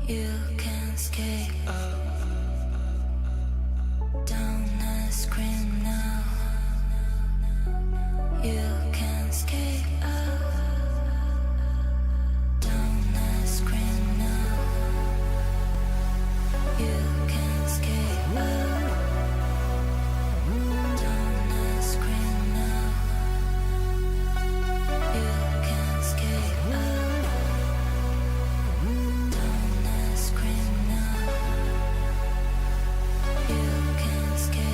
You can skate down the screen now. You can skate down the screen now. You can skate down the screen now. You can skate down the screen now. You can skate.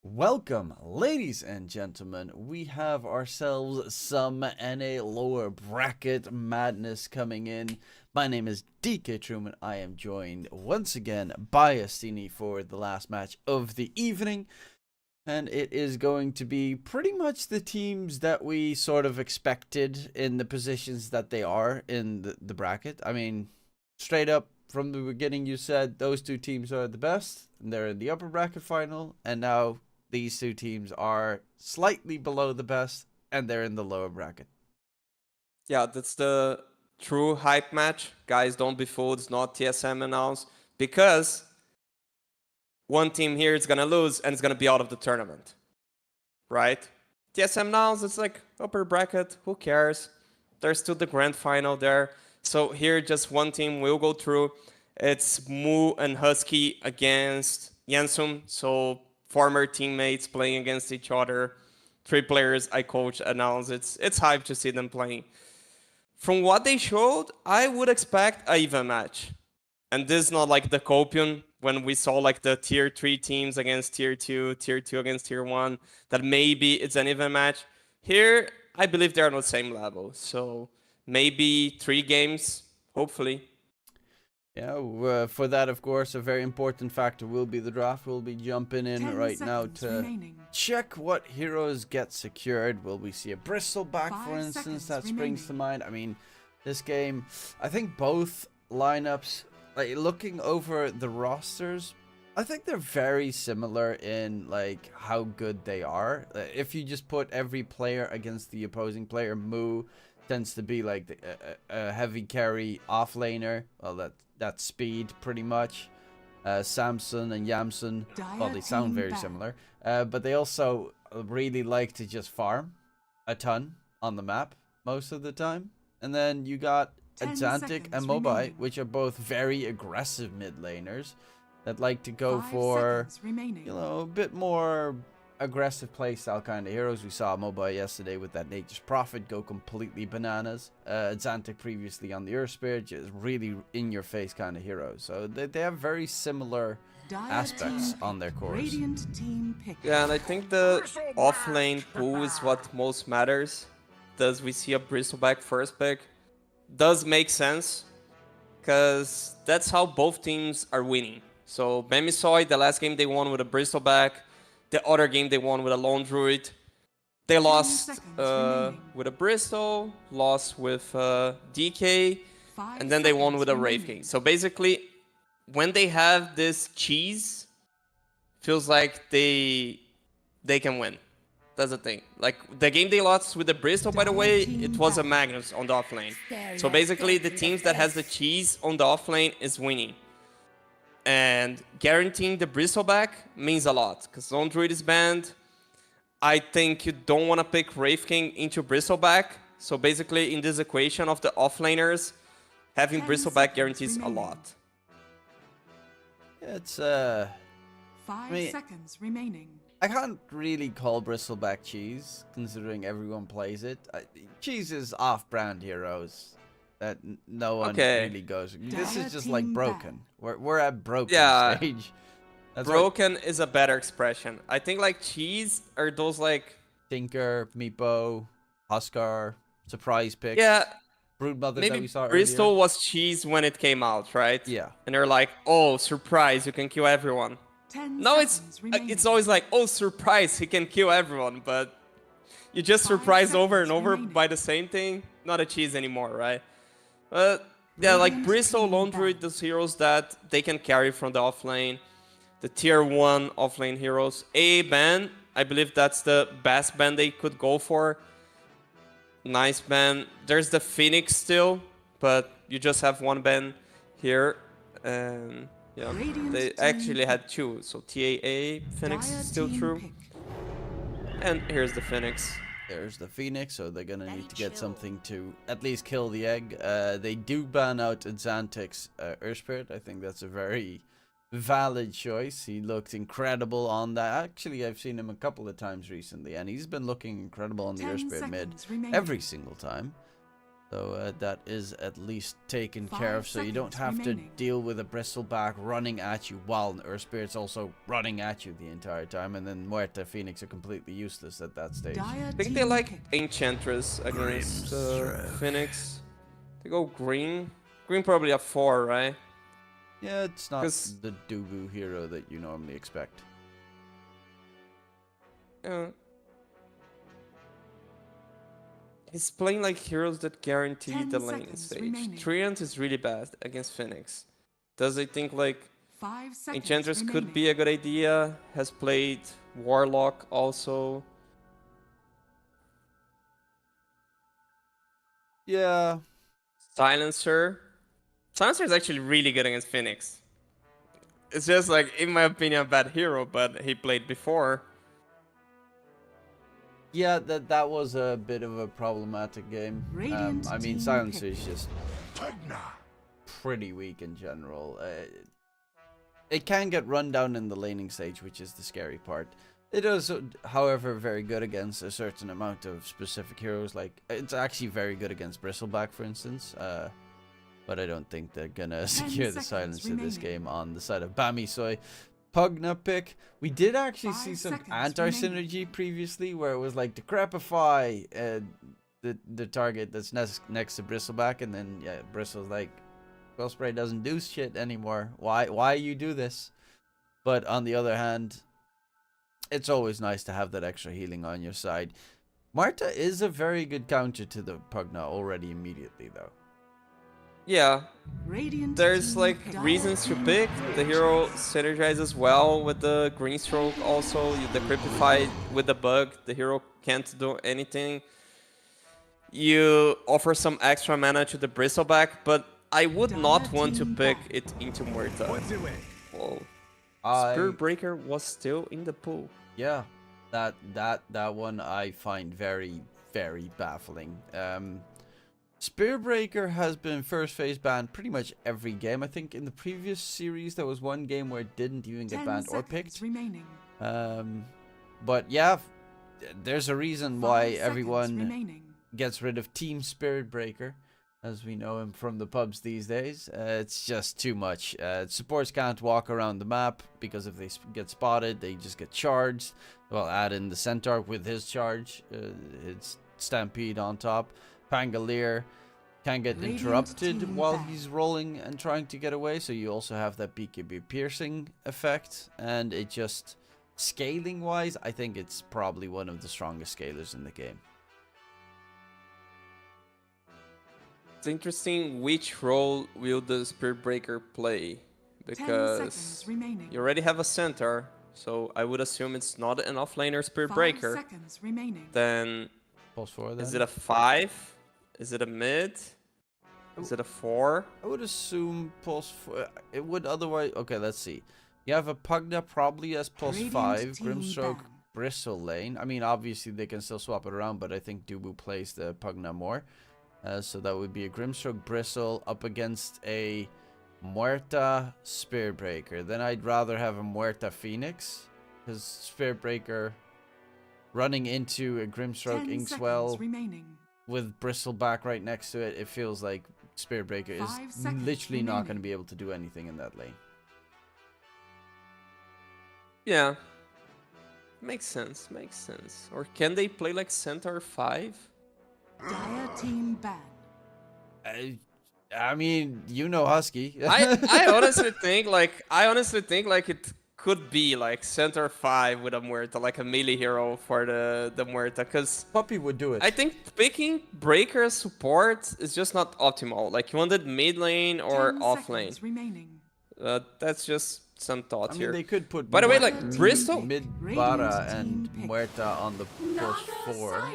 Welcome, ladies and gentlemen. We have ourselves some NA lower bracket madness coming in. My name is DK Truman. I am joined once again by Astini for the last match of the evening. And it is going to be pretty much the teams that we sort of expected in the positions that they are in the bracket. I mean, straight up from the beginning, you said those two teams are the best. And they're in the upper bracket final. And now these two teams are slightly below the best, and they're in the lower bracket. Yeah, that's the true hype match. Guys, don't be fooled. It's not TSM announced because one team here is gonna lose and it's gonna be out of the tournament, right? TSM now, it's like upper bracket, who cares? There's still the grand final there. So here, just one team will go through. It's Mu and Husky against Yansum, so former teammates playing against each other. 3 players I coach announced. It's hype to see them playing. From what they showed, I would expect a even match. And this is not like the Copion when we saw like the tier 3 teams against tier 2 against tier 1, that maybe it's an even match. Here, I believe they're on the same level. So maybe 3 games, hopefully. Yeah, for that, of course, a very important factor will be the draft. We'll be jumping in 10 right now seconds to remaining. check what heroes get secured. Will we see a Bristleback, for 5 instance, seconds that springs to remaining. mind? I mean, this game, I think both lineups, like looking over the rosters, I think they're very similar in like how good they are. If you just put every player against the opposing player, Mu tends to be like a heavy carry offlaner. Well, that's speed pretty much. Samson and Yamson, well, they sound very similar. But they also really like to just farm a ton on the map most of the time. And then you got 10 Atlantic seconds and Mobai, remaining. which are both very aggressive mid laners that like to go 5 for, seconds remaining. you know, a bit more aggressive playstyle kind of heroes. We saw Mobai yesterday with that Nature's Prophet go completely bananas. Xantic previously on the Earth Spirit, just really in your face kind of heroes. So they have very similar Dire aspects team on their pick. cores. Radiant team pick. Yeah, and I think the off-lane pool is what most matters. Does we see a Bristleback first pick? Does make sense, because that's how both teams are winning. So Bemisoy, the last game they won with a Bristleback. The other game they won with a Lone Druid. They lost seconds remaining. with a Bristol, lost with DK, 5 and then they won seconds with a Wraith remaining. King. So basically, when they have this cheese, feels like they can win. That's the thing. Like the game they lost with the Bristol, by the way, it was a Magnus on the offlane. So basically, the teams that has the cheese on the offlane is winning. And guaranteeing the Bristol back means a lot, because Zone Druid is banned. I think you don't want to pick Wraith King into Bristol back. So basically, in this equation of the offlaners, having 10 Bristol back seconds guarantees a remaining. lot. Yeah, it's 5 mean- seconds remaining. I can't really call Bristleback cheese, considering everyone plays it. Cheese is off-brand heroes that no one Okay. really goes. This Dire is just like team broken. We're at broken Yeah. stage. That's why Broken is a better expression. I think like cheese are those like, Tinker, Meepo, Huskar, surprise picks. yeah, Broodmother that maybe we saw Bristol earlier. was cheese when it came out, right? Yeah. And they're like, oh, surprise, you can kill everyone. 10 No, seconds remaining. it's always like, oh, surprise, he can kill everyone, but you just 5 surprised over and seconds over remaining. by the same thing. Not a cheese anymore, right? But yeah, like Radiant Bristol, team Lone Druid, ban. those heroes that they can carry from the offlane, the tier 1 offlane heroes. A ban, I believe that's the best ban they could go for. Nice ban. There's the Phoenix still, but you just have one ban here, and yeah, Radiant they team actually had pick. 2. So TAA Phoenix Dire is still team true, pick. and here's the Phoenix. There's the Phoenix, so they're gonna need to get something to at least kill the egg. They do ban out Xantic's Earth Spirit. I think that's a very valid choice. He looked incredible on that. Actually, I've seen him a couple of times recently, and he's been looking incredible on the 10 Earth Spirit mid seconds remaining. every single time. So that is at least taken care 5 of, so you don't seconds have remaining. to deal with a Bristleback running at you while an Earth Spirit's also running at you the entire time, and then Muerta Phoenix are completely useless at that stage. Dire I think they team like pick. Enchantress against Phoenix. They go green. Green probably a 4, right? Yeah, it's not 'Cause- the Dubu hero that you normally expect. Yeah. He's playing like heroes that guarantee 10 the lane seconds stage. remaining. Treant is really bad against Phoenix. Does he think like 5 seconds Enchantress could remaining. be a good idea? Has played Warlock also. Yeah, Silencer. Silencer is actually really good against Phoenix. It's just like, in my opinion, a bad hero, but he played before. Yeah, that was a bit of a problematic game. Radiant I mean, team Silencer pick. is just pretty weak in general. It can get run down in the laning stage, which is the scary part. It is, however, very good against a certain amount of specific heroes. Like, it's actually very good against Bristleback, for instance. But I don't think they're gonna secure the seconds Silencer this remaining. game on the side of Bamisoy. Pugna pick. We did actually 5 see some seconds anti-synergy remaining. previously, where it was like Decrepify the target that's next to Bristleback, and then yeah, Bristle's like, Spell Spray doesn't do shit anymore. Why you do this? But on the other hand, it's always nice to have that extra healing on your side. Marta is a very good counter to the Pugna already immediately, though. Yeah, Radiant there's team like double reasons to team pick. kill. The hero synergizes well with the green stroke also. You decryptify with the bug, the hero can't do anything. You offer some extra mana to the Bristleback, but I would not want to pick it into Muerta. Whoa. Spirit Breaker was still in the pool. Yeah, that one I find very, very baffling. Spear Breaker has been first phase banned pretty much every game. I think in the previous series there was one game where it didn't even get 10 banned or seconds picked. remaining. But yeah, there's a reason 5 why seconds everyone remaining. gets rid of Team Spirit Breaker, as we know him from the pubs these days. It's just too much. Supports can't walk around the map because if they get spotted, they just get charged. Well, add in the Centaur with his charge, his Stampede on top. Pangolier can get Radiant interrupted team while back. he's rolling and trying to get away, so you also have that BKB piercing effect, and it just, scaling wise, I think it's probably one of the strongest scalers in the game. It's interesting which role will the Spirit Breaker play, 10 because seconds remaining. you already have a centaur, so I would assume it's not an offlaner Spirit 5 Breaker. seconds remaining. Then Pulse 4 then? is it a 5? Is it a mid? Is it a 4? I would assume Pulse 4. It would otherwise. Okay, let's see. You have a Pugna probably as plus Radiant 5. team Grimstroke, ban. Bristle lane. I mean, obviously they can still swap it around, but I think Dubu plays the Pugna more. So that would be a Grimstroke Bristle up against a Muerta Spirit Breaker. Then I'd rather have a Muerta Phoenix, because Spirit Breaker running into a Grimstroke 10 Inkswell seconds remaining. with Bristleback right next to it, it feels like Spirit Breaker is 5 seconds literally not going to remaining. be able to do anything in that lane. Yeah. Makes sense, makes sense. Or can they play like Centaur 5? Dire team ban. I mean, you know Husky. I honestly think like it could be like Centaur 5 with a Muerta, like a melee hero for the Muerta, because Puppy would do it. I think picking Breaker as support is just not optimal. Like, you wanted mid lane or 10 off lane. seconds remaining. That's just some thoughts I mean, here. they could put By the way, Muerta like, Bristol... mid Radiant Bara and team pick. Muerta on the plus 4.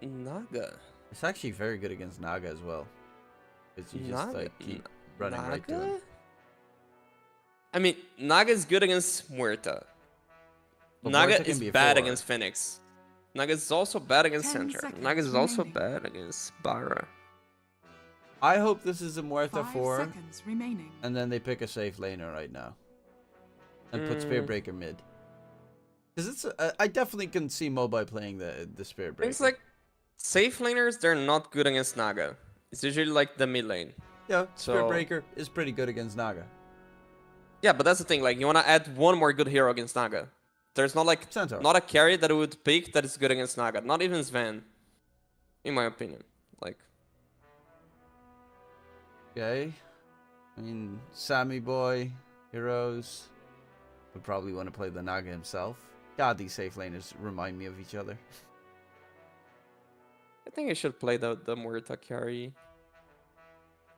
Naga. It's actually very good against Naga as well. Because you just Naga? like keep running right to him. Naga? I mean, Naga is good against Muerta. But Naga Muerta can is be a bad 4. against Phoenix. Naga is also bad against 10 Centaur. seconds Naga is also remaining. bad against Bara. I hope this is a Muerta 5 4, seconds remaining. and then they pick a safe laner right now. And put Spirit Breaker mid. Because it's, I definitely can see Mobai playing the Spirit Breaker. It's like, safe laners, they're not good against Naga. It's usually like the mid lane. Yeah, Spirit So- Breaker is pretty good against Naga. Yeah, but that's the thing, like, you wanna add one more good hero against Naga. There's not like, Centaur. not a carry that I would pick that is good against Naga. Not even Sven. In my opinion. Like, Okay. I mean, Sammy Boy, Heroes, would probably want to play the Naga himself. God, these safe laners remind me of each other. I think I should play the Muerta carry.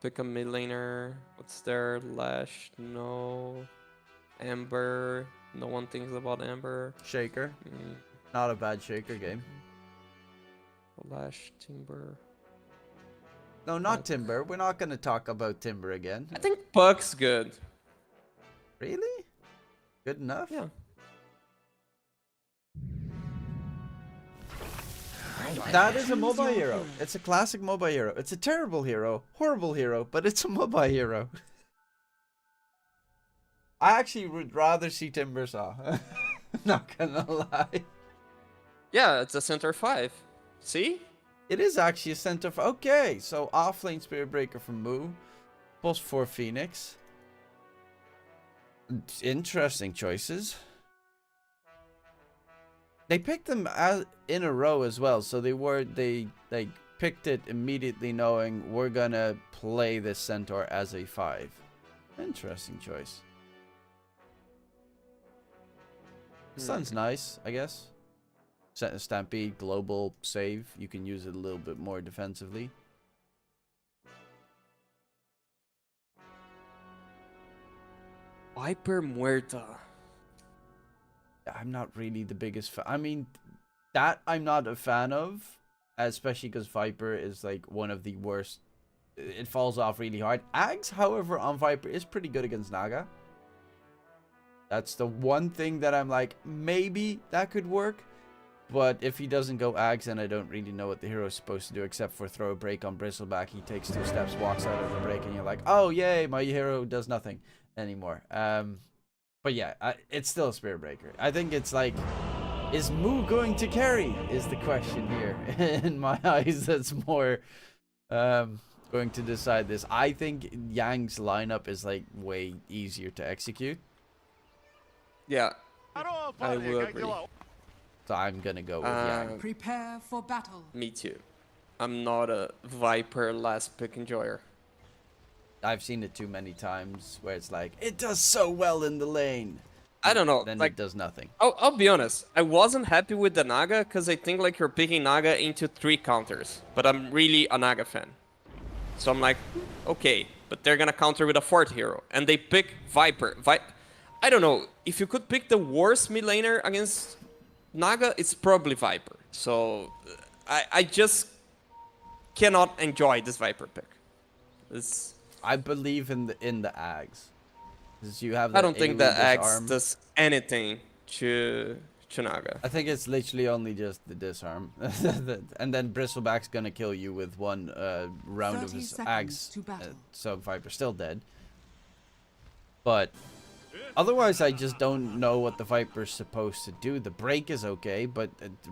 Pick a mid laner. What's there? Lash? No. Amber. No one thinks about Amber. Shaker. Mm, Not a bad Shaker game. Lash, Timber. No, not Timber. We're not going to talk about Timber again. I think Puck's good. Really? Good enough? Yeah. That is a Choose mobile your hero. hero. It's a classic mobile hero. It's a terrible hero, horrible hero, but it's a mobile hero. I actually would rather see Timbersaw. Not gonna lie. Yeah, it's a center 5. See? It is actually a center. Okay, so offlane Spirit Breaker from Moo, +4 Phoenix. Interesting choices. They picked them in a row as well, so they picked it immediately knowing we're gonna play this centaur as a 5. Interesting choice. Sun's nice, I guess. Stampede, global save. You can use it a little bit more defensively. Viper Muerta. I'm not really the biggest fan. I mean, that I'm not a fan of, especially because Viper is like one of the worst. It falls off really hard. Ags, however, on Viper is pretty good against Naga. That's the one thing that I'm like, maybe that could work. But if he doesn't go Ags, then I don't really know what the hero is supposed to do except for throw a break on Bristleback. He takes 2 steps, walks out of the break, and you're like, oh, yay, my hero does nothing anymore. But yeah, it's still a Spirit Breaker. I think it's like, is Moo going to carry? Is the question here. In my eyes, that's more going to decide this. I think Yang's lineup is like way easier to execute. Yeah, I will agree. So I'm gonna go with Yang. Prepare for battle. Me too. I'm not a Viper last pick enjoyer. I've seen it too many times where it's like, it does so well in the lane. I don't know. Then Like, it does nothing. I'll be honest. I wasn't happy with the Naga because I think like you're picking Naga into 3 counters. But I'm really a Naga fan. So I'm like, okay, but they're gonna counter with a 4th hero. And they pick Viper. I don't know. If you could pick the worst mid laner against Naga, it's probably Viper. So I just cannot enjoy this Viper pick. I believe in the Ags. 'Cause you have I don't think the AoE Axe disarm. does anything to Naga. I think it's literally only just the disarm. And then Bristleback's gonna kill you with one round of 30 his seconds Ags. to battle. So Viper's still dead. But otherwise, I just don't know what the Viper's supposed to do. The break is okay, but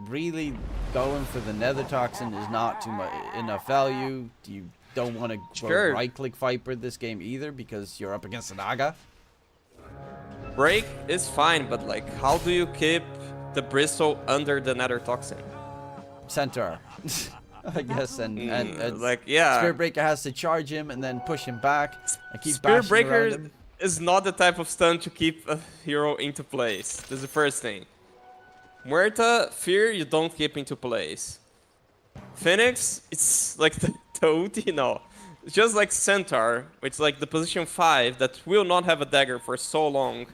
really going for the Nether Toxin is not too much enough value. You don't want to Sure. right-click Viper this game either because you're up against a Naga. Break is fine, but like, how do you keep the Bristol under the Nether Toxin? Centaur, I guess, and Like, yeah. Spirit Breaker has to charge him and then push him back and keep Spirit bashing around Breaker him. is not the type of stun to keep a hero into place. This is the first thing. Muerta, Fear, you don't keep into place. Phoenix, it's like the ulti, no. It's just like Centaur, which is like the position 5 that will not have a dagger for so long.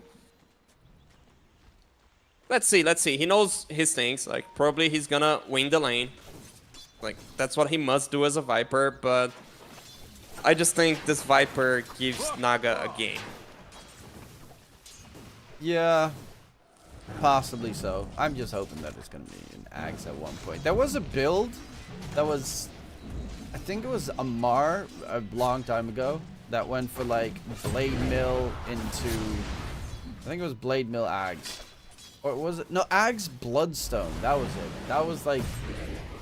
Let's see. He knows his things. Like, probably he's gonna win the lane. Like, that's what he must do as a Viper, but I just think this Viper gives Naga a game. Yeah, possibly so. I'm just hoping that it's gonna be an Axe at one point. There was a build that was, I think it was Amar a long time ago, that went for like Blade Mill into, I think it was Blade Mill Ags. Or was it? No, Ags Bloodstone. That was it. That was like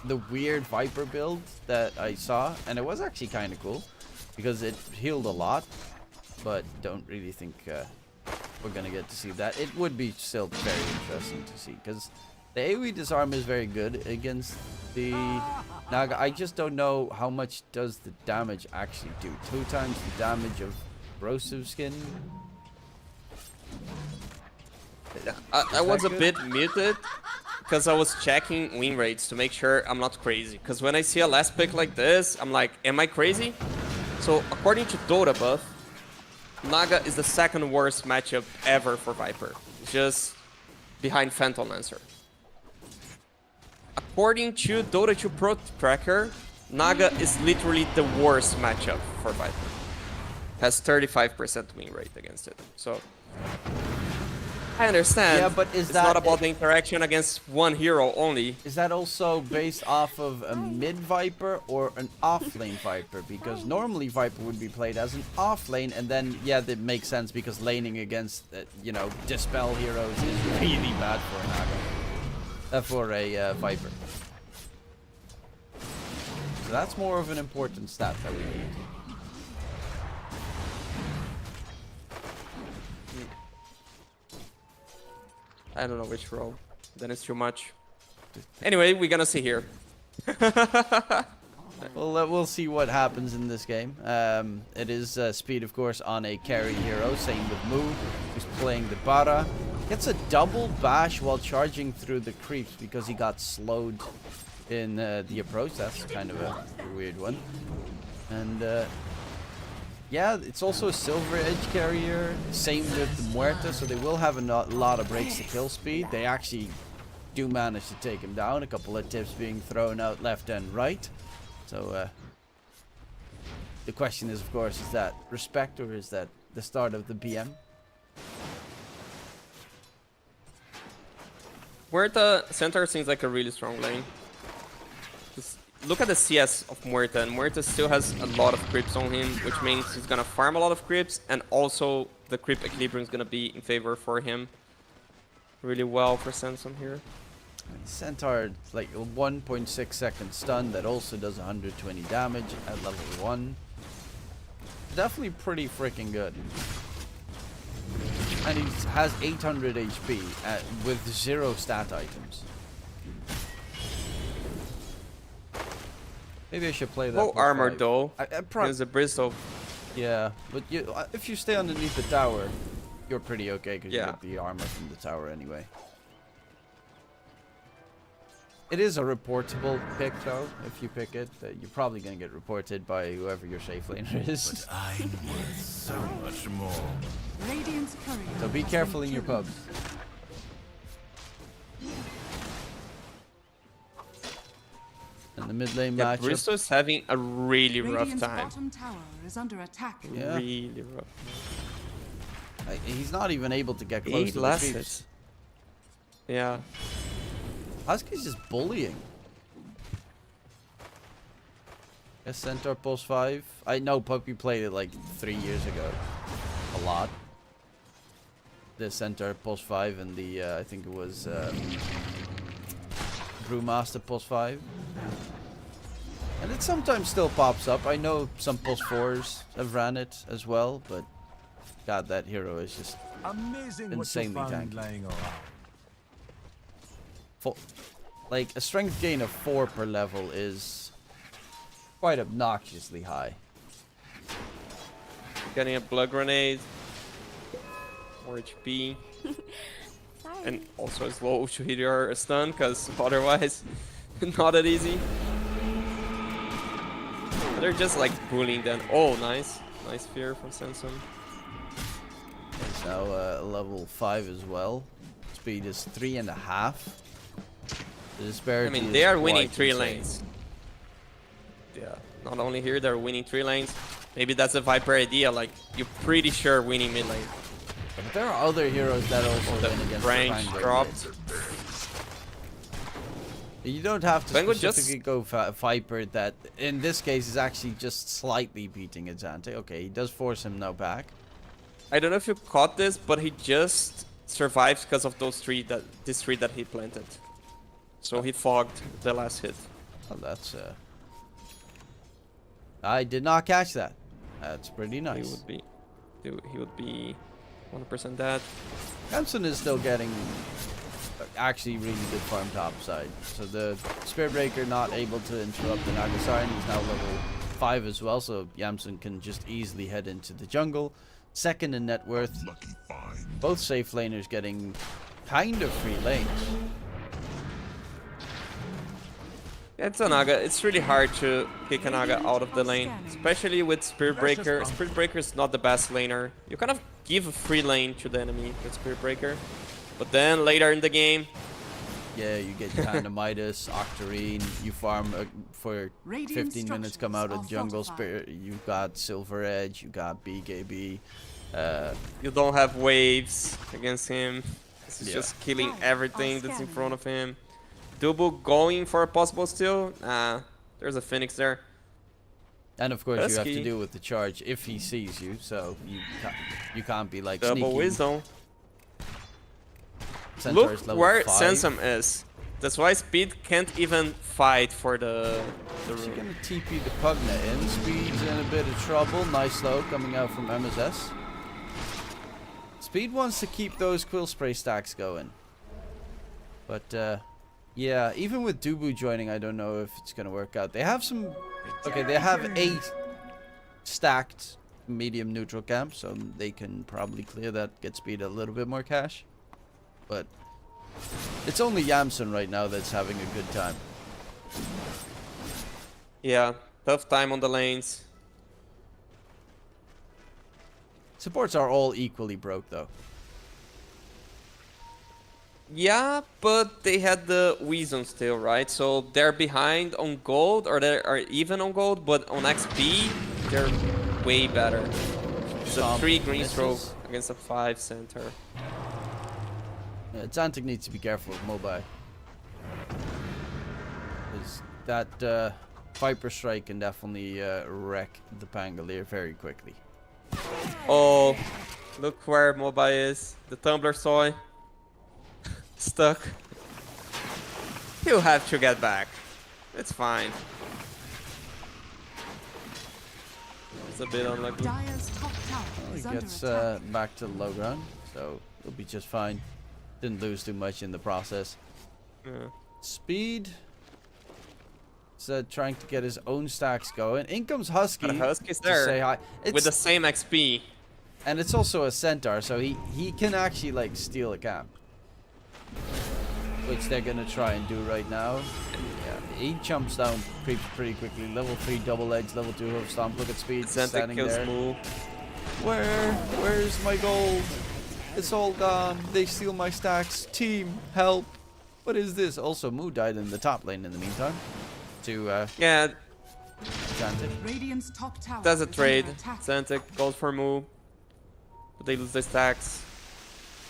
the weird Viper build that I saw. And it was actually kind of cool because it healed a lot. But don't really think we're going to get to see that. It would be still very interesting to see because the AoE disarm is very good against the Naga. I just don't know how much does the damage actually do. 2 times the damage of Corrosive Skin. I was a bit muted because I was checking win rates to make sure I'm not crazy. Because when I see a last pick like this, I'm like, am I crazy? So according to Dota buff, Naga is the 2nd worst matchup ever for Viper, just behind Phantom Lancer. According to Dota 2 Pro Tracker, Naga is literally the worst matchup for Viper. has 35% win rate against it. So I understand. Yeah, but is it's that not about the interaction against one hero only. Is that also based off of a mid Viper or an off lane Viper? Because normally Viper would be played as an off lane, and then yeah, that makes sense because laning against you know, dispel heroes is really bad for an Naga, for a Viper. So that's more of an important stat that we need. I don't know which role. Then it's too much. Anyway, we're gonna see here. Well, we'll see what happens in this game. It is speed, of course, on a carry hero. Same with Mu, who's playing the Bara. Gets a double bash while charging through the creeps because he got slowed in the approach. That's kind of a weird one. And yeah, it's also a silver edge carrier. Same with the Muerta, so they will have a lot of breaks to kill speed. They actually do manage to take him down. A couple of tips being thrown out left and right. So the question is, of course, is that respect or is that the start of the BM? Muerta center seems like a really strong lane. Just look at the CS of Muerta, and Muerta still has a lot of creeps on him, which means he's gonna farm a lot of creeps, and also the creep equilibrium is gonna be in favor for him. Really well for Sansom here. Centaur, like a 1.6 second stun that also does 120 damage at level 1. Definitely pretty freaking good. And he has 800 HP with 0 stat items. Maybe I should play that. Low armor though. There's a Bristol. Yeah, but if you stay underneath the tower, you're pretty okay because you get the armor from the tower anyway. It is a reportable pick though. If you pick it, you're probably gonna get reported by whoever your safe laner is. But I'm worth so much more. Radiant's courier So be has careful been in your killed. pubs. And the mid lane Yeah, matchup. Bristol is having a really rough Radiant's time. bottom tower is under attack. Yeah. Really rough. He's not even able to get close 8 to the last creeps. hits. Yeah. Husky's just bullying. Yes, Centaur pulse 5. I know Puppy played it like 3 years ago. A lot. The Centaur pulse 5 and the, I think it was Brewmaster pulse 5. And it sometimes still pops up. I know some pulse 4s have ran it as well, but God, that hero is just Amazing insanely what you found tanky. laying around. Like a strength gain of 4 per level is quite obnoxiously high. Getting a blood grenade. More HP. And also it's low to hit your stun, because otherwise not that easy. They're just like bullying them. Oh, nice. Nice fear from Sansom. It's now level 5 as well. Speed is 3.5. The disparity I mean, is they are winning quite 3 insane. lanes. Yeah, not only here, they're winning 3 lanes. Maybe that's a Viper idea, like, you're pretty sure winning mid lane. But there are other heroes that also The win against range the Prime dropped. You don't have to Bengo specifically go Viper that, in this case, is actually just slightly beating Azante. Okay, he does force him now back. I don't know if you caught this, but he just survived because of those 3 this 3 that he planted. So he fogged the last hit. Oh, that's I did not catch that. That's pretty nice. He would be 100% dead. Yamsun is still getting actually really good farm top side. So the Spirit Breaker not able to interrupt the Nagasari. He's now level 5 as well, so Yamsun can just easily head into the jungle. Second in net worth. Both safe laners getting kind of free lanes. Yeah, it's a Naga. It's really hard to kick a Naga out of the lane, especially with Spirit Breaker. Spirit Breaker is not the best laner. You kind of give a free lane to the enemy with Spirit Breaker, but then later in the game, Yeah, you get Dynamitus, Octarine, you farm for Radiant 15 minutes, come out of structures are Jungle fortified. Spirit, you've got Silver Edge, you got BKB. You don't have waves against him. This is Yeah. just killing Right, everything I'll that's in scan front you. of him. Dubu going for a possible steal. Nah, there's a Phoenix there. And of course you have to Husky. deal with the charge if he sees you, so you can't be like Double sneaking. wisdom. Centaur's Look level where 5. Sansom is. That's why Speed can't even fight for the She's room. gonna TP the Pugna in. Speed's in a bit of trouble. Nice low coming out from MSS. Speed wants to keep those Quill Spray stacks going. But yeah, even with Dubu joining, I don't know if it's gonna work out. They have some. Okay, they have 8 stacked medium neutral camps, so they can probably clear that, get Speed a little bit more cash. But it's only Yamson right now that's having a good time. Yeah, tough time on the lanes. Supports are all equally broke though. Yeah, but they had the Wisdom still, right? So they're behind on gold, or they are even on gold, but on XP, they're way better. It's a Some 3 green stroke misses. against a 5 center. Zantic needs to be careful with Mobai. Because that Viper Strike can definitely wreck the Pangolier very quickly. Oh, look where Mobai is. The Tumbler Soy. Stuck. He'll have to get back. It's fine. It's a bit unlucky. Dire's top tower He is under gets attack. back to the low ground, so he'll be just fine. Didn't lose too much in the process. Yeah. Speed. Trying to get his own stacks going. In comes Husky. But Husky's to say there hi. with the same XP. And it's also a centaur, so he can actually like steal a camp, which they're gonna try and do right now. Yeah, he jumps down pretty quickly. Level 3 double edge, level 2 hoof stomp. Look at Speed Zantic standing kills there. Moo. Where's my gold? It's all gone. They steal my stacks. Team, help! What is this? Also, Moo died in the top lane in the meantime. To Yeah, Zantic. Radiant's top tower that's a is under trade. attack. Zantic goes for Moo. But they lose their stacks.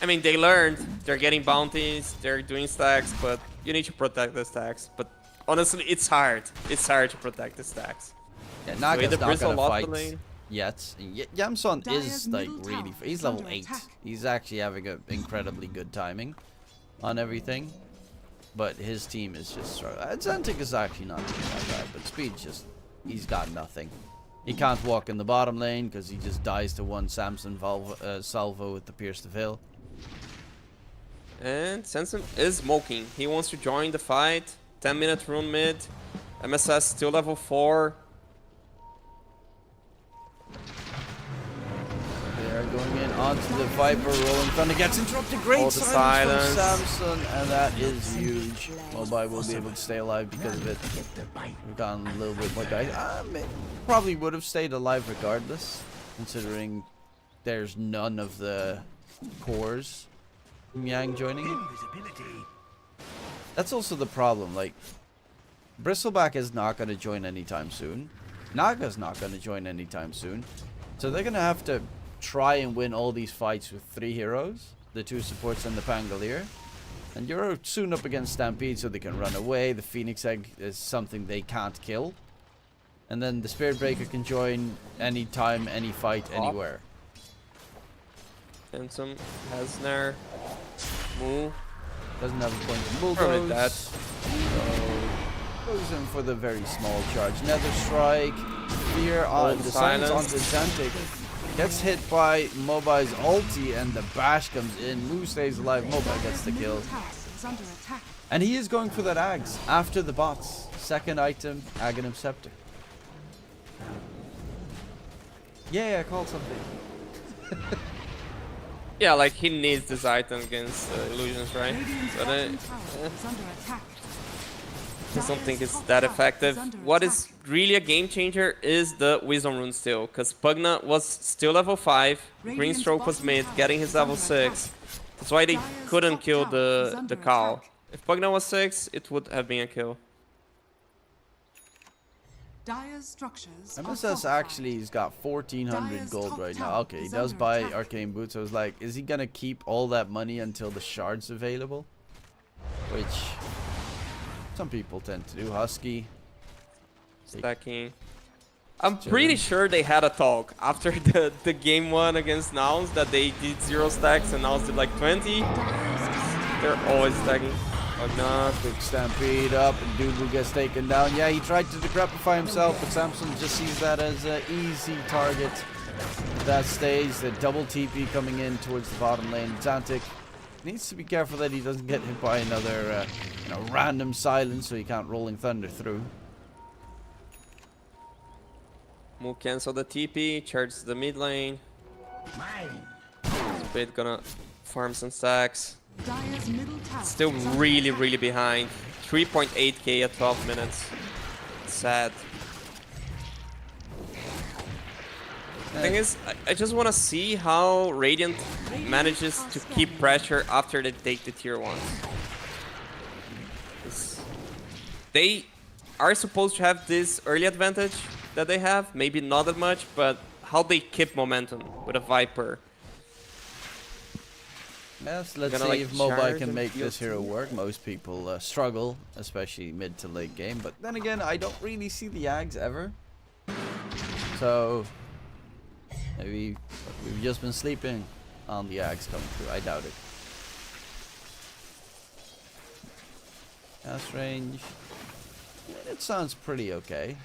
I mean, they learned. They're getting bounties. They're doing stacks, but you need to protect the stacks. But honestly, it's hard. It's hard to protect the stacks. Yeah, Wait, Naga's the not Bristle gonna lost fight the lane. yet. Yamson is Dire's like middle really. tower He's is level under 8. attack. He's actually having an incredibly good timing on everything. But his team is just struggling. Zantic is actually not doing that bad, but Speed just, he's got nothing. He can't walk in the bottom lane because he just dies to one Samson salvo with the Pierce to Veil. And Sansom is smoking. He wants to join the fight. 10-minute rune mid. MSS still level 4. They are going in onto the Viper, rolling thunder, gets interrupted. Great Oh, the silence from silence. Samson, and that is huge. Mobile will be able to stay alive because of it. We've gotten a little bit more guys. Probably would have stayed alive regardless, considering there's none of the cores from Yang joining it. That's also the problem. Like, Bristleback is not going to join anytime soon. Naga's not going to join anytime soon. So they're going to have to try and win all these fights with 3 heroes, the 2 supports and the Pangolier. And you're soon up against Stampede, so they can run away. The Phoenix Egg is something they can't kill. And then the Spirit Breaker can join anytime, any fight, anywhere. Sansom has Nair. Moo. Doesn't have a point of Probably bulldoze. that. So goes in for the very small charge. Nether Strike. Fear on the silence on the Zantic. Gets hit by Mobi's ulti, and the bash comes in. Moo stays alive. Mobi gets the kill. Middle tower is under attack. And he is going for that Ags after the bots. Second item, Aghanim Scepter. Yeah, I called something. Yeah, like he needs this item against illusions, right? Radiant's But bottom tower is under attack. I don't think it's that effective. What is really a game changer is the Wisdom rune still, because Pugna was still level 5, Greenstroke was mid, getting his level 6. That's why they couldn't kill the cow If Pugna was 6, it would have been a kill. Dire's structures are MSS fortified. actually he's got 1400 Dire's gold top right now. tower Okay, he is does under buy attack. arcane boots. I was like, is he gonna keep all that money until the shard's available? Which some people tend to do. Husky. Stacking. I'm pretty sure they had a talk after the game 1 against Nouns that they did 0 stacks and Nouns did like 20. They're always stacking. Pugna. Big stampede up, and Doodle gets taken down. Yeah, he tried to decrepify himself, but Samson just sees that as an easy target. At that stage, the double TP coming in towards the bottom lane. Zantic needs to be careful that he doesn't get hit by another random silence, so he can't Rolling Thunder through. Move cancel the TP, charge the mid lane. Spade gonna farm some stacks. Dire's middle tower Still is under really, attack. really behind. 3.8k at 12 minutes. Sad. Thing is, I just want to see how Radiant manages to keep pressure after they take the tier 1s. They are supposed to have this early advantage that they have. Maybe not that much, but how they keep momentum with a Viper. Yes, let's Gonna, see like, if Mobile charge can and make feel this hero work. Most people struggle, especially mid to late game. But then again, I don't really see the Ags ever. So maybe we've just been sleeping on the Ags coming through. I doubt it. Cast range. It sounds pretty okay.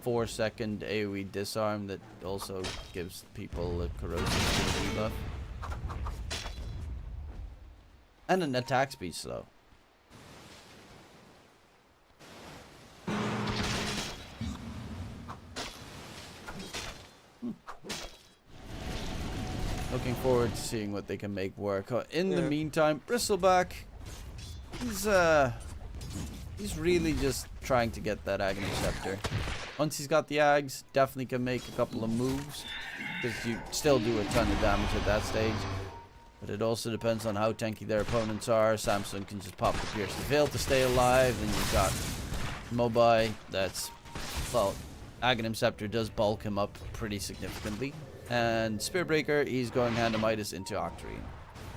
4-second AoE disarm that also gives people a corrosive debuff. And an attack speed slow. Looking forward to seeing what they can make work. In the Yeah. meantime, Bristleback, he's really just trying to get that Aghanim Scepter. Once he's got the Ags, definitely can make a couple of moves, because you still do a ton of damage at that stage. But it also depends on how tanky their opponents are. Samson can just pop the Pierce the Veil to stay alive. Then you've got Mobai. That's, well, Aghanim Scepter does bulk him up pretty significantly. And Spearbreaker, he's going Handamitis into Octarine.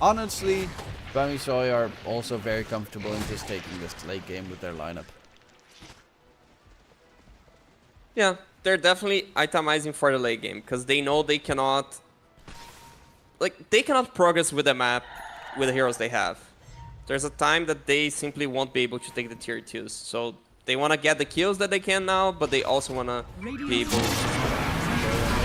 Honestly, Bamisoy are also very comfortable in just taking this late game with their lineup. Yeah, they're definitely itemizing for the late game because they know they cannot, they cannot progress with the map with the heroes they have. There's a time that they simply won't be able to take the tier 2s. So they want to get the kills that they can now, but they also want to be able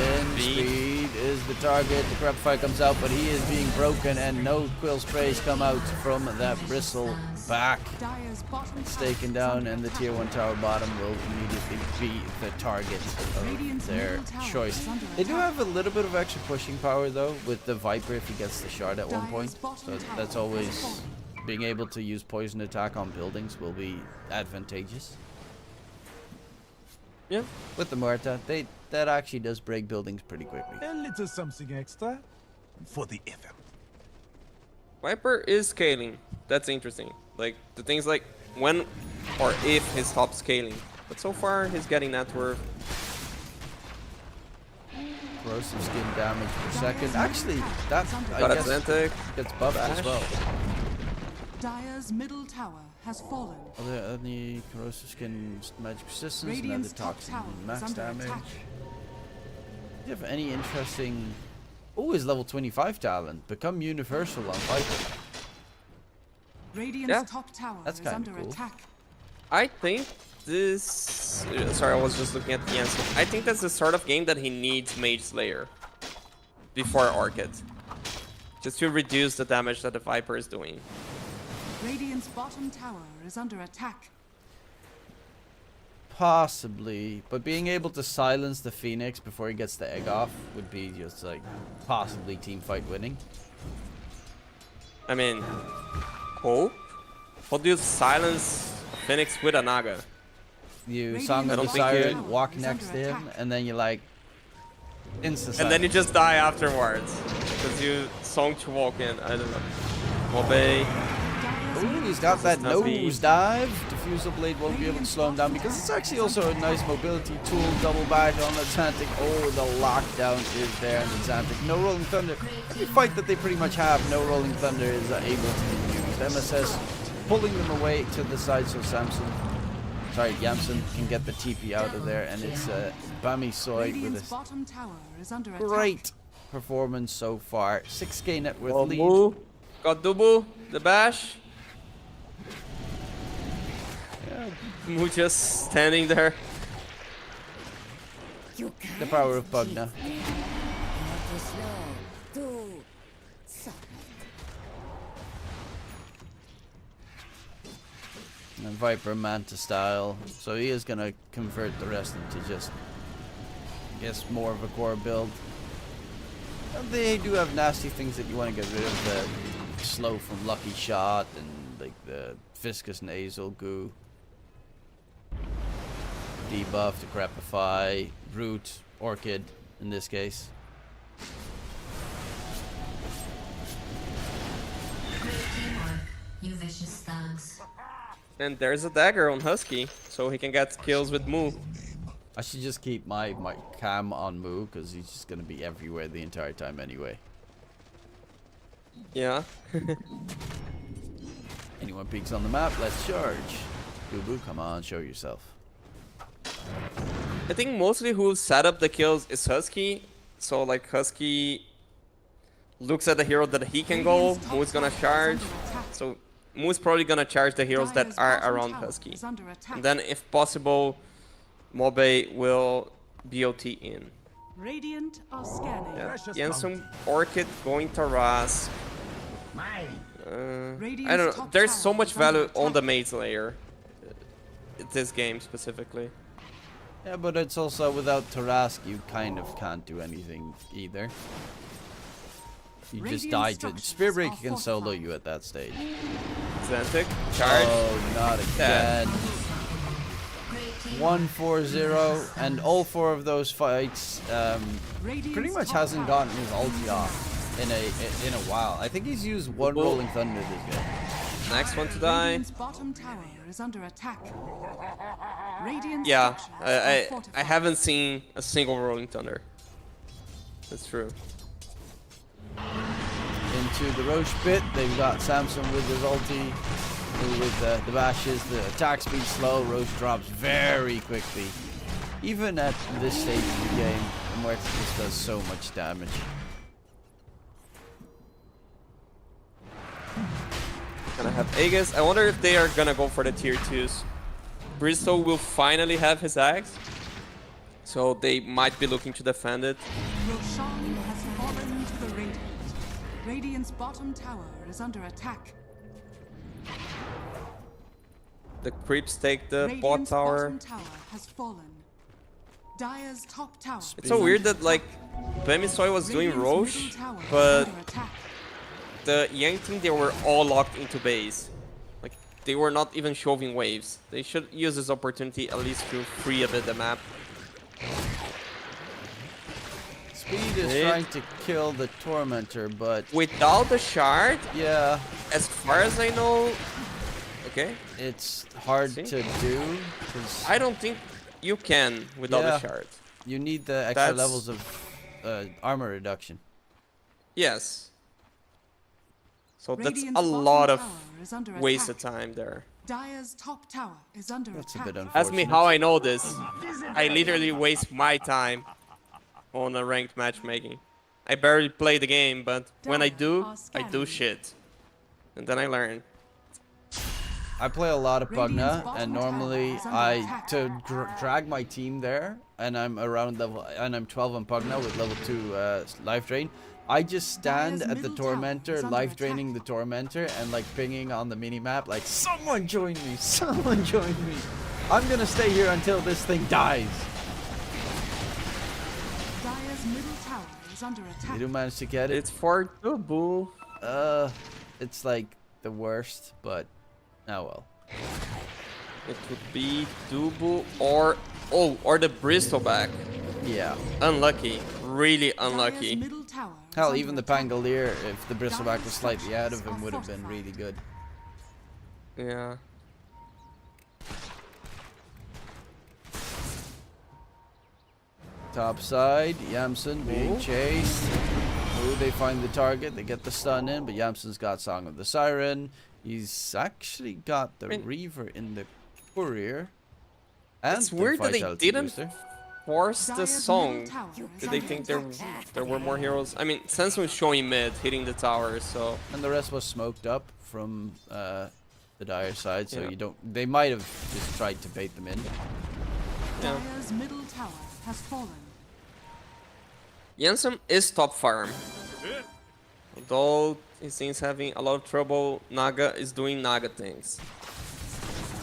In speed is the target. The Crepify comes out, but he is being broken, and no Quill Sprays come out from that Bristle back. Dire's bottom It's tower taken is down, under and the attack. tier 1 tower bottom will immediately be the target of their choice. They do have a little bit of extra pushing power though with the Viper if he gets the shard at one point. So that's always being able to use poison attack on buildings will be advantageous. Yeah. With the Muerta, that actually does break buildings pretty quickly. A little something extra for the effort. Viper is scaling. That's interesting. Like the things like when or if he stops scaling. But so far he's getting that worth. Corrosive skin damage per second. Actually, that I Got guess Atlantic. gets buffed as Bash. well. Dire's middle tower has fallen. Are there any corrosive skin magic resistance and other Radiant's top toxin tower is max under damage? attack. Do you have any interesting? Oh, his level 25 talent become universal on Viper. Radiant's Yeah. top tower That's is kinda under cool. attack. I think this... Sorry, I was just looking at the answer. I think that's the sort of game that he needs Mage Slayer before Orchid. Just to reduce the damage that the Viper is doing. Radiant's bottom tower is under attack. Possibly, but being able to silence the Phoenix before he gets the egg off would be just like possibly team fight winning. I mean, hope? How do you silence Phoenix with a Naga? You Radiant's Song of I the don't think you- Siren, walk is next to under him, attack. and then you like instant And then you silence. just die afterwards. Because you song to walk in. I don't know. Mobay. Dire's Ooh, he's got that Not me. nose dive. Diffusal Blade won't be able to slow him down because it's actually also a nice mobility tool. Double back on the Xantic. Oh, the lockdown is there on the Xantic. No Rolling Thunder. Every fight that they pretty much have, no Rolling Thunder is able to be used. MSS pulling them away to the side so Yamsen can get the TP out of there, and it's Bami Soid with Radiant's bottom tower is under a attack. great performance so far. 6k net worth Oh, lead. Moo. Got Dubu, the bash. Moo just standing there. The power of Pugna. And Viper Manta style. So he is gonna convert the rest into just, I guess, more of a core build. And they do have nasty things that you want to get rid of. The slow from Lucky Shot and like the Viscous Nasal Goo. Debuff to Crapify, Root, Orchid in this case. Great teamwork, you vicious thugs. And there's a dagger on Husky, so he can get kills with Moo. I should just keep my cam on Moo because he's just gonna be everywhere the entire time anyway. Yeah. Anyone peeks on the map, let's charge. Boo Boo, come on, show yourself. I think mostly who set up the kills is Husky. So like Husky looks at the hero that he can go, Moo's gonna charge. So Moo's probably gonna charge the heroes that are around Husky. And then if possible, Mobe will BOT in. Radiant are scanning. Yeah. Yensum Orchid going to Ras. I don't know. There's so much value on the maze layer. This game specifically. Yeah, but it's also without Tarask, you kind of can't do anything either. You just die to Spear Breaker can solo you at that stage. Xantic, charge. Oh, not again. 1-4-0, and all 4 of those fights pretty much hasn't gotten his ulti off in a while. I think he's used one Rolling Thunder this game. Next one to die. Radiant's bottom tower is under attack. Radiant Yeah, structures are I fortified. haven't seen a single Rolling Thunder. That's true. Into the Roche pit, they've got Samson with his ulti, with the bashes, the attack speed slow, Roche drops very quickly. Even at this stage of the game, Muerta just does so much damage. Gonna have Aegis. I wonder if they are gonna go for the tier 2s. Bristol will finally have his axe, so they might be looking to defend it. Roshan has fallen to the Radiant. Radiant's bottom tower is under attack. The creeps take the bot Radiant's tower. bottom tower has fallen. Dire's top tower. It's so weird that like Bemisoy was doing Roche, but the Yang team, they were all locked into base. Like they were not even shoving waves. They should use this opportunity at least to free a bit the map. Speed is trying to kill the Tormentor, but Without the shard, yeah, as far as I know, okay, it's hard See? to do because I don't think you can without Yeah. the shard. you need the extra That's- levels of armor reduction. Yes. So that's Radiant's a bottom lot of tower is under wasted attack. time there. Dire's top tower is under That's a attack. bit unfortunate. Ask me how I know this. I literally waste my time on a ranked matchmaking. I barely play the game, but when I do, I do shit. And then I learn. I play a lot of Radiant's Pugna, bottom and tower normally is under I attack. drag my team there, and I'm around level, and I'm 12 on Pugna with level 2 life drain. I just stand Dire's at the middle tower Tormentor, is under life draining the Tormentor, and like pinging on the mini map, like someone join me, someone join me. I'm gonna stay here until this thing dies. Dire's middle tower is under attack. You do manage to get it. It's for Dubu. It's like the worst, but oh well. It would be Dubu or the Bristleback. Yeah. Unlucky. Really Dire's unlucky. middle tower is Hell, under even the attack. Pangolier, if the Bristleback was slightly out of him, would have been really good. Yeah. Top side, Yamsen being chased. Ooh, they find the target, they get the stun in, but Yamsen's got Song of the Siren. He's actually got the Reaver in the courier. And It's the weird that they Vitality didn't booster. force the Dire's song. middle tower is Did they under think attack. there were more heroes? I mean, Sense was showing mid, hitting the towers, so And the rest was smoked up from the Dire side, so Yeah. you don't. They might have just tried to bait them in. yeah. Dire's middle tower has fallen. Yansum is top farm. Although he seems having a lot of trouble, Naga is doing Naga things.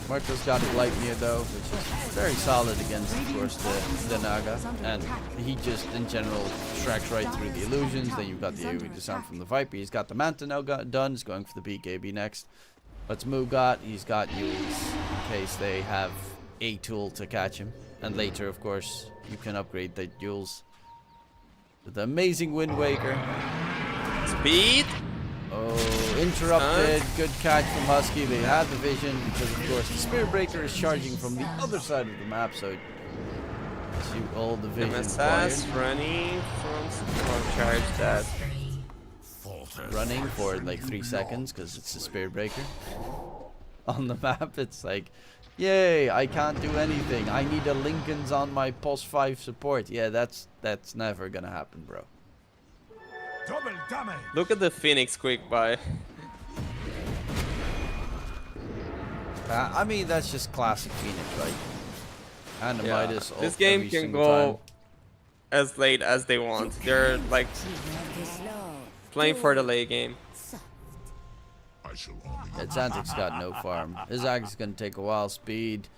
Marco's got a Lightning though, which is very solid against, of course, the Naga. And he just, in general, strikes right through the illusions. Then you've got the AoE disarm from the Viper. He's got the Manta now done. He's going for the BKB next. What's Moo got? He's got Yules in case they have a tool to catch him. And later, of course, you can upgrade the Yules with the amazing Wind Waker. Speed! Oh, interrupted. Good catch from Husky. They had the vision because, of course, the Spirit Breaker is charging from the other side of the map, so it gives you all the vision MSS required. running from charge that. Running for like 3 seconds because it's a Spirit Breaker. On the map, it's like, yay, I can't do anything. I need a Lincoln's on my pulse 5 support. Yeah, that's never gonna happen, bro. Double damage. Look at the Phoenix quick buy. I mean, that's just classic Phoenix, right? And the Yeah. Midas This ult game every can single go time. as late as they want. They're like playing for the late game. I shall only Yeah, Xantic's got no farm. His ag is gonna take a while. Speed.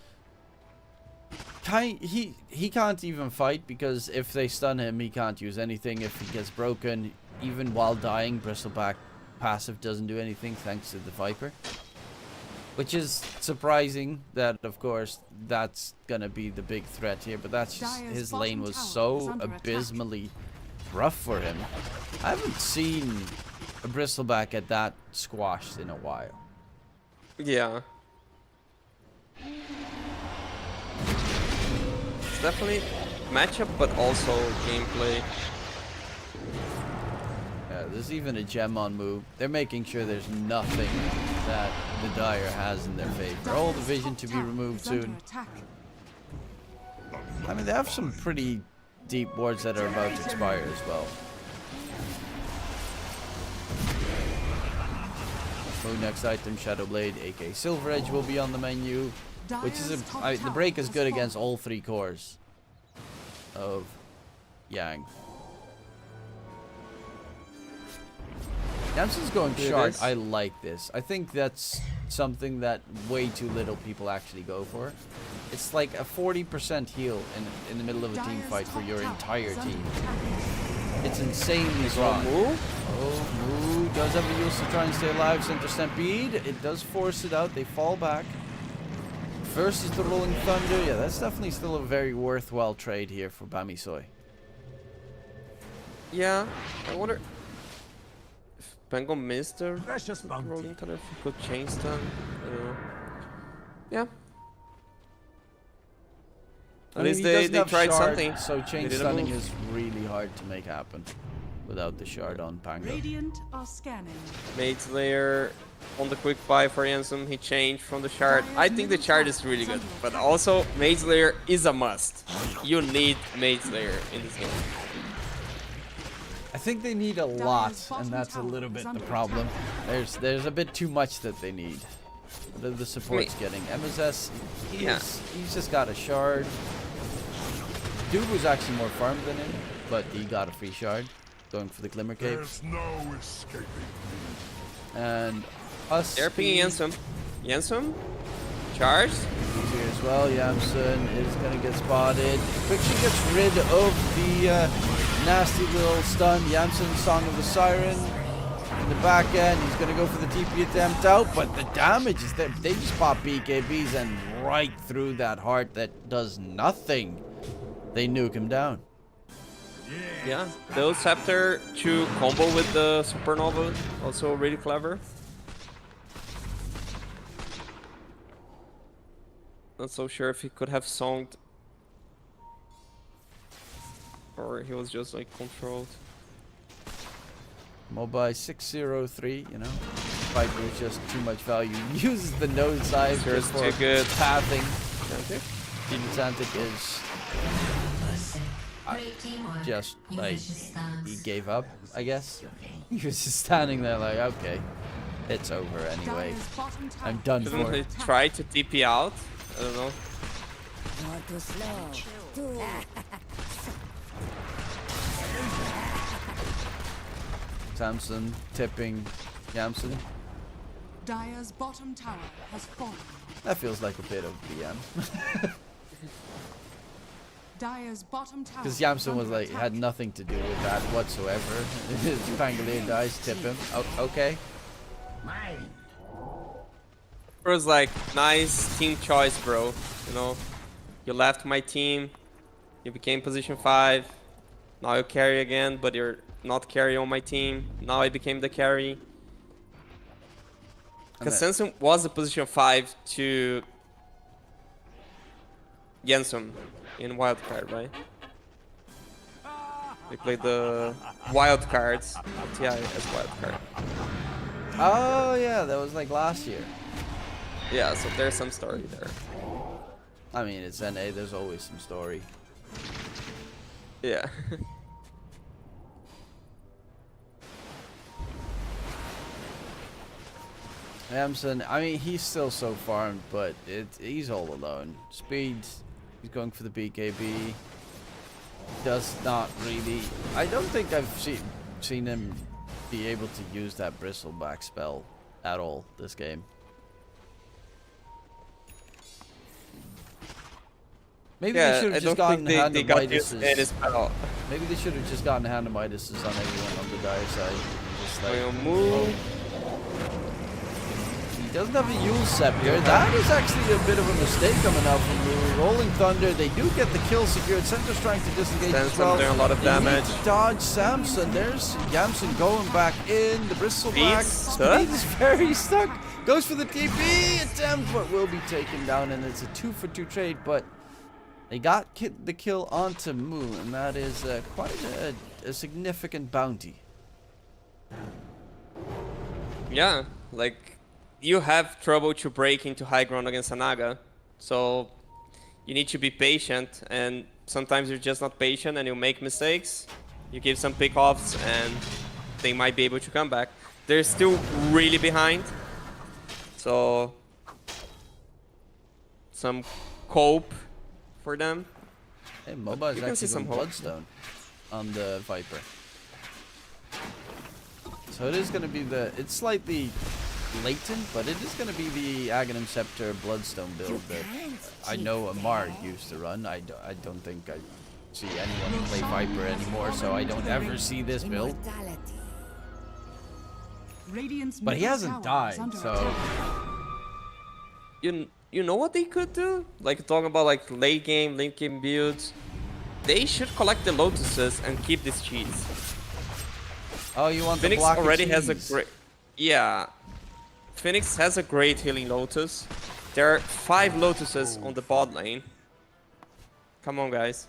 He can't even fight because if they stun him, he can't use anything. If he gets broken, even while dying, Bristleback passive doesn't do anything thanks to the Viper. Which is surprising that, of course, that's gonna be the big threat here. But that's just, Dire's his bottom lane was tower is so under attack. abysmally rough for him. I haven't seen a Bristleback get that squashed in a while. Yeah. It's definitely matchup, but also gameplay. Yeah, there's even a gem on move. They're making sure there's nothing that the Dire has in their favor. All the vision to be removed soon. I mean, they have some pretty deep wards that are about to expire as well. So next item, Shadowblade, aka Silver Edge, will be on the menu, which is the break is good against all 3 cores of Yang. Yamsen's going shard. I like this. I think that's something that way too little people actually go for. It's like a 40% heal in the middle of a team fight for your entire team. It's insanely strong. Oh, Moo does have a use to try and stay alive. Center Stampede. It does force it out. They fall back. First is the Rolling Thunder. Yeah, that's definitely still a very worthwhile trade here for Bamisoy. Yeah, I wonder if Bengal missed the precious bounty. Rolling Thunder, if he could change them. I don't know. Yeah. At least he they doesn't have tried shard, something. So They chain did a stunning move. is really hard to make happen without the shard on Pango. Radiant are scanning. Mage Slayer on the quick buy for Yansum, he changed from the shard. I think the shard is really good, but also Mage Slayer is a must. You need Mage Slayer in this game. I think they need a lot, and that's a little bit the problem. There's a bit too much that they need. What are the supports getting? MSS, he's just got a shard. Dude was actually more farmed than him, but he got a free shard. Going for the Glimmer Cape. There's no escaping. And us. They're pinging Yansum. Yansum? Charged? He's here as well. Yamsen is going to get spotted. Quickly gets rid of the nasty little stun. Yamsen, Song of the Siren. In the back end, he's going to go for the TP attempt out, but the damage is there. They just pop BKBs and right through that heart that does nothing. They nuke him down. Yeah. Those Scepter to combo with the Supernova, also really clever. Not so sure if he could have songed. Or he was just like controlled. Mobile 603, you know. Viper is just too much value. Uses the node side Sure, just it's for too good. pathing. Okay. Team Atlantic is Great teamwork. just like Vicious he thugs. gave up, I guess. He was just standing there like, okay, it's over anyway. Dire's bottom tower I'm done is Shouldn't for he it. try to TP out? I don't know. Not too slow. Samson tipping Yamson. Dire's bottom tower has fallen. That feels like a bit of BM. Dire's bottom tower. Because is Yamson was under like, attack. had nothing to do with that whatsoever. Pangolier dies, tip him. Oh, okay. It was like, nice team choice, bro. You know, you left my team, you became position 5. Now you carry again, but you're not carry on my team. Now I became the carry. Because Samson was the position 5 to Jensen in wildcard, right? They played the wild cards, TI as wild card. Oh yeah, that was like last year. Yeah, so there's some story there. I mean, it's NA, there's always some story. Yeah. Yamson, I mean, he's still so farmed, but he's all alone. Speed, he's going for the BKB. Does not really. I don't think I've seen him be able to use that bristleback spell at all this game. Maybe they Yeah, should I have don't just gotten think hand they of got used to it Midas's. as well. Maybe they should have just gotten hand of Midas's on everyone on the dire side. Just like, We'll move. he doesn't have a Yule Scepter. That is actually a bit of a mistake coming out from Lulu. Rolling Thunder, they do get the kill secured. Center's trying to disengage as Samson well. doing a lot of They need damage. to dodge Samson. There's Yamson going back in. The bristleback. Stuck? Speed is very stuck. Goes for the TP attempt, but will be taken down. And it's a 2-for-2 trade, but they got the kill onto Moon, and that is quite a significant bounty. Yeah, like you have trouble to break into high ground against a Naga, so you need to be patient, and sometimes you're just not patient and you make mistakes. You give some pickoffs and they might be able to come back. They're still really behind, so some cope for them. Hey, MOBA is You can see actually some doing hope. Bloodstone on the Viper. So it is going to be it's slightly latent, but it is going to be the Aghanim Scepter Bloodstone build that I know Amar used to run. I don't think I see anyone play Viper anymore, so I don't ever see this build. Immortality. Radiant's But he middle hasn't tower is died, under so attack. You know what they could do? Like talking about like late game builds. They should collect the lotuses and keep these cheats. oh, you want Phoenix the block already of has a cheese. great, yeah. Phoenix has a great healing lotus. There are 5 lotuses on the bot lane. Come on, guys.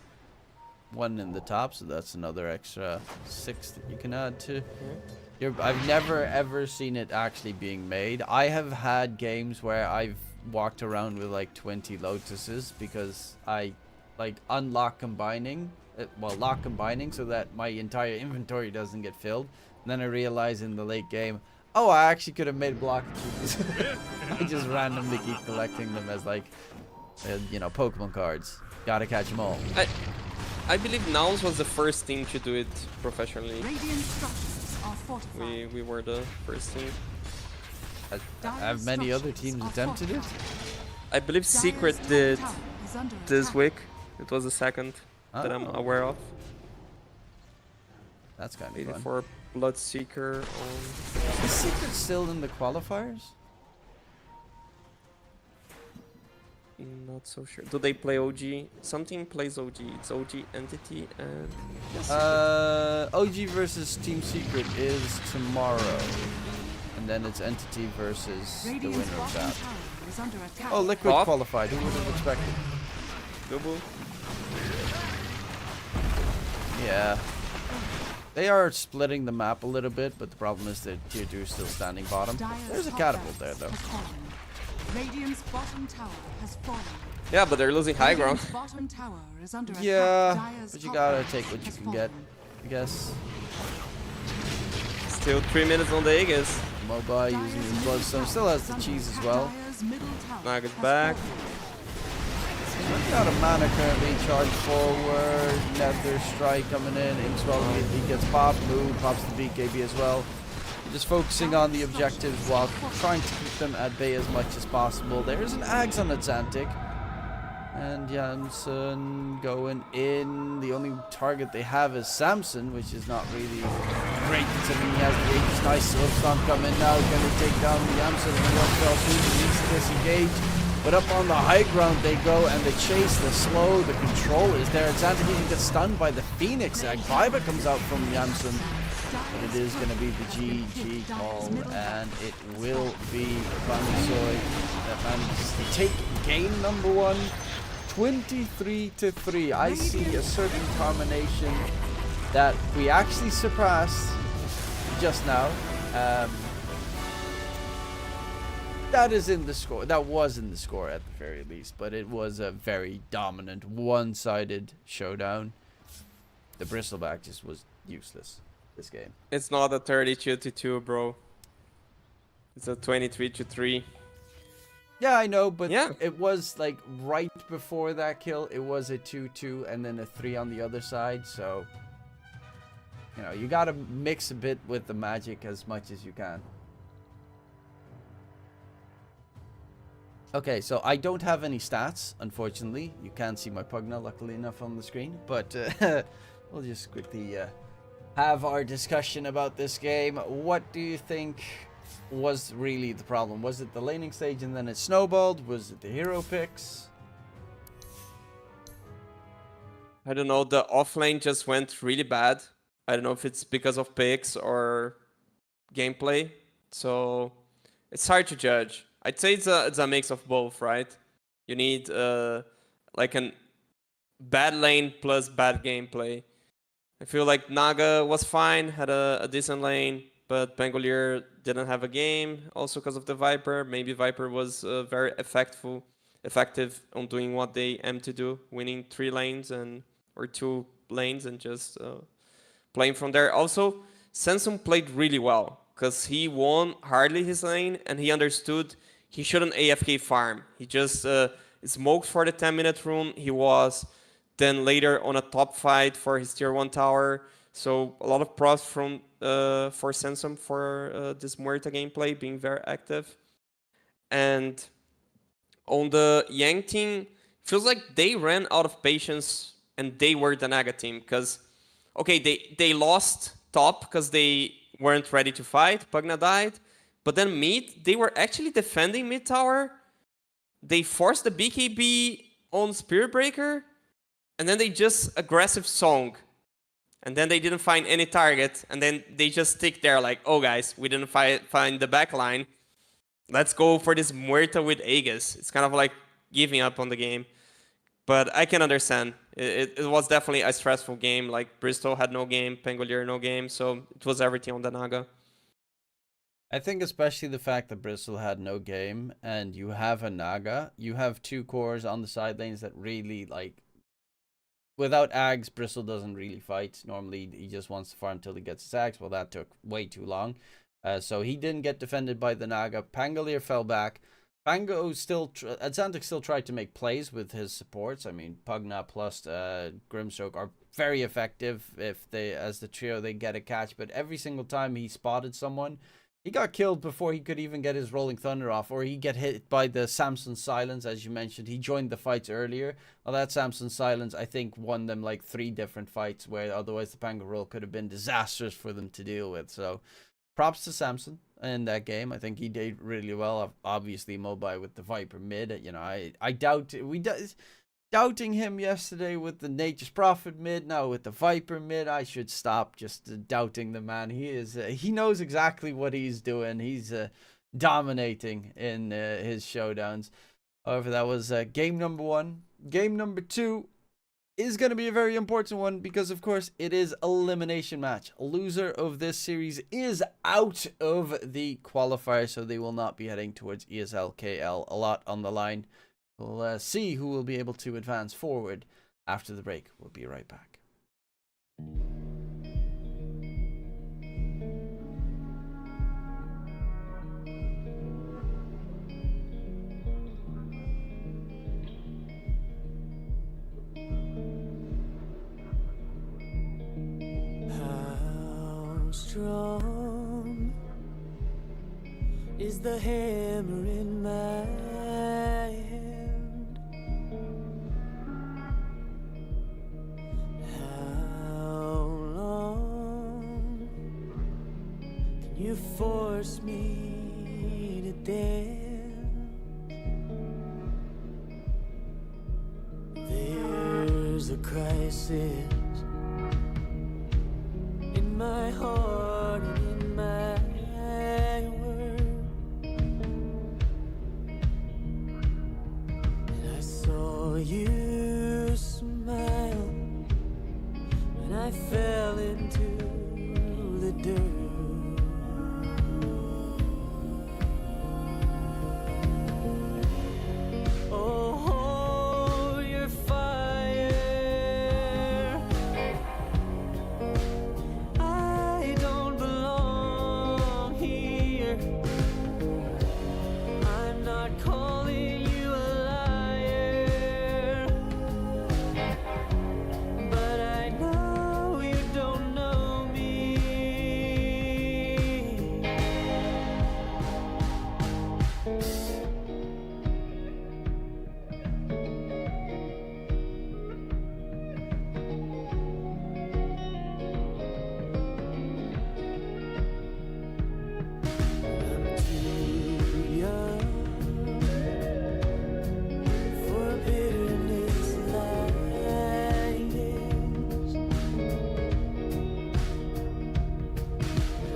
One in the top, so that's another extra 6 that you can add to. I've never ever seen it actually being made. I have had games where I've walked around with like 20 lotuses because I like unlock combining, lock combining so that my entire inventory doesn't get filled. And then I realize in the late game, oh, I actually could have made block keys. I just randomly keep collecting them as like, you know, Pokemon cards. Gotta catch them all. I believe Nouns was the first team to do it professionally. Radiant structures are fortified. We were the first team. Have many other teams attempted it? I believe Dire's Secret top did tower is under this attack. week. It was the second that I'm Oh. aware of. That's kind of Maybe fun. for Bloodseeker on... Is Secret still in the qualifiers? Not so sure. Do they play OG? Some team plays OG. It's OG Entity and... Yes, OG versus Team Secret is tomorrow. And then it's Entity versus the Radiant's winner of bottom that. tower is under attack. Oh, Liquid Top. qualified. Who would have expected? Double. Yeah. They are splitting the map a little bit, but the problem is that tier 2 is still standing bottom. Dire's There's a top catapult there, barracks though. has fallen. Radiant's bottom tower has fallen. Yeah, but they're losing high ground. Radiant's bottom tower is under Yeah, attack. Dire's but you top gotta barracks take what you has can get, fallen. I guess. Still 3 minutes on the Aegis. Mobile using his Bloodstone. Still has the cheese as well. Dire's middle tower Naga's has back. fallen. Running out of mana currently. Charge forward. Nether Strike coming in. Inkswell, he gets popped. Move, pops the BKB as well. Just focusing on the objectives while trying to keep them at bay as much as possible. There's an Axe on Atlantic. And Janssen going in. The only target they have is Samson, which is not really great. I mean, he has the Aegis. Nice Silk Stomp coming now. Going to take down the Janssen. And one fell through. He needs to disengage. But up on the high ground they go, and the chase, the slow, the control is there. Atlantic even gets stunned by the Phoenix egg. Viva comes out from Janssen. But it is going to be the GG call, and it will be Bansoy that manages to take game number 1. 23-3. I see a certain combination that we actually surpassed just now. That is in the score. That was in the score at the very least, but it was a very dominant, one-sided showdown. The Bristleback just was useless this game. It's not a 32-2, bro. It's a 23-3. Yeah, I know, but Yeah. it was like right before that kill, it was a 2-2 and then a 3 on the other side, so you know, you gotta mix a bit with the magic as much as you can. Okay, so I don't have any stats, unfortunately. You can't see my Pugna, luckily enough, on the screen, but we'll just quickly have our discussion about this game. What do you think was really the problem? Was it the laning stage and then it snowballed? Was it the hero picks? I don't know, the offlane just went really bad. I don't know if it's because of picks or gameplay. So it's hard to judge. I'd say it's a mix of both, right? You need like a bad lane plus bad gameplay. I feel like Naga was fine, had a decent lane, but Pangolier didn't have a game, also because of the Viper. Maybe Viper was very effective on doing what they aim to do, winning 3 lanes or 2 lanes and just playing from there. Also, Samsung played really well because he won hardly his lane and he understood he shouldn't AFK farm. He just smoked for the 10-minute rune. He was then later on a top fight for his tier 1 tower. So a lot of props from for Samsung for this Muerta gameplay, being very active. And on the Yang team, feels like they ran out of patience and they were the Naga team. Because, okay, they lost top because they weren't ready to fight. Pugna died. But then mid, they were actually defending mid tower. They forced the BKB on Spirit Breaker. And then they just aggressive song. And then they didn't find any target. And then they just stick there like, oh guys, we didn't find the backline. Let's go for this Muerta with Aegis. It's kind of like giving up on the game. But I can understand. It was definitely a stressful game. Like Bristol had no game, Pangolier no game. So it was everything on the Naga. I think especially the fact that Bristol had no game and you have a Naga, you have 2 cores on the side lanes that really like. Without Ags, Bristol doesn't really fight. Normally, he just wants to farm until he gets his Ags. Well, that took way too long. So he didn't get defended by the Naga. Pangolier fell back. Pango still, Atlantic still tried to make plays with his supports. I mean, Pugna plus Grimstroke are very effective if they, as the trio, they get a catch. But every single time he spotted someone, he got killed before he could even get his Rolling Thunder off, or he get hit by the Samson Silence, as you mentioned. He joined the fights earlier. Well, that Samson Silence, I think, won them like 3 different fights, where otherwise the Pango roll could have been disastrous for them to deal with. So, props to Samson in that game. I think he did really well. Obviously, mobile with the Viper mid. You know, I doubt doubting him yesterday with the Nature's Prophet mid, now with the Viper mid. I should stop just doubting the man. He knows exactly what he's doing. He's dominating in his showdowns. However, that was game number 1. Game number 2 is going to be a very important one because, of course, it is elimination match. Loser of this series is out of the qualifier, so they will not be heading towards ESL KL. A lot on the line. We'll see who will be able to advance forward after the break. We'll be right back. Strong is the hammer in my hand. How long can you force me to dance? There's a crisis in my heart and in my words, and I saw you smile when I fell into the dirt. Oh, your fire, I don't belong here. I'm not calling you a liar, but I know you don't know me. I'm too young for bitterness like this.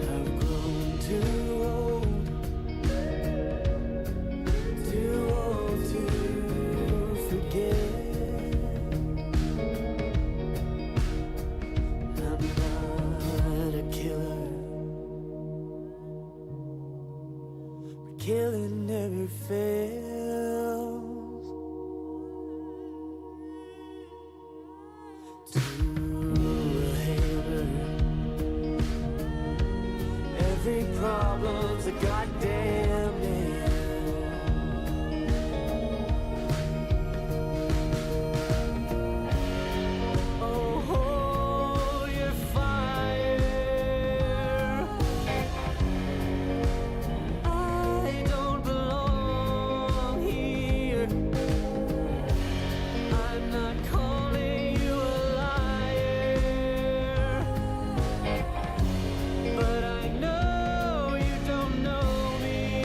I've grown too old to forget. I'm not a killer, but killing never fails. To a hammer, every problem's a goddamn nail. Oh, your fire, I don't belong here. I'm not calling you a liar, but I know you don't know me.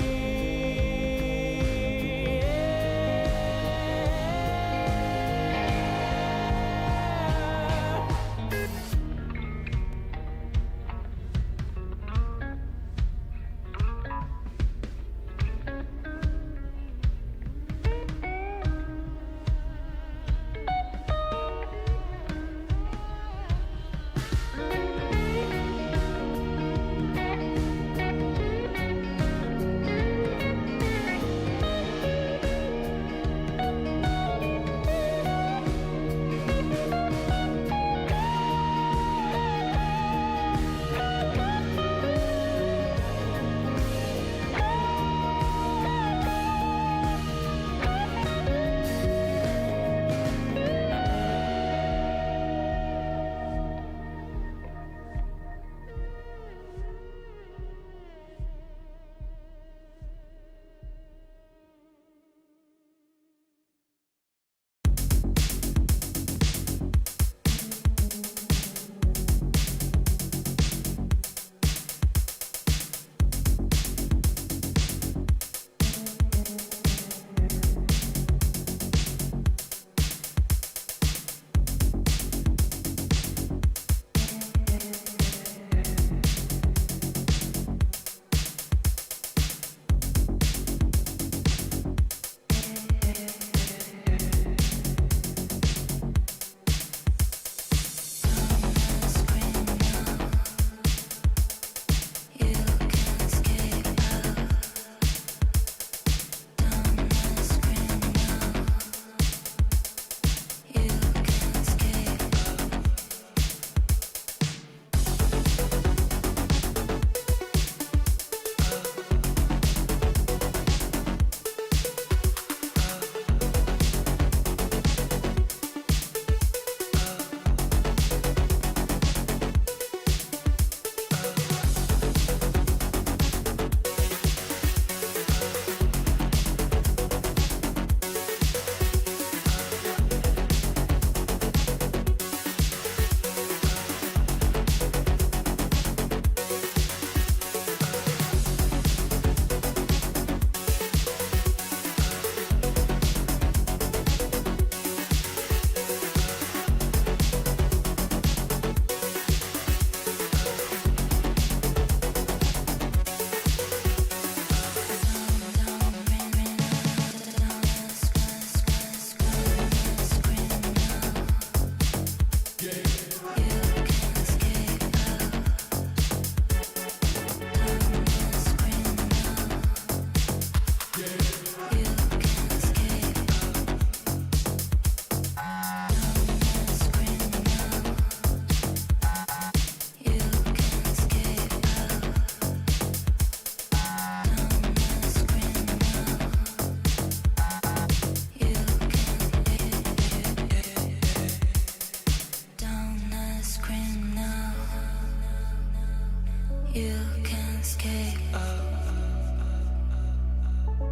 escape.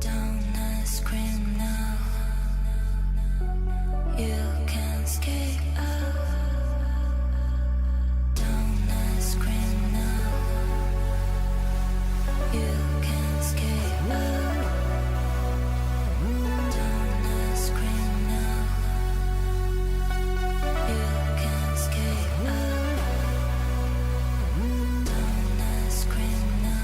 Don't scream now. You can't escape. Don't scream now. You can't escape. Don't scream now. You can't escape. Don't scream now.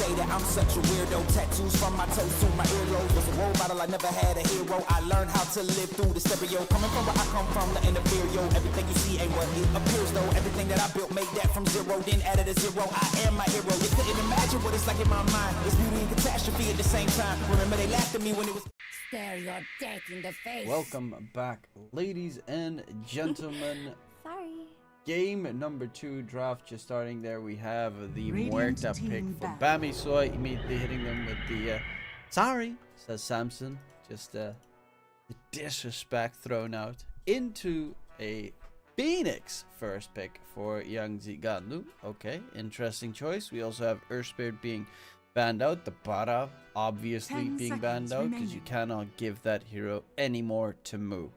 hater. I'm such a weirdo. Tattoos from my toes to my earlobe. Was a role model, I never had a hero. I learned how to live through the stereo. Coming from where I come from, nothing to fear, yo. Everything you see ain't what it appears, though. Everything that I built, made that from zero, then added a zero. I am my hero. You couldn't imagine what it's like in my mind. It's beauty and catastrophe at the same time. Remember they laughed at me when it was... Stare your death in the face. Welcome back, ladies and gentlemen. Sorry. Game number 2 draft just starting there. We have the Radiant Muerta team pick for back. Bami Soy, immediately hitting them with the sorry, says Samson. Just the disrespect thrown out into a Phoenix first pick for Young Ziganu. Okay, interesting choice. We also have Earthspirit being banned out. The Para obviously 10 being banned seconds out because you remaining. cannot give that hero any more to move.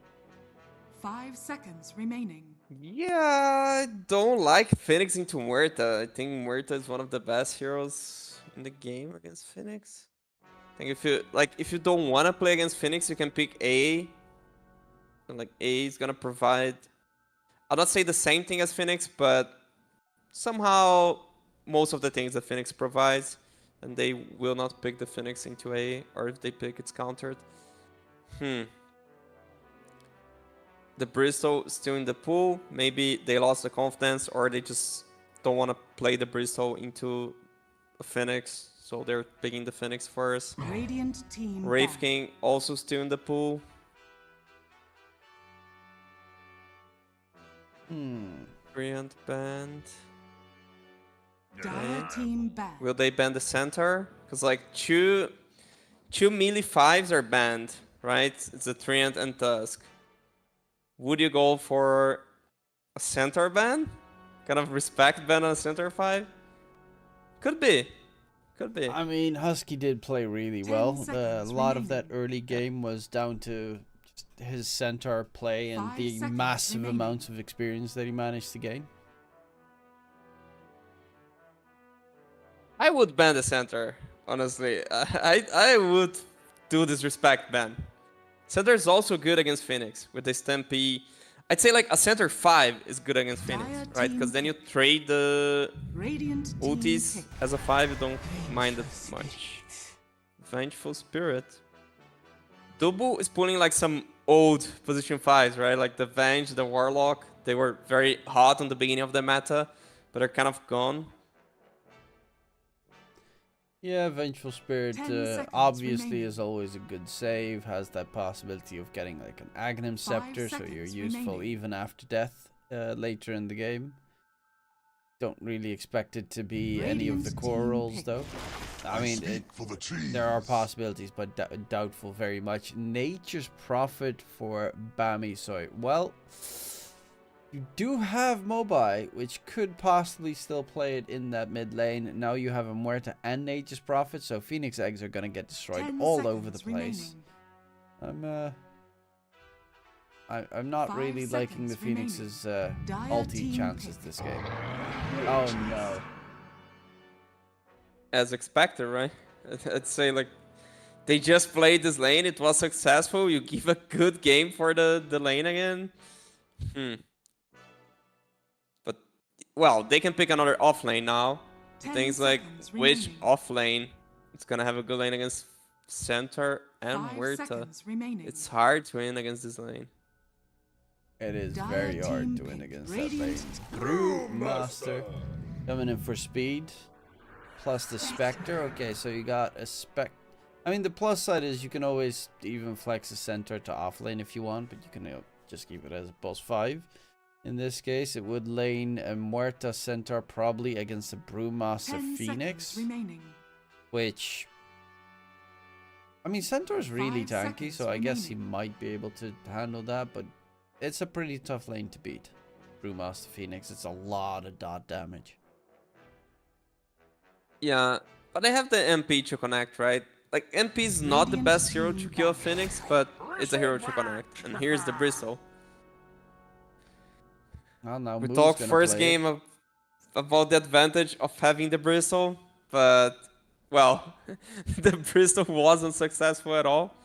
5 seconds remaining. Yeah, I don't like Phoenix into Muerta. I think Muerta is one of the best heroes in the game against Phoenix. I think if you don't want to play against Phoenix, you can pick A. And like A is gonna provide, I'll not say the same thing as Phoenix, but somehow most of the things that Phoenix provides, and they will not pick the Phoenix into A, or if they pick, it's countered. The Bristol still in the pool. Maybe they lost the confidence, or they just don't want to play the Bristol into a Phoenix, so they're picking the Phoenix first. Radiant team Wraith back. King also still in the pool. Brilliant band. Dire team back. Will they ban the center? Because like two melee 5s are banned, right? It's a Treant and Tusk. Would you go for a center ban? Kind of respect ban on a center 5? Could be. Could be. I mean, Husky did play really 10 well. A seconds lot of that remaining. early game was down to just his centaur play and 5 the seconds massive remaining. amounts of experience that he managed to gain. I would ban the center, honestly. I would do this respect ban. Center is also good against Phoenix with the Stampede. I'd say like a center 5 is good against Phoenix, Dire right? team Because then you trade the Radiant team ultis pick. as a 5, you don't mind it much. Vengeful Spirit. Dubu is pulling like some old position 5s, right? Like the Venge, the Warlock. They were very hot on the beginning of the meta, but they're kind of gone. Yeah, Vengeful Spirit 10 seconds obviously remaining. is always a good save, has that possibility of getting like an Aghanim 5 Scepter, so you're seconds useful remaining. even after death later in the game. Don't really expect it to be any of the Radiant core team roles pick. though. I mean, speak for the team. there are possibilities, but doubtful very much. Nature's Prophet for Bami Soy. Well, you do have Mobai, which could possibly still play it in that mid lane. Now you have a Muerta and Nature's Prophet, so Phoenix Eggs are going to get destroyed 10 all over the seconds place. remaining. I'm not 5 really liking the seconds remaining. Phoenix's Dire ulti team chances pick. this game. Oh no. As expected, right? I'd say like they just played this lane, it was successful. You give a good game for the lane again. But well, they can pick another off lane now. The 10 thing is like seconds which remaining. off lane it's gonna have a good lane against center and 5 Muerta. seconds remaining. It's hard to win against this lane. It is Dire very hard team to win pick. against that lane. Radiant Brewmaster coming in for speed. Plus the Spectre. Okay, so you got a Spec. I mean, the plus side is you can always even flex a center to offlane if you want, but you can just keep it as a plus 5. In this case, it would lane a Muerta center probably against a Brewmaster 10 Phoenix, seconds remaining. which... I mean, Centaur's really 5 tanky, seconds so I guess he remaining. might be able to handle that, but it's a pretty tough lane to beat. Brewmaster Phoenix, it's a lot of dot damage. Yeah, but they have the MP to connect, right? Like MP is not the Radiant best hero to team kill a back. Phoenix, but it's a hero to connect. And here's the Bristol. Well, now We Moo's talked gonna first play it. game about the advantage of having the Bristol, but well, the Bristol wasn't successful at all.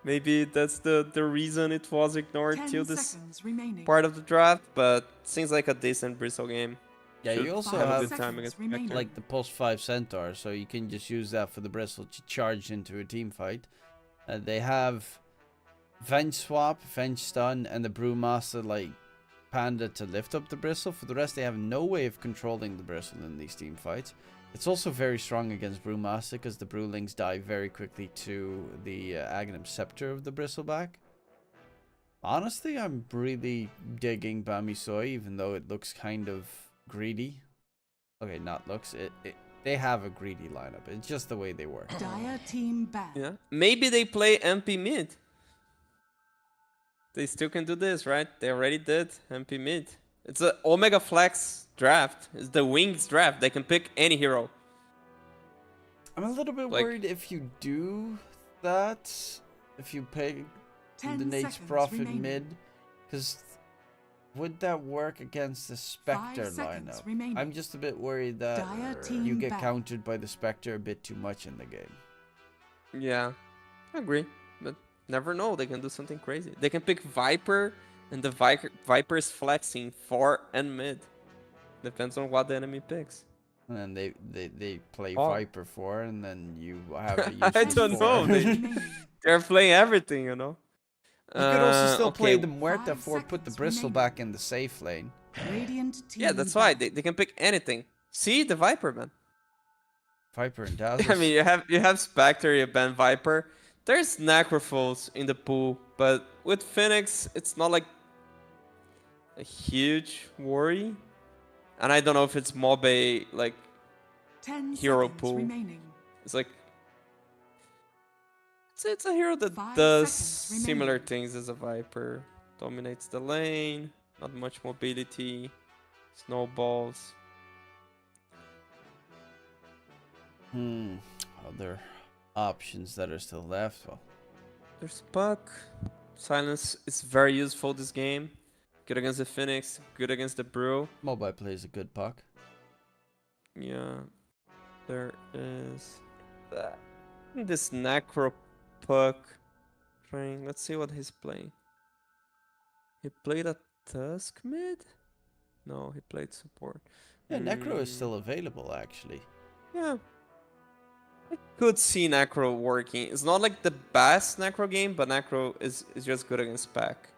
Maybe that's the reason it was ignored 10 till this seconds remaining. part of the draft, but seems like a decent Bristol game. Yeah, should you also have a have good time against remaining. Spectre. like the pulse 5 centaur, so you can just use that for the bristle to charge into a team fight. They have Venge Swap, Venge Stun, and the Brewmaster like Panda to lift up the bristle. For the rest, they have no way of controlling the bristle in these team fights. It's also very strong against Brewmaster because the Brewlings die very quickly to the Aghanim Scepter of the Bristleback. Honestly, I'm really digging Bamisoi, even though it looks kind of greedy. Okay, not looks. They have a greedy lineup. It's just the way they work. Dire team ban. Yeah. Maybe they play MP mid. They still can do this, right? They already did MP mid. It's a Omega Flex draft. It's the Wings draft. They can pick any hero. I'm a little bit Like- worried if you do that, if you pay 10 the Nate's seconds Prophet remaining. mid, because would that work against the Spectre 5 seconds lineup? remaining. I'm just a bit worried that Dire you team get ban. countered by the Spectre a bit too much in the game. Yeah, I agree. But never know. They can do something crazy. They can pick Viper, and the Viper is flexing 4 and mid. Depends on what the enemy picks. And then they play Oh. Viper 4, and then you have a I useless don't 4. know, they- remaining. They're playing everything, you know. You could also still play okay. the Muerta 5 4, put the seconds Bristle remaining. back in the safe lane. Radiant team Yeah, that's why ban. they can pick anything. See the Viper, man. Viper and Dazzle. I mean, you have Spectre, you ban Viper. There's Necrophos in the pool, but with Phoenix, it's not like a huge worry. And I don't know if it's Mobe, like 10 hero seconds pool. remaining. it's like it's a hero that 5 does seconds similar remaining. things as a Viper. Dominates the lane, not much mobility, snowballs. Other options that are still left. Well, There's Puck. Silence is very useful this game. Good against the Phoenix, good against the Brew. Mobile plays a good puck. Yeah. There is that. This Necro Puck playing. Let's see what he's playing. He played a Tusk mid? No, he played support. Yeah, Necro is Mm, still available actually. Yeah. I could see Necro working. It's not like the best Necro game, but Necro is just good against Spec.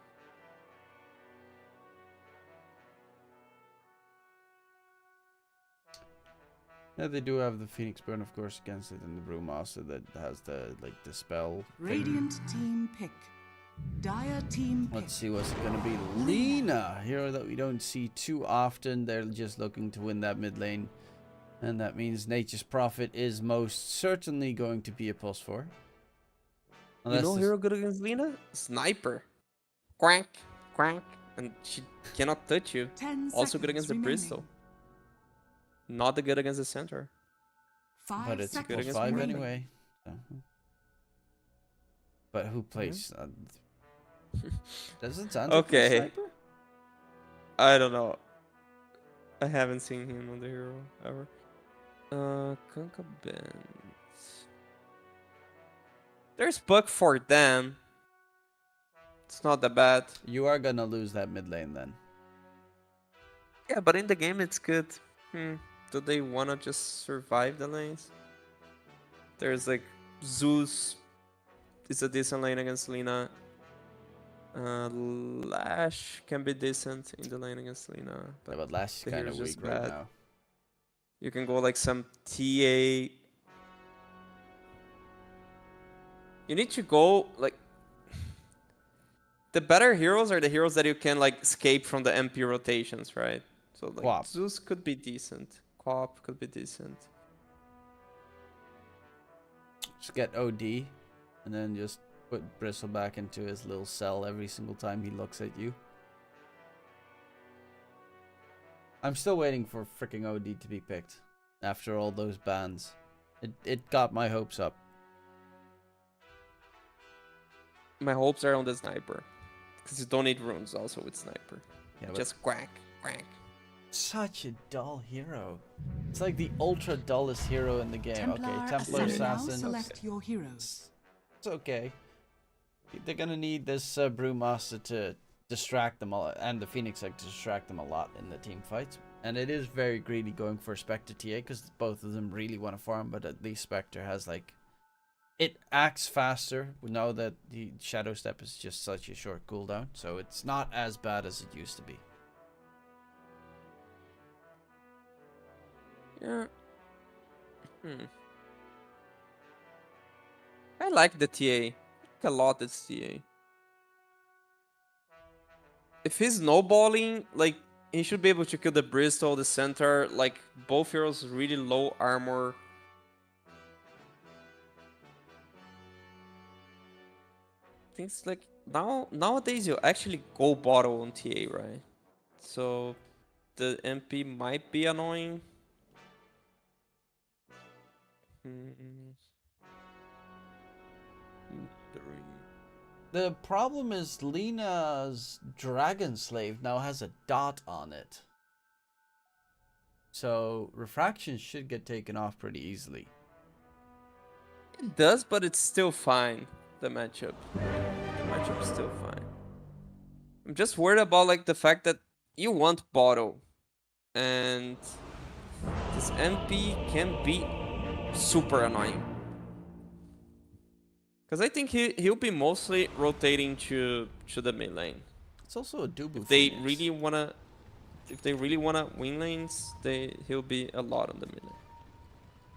Yeah, they do have the Phoenix Burn, of course, against it, and the Brewmaster that has the the spell. thing. Radiant team pick. Dire team pick. Let's see what's it gonna be. Lina, hero that we don't see too often. They're just looking to win that mid lane, and that means Nature's Prophet is most certainly going to be a plus 4. You know hero good against Lina? Sniper. Quack, quack. And she cannot touch you. 10 Also good against the seconds Bristol. Not the good against the center. 5 but it's a good plus against 5 Merlin. anyway. So. But who plays? Does it sound Okay. like a sniper? I don't know. I haven't seen him on the hero ever. Kunkka Benz. There's Buck for them. It's not that bad. You are gonna lose that mid lane then. Yeah, but in the game it's good. Do they wanna just survive the lanes? There's like Zeus. It's a decent lane against Lina. Lash can be decent in the lane against Lina. Yeah, but Lash is the kind of hero's just weak right bad. now. You can go like some TA. You need to go like the better heroes are the heroes that you can like escape from the MP rotations, right? So like Quap. Zeus could be decent. Quap could be decent. Just get OD, and then just put Bristle back into his little cell every single time he looks at you. I'm still waiting for freaking OD to be picked after all those bans. It got my hopes up. My hopes are on the sniper. Because you don't need runes also with sniper. Yeah, but Just quack, quack. such a dull hero. It's like the ultra dullest hero in the game. Templar Okay, Templar Assassin. Now Assassin. select your heroes. It's okay. They're gonna need this Brewmaster to distract them all, and the Phoenix Egg to distract them a lot in the team fights. And it is very greedy going for Spectre TA because both of them really want to farm, but at least Spectre has like... It acts faster. We know that the Shadow Step is just such a short cooldown, so it's not as bad as it used to be. Yeah. I like the TA. I like a lot this TA. If he's snowballing, like, he should be able to kill the Bristol, the Centaur, like, both heroes really low armor. Things like, nowadays you actually go bottle on TA, right? So, the MP might be annoying. The problem is Lena's Dragon Slave now has a dot on it. So refraction should get taken off pretty easily. It does, but it's still fine, the matchup. The matchup's still fine. I'm just worried about like the fact that you want bottle. And this MP can be super annoying. Because I think he'll be mostly rotating to the mid lane. It's also a Dubu. If they really wanna win lanes, he'll be a lot on the mid lane.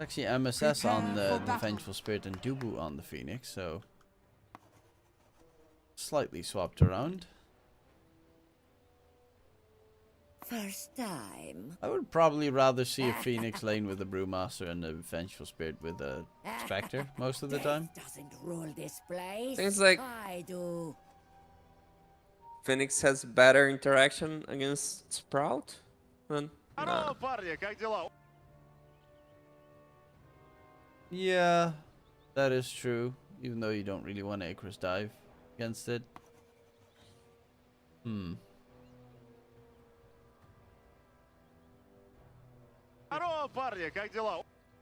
Actually, MSS on the Vengeful Spirit and Dubu on the Phoenix, so slightly swapped around. First time. I would probably rather see a Phoenix lane with a Brewmaster and a Vengeful Spirit with a Spectre most of the time. Doesn't rule this place. Things like I do. Phoenix has better interaction against Sprout. Nah. Yeah, that is true. Even though you don't really want to Icarus dive against it.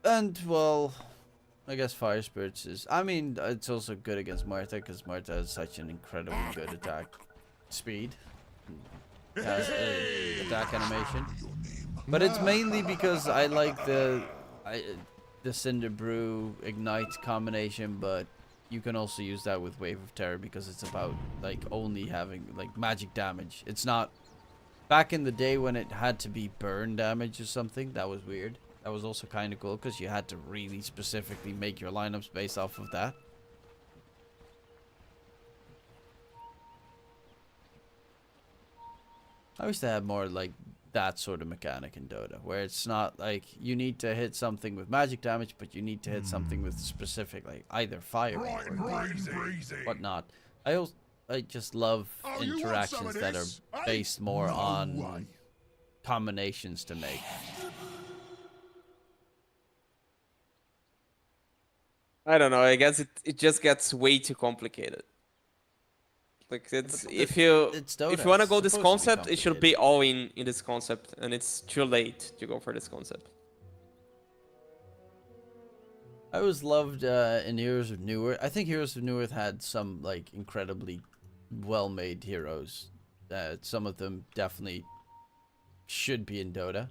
And, well, I guess Fire Spirits is... I mean, it's also good against Martha, because Martha has such an incredibly good attack speed. Has attack animation. But it's mainly because I like the Cinder Brew Ignite combination, but you can also use that with Wave of Terror because it's about, like, only having, like, magic damage. It's not... Back in the day when it had to be burn damage or something, that was weird. That was also kind of cool because you had to really specifically make your lineups based off of that. I wish they had more like that sort of mechanic in Dota, where it's not like you need to hit something with magic damage, but you need to hit something with specific, like either fire or whatnot. I just love interactions that are based more on combinations to make. I don't know. I guess it just gets way too complicated. Like if you want to go this concept, it should be all in this concept, and it's too late to go for this concept. I always loved in Heroes of Newerth. I think Heroes of Newerth had some like incredibly well-made heroes. Some of them definitely should be in Dota,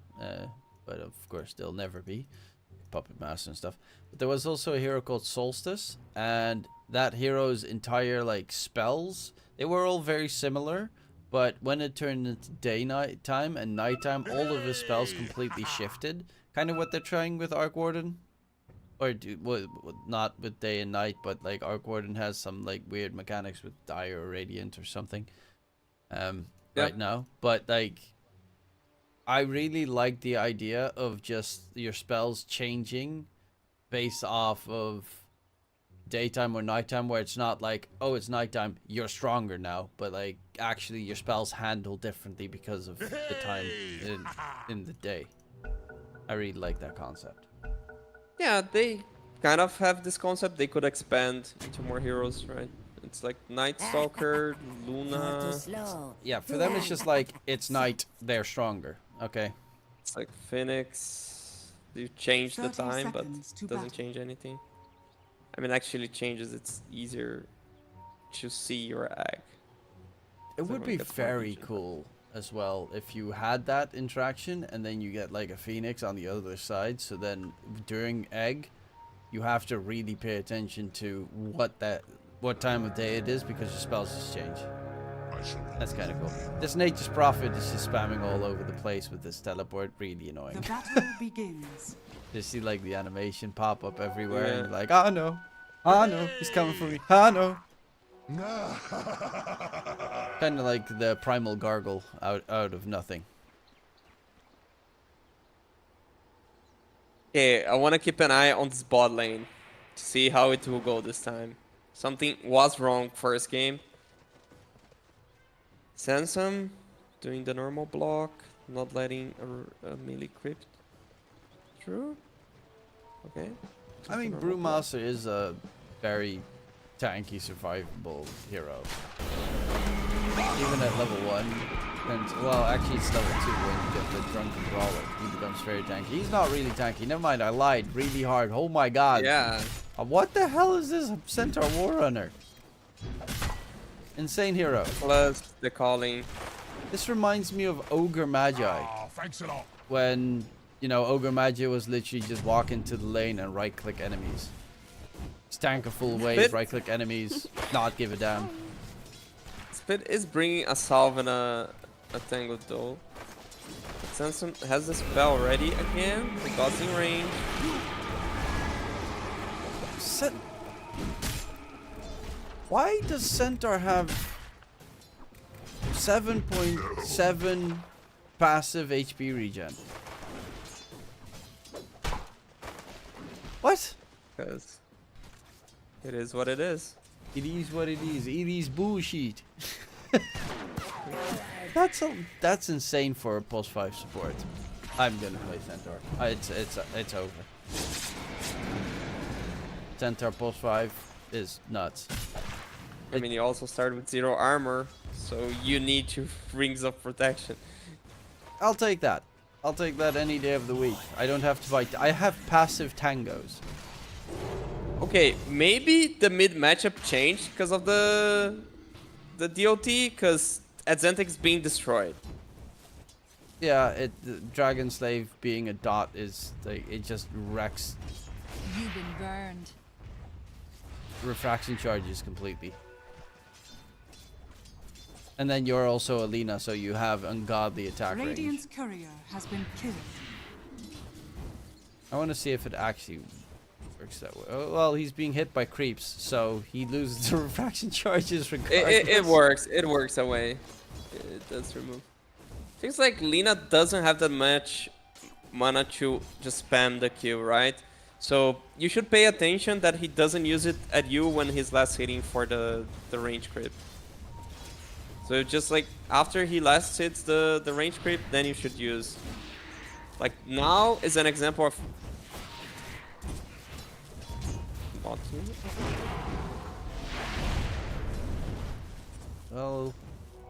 but of course they'll never be. Puppet Master and stuff. But there was also a hero called Solstice, and that hero's entire like spells, they were all very similar, but when it turned into daytime and nighttime, all of his spells completely shifted. Kind of what they're trying with Arc Warden. Or not with day and night, but like Arc Warden has some like weird mechanics with Dire or Radiant or something right now. But like I really like the idea of just your spells changing based off of daytime or nighttime, where it's not like, oh, it's nighttime, you're stronger now, but like actually your spells handle differently because of the time in the day. I really like that concept. Yeah, they kind of have this concept. They could expand into more heroes, right? It's like Night Stalker, Luna. Yeah, for them it's just like, it's night, they're stronger. Okay. It's like Phoenix. You change the time, but it doesn't change anything. I mean, actually changes. It's easier to see your egg. It would be very cool as well if you had that interaction and then you get like a Phoenix on the other side. So then during egg, you have to really pay attention to what time of day it is because your spells just change. I shall That's kind of cool. This Nature's Prophet is just spamming all over the place with this teleport. Really The annoying. battle begins. You see like the animation pop up everywhere and you're like, oh no. Oh no, he's coming for me. Oh no. Kind of like the primal gargle out of nothing. Okay, I want to keep an eye on this bot lane to see how it will go this time. Something was wrong first game. Sansom doing the normal block, not letting a melee creep through. Okay. I mean, Brewmaster is a very tanky, survivable hero. Even at level 1. And, well, actually it's level 2 when you get the Drunken Brawler. He becomes very tanky. He's not really tanky. Never mind, I lied really hard. Oh my god. Yeah. What the hell is this Centaur Warrunner? Insane hero. Plus the calling. This reminds me of Ogre Magi. Ah, thanks a lot. When, you know, Ogre Magi was literally just walk into the lane and right-click enemies. Just tank a full wave, right-click enemies, not give a damn. Spit is bringing a salve and a tangled though. Sansom has the spell ready again. The god's in range. Why does Centaur have 7.7 passive HP regen? What? Because it is what it is. It is what it is. It is bullshit. That's insane for a post 5 support. I'm gonna play Centaur. It's over. Centaur post 5 is nuts. I mean, you also start with 0 armor, so you need 2 rings of protection. I'll take that. I'll take that any day of the week. I don't have to fight. I have passive tangos. Okay, maybe the mid matchup changed because of the DOT, because Adzentic's being destroyed. Yeah, the Dragon Slave being a dot is like it just wrecks You've been burned. refraction charges completely. And then you're also Alina, so you have ungodly attack range. Radiant's courier has been killed. I want to see if it actually works that way. Oh, well, he's being hit by creeps, so he loses the refraction charges regardless. It works. It works that way. It does remove. Seems like Lina doesn't have that much mana to just spam the Q, right? So you should pay attention that he doesn't use it at you when he's last hitting for the range creep. So just like after he last hits the range creep, then you should use. Like now is an example of. Well,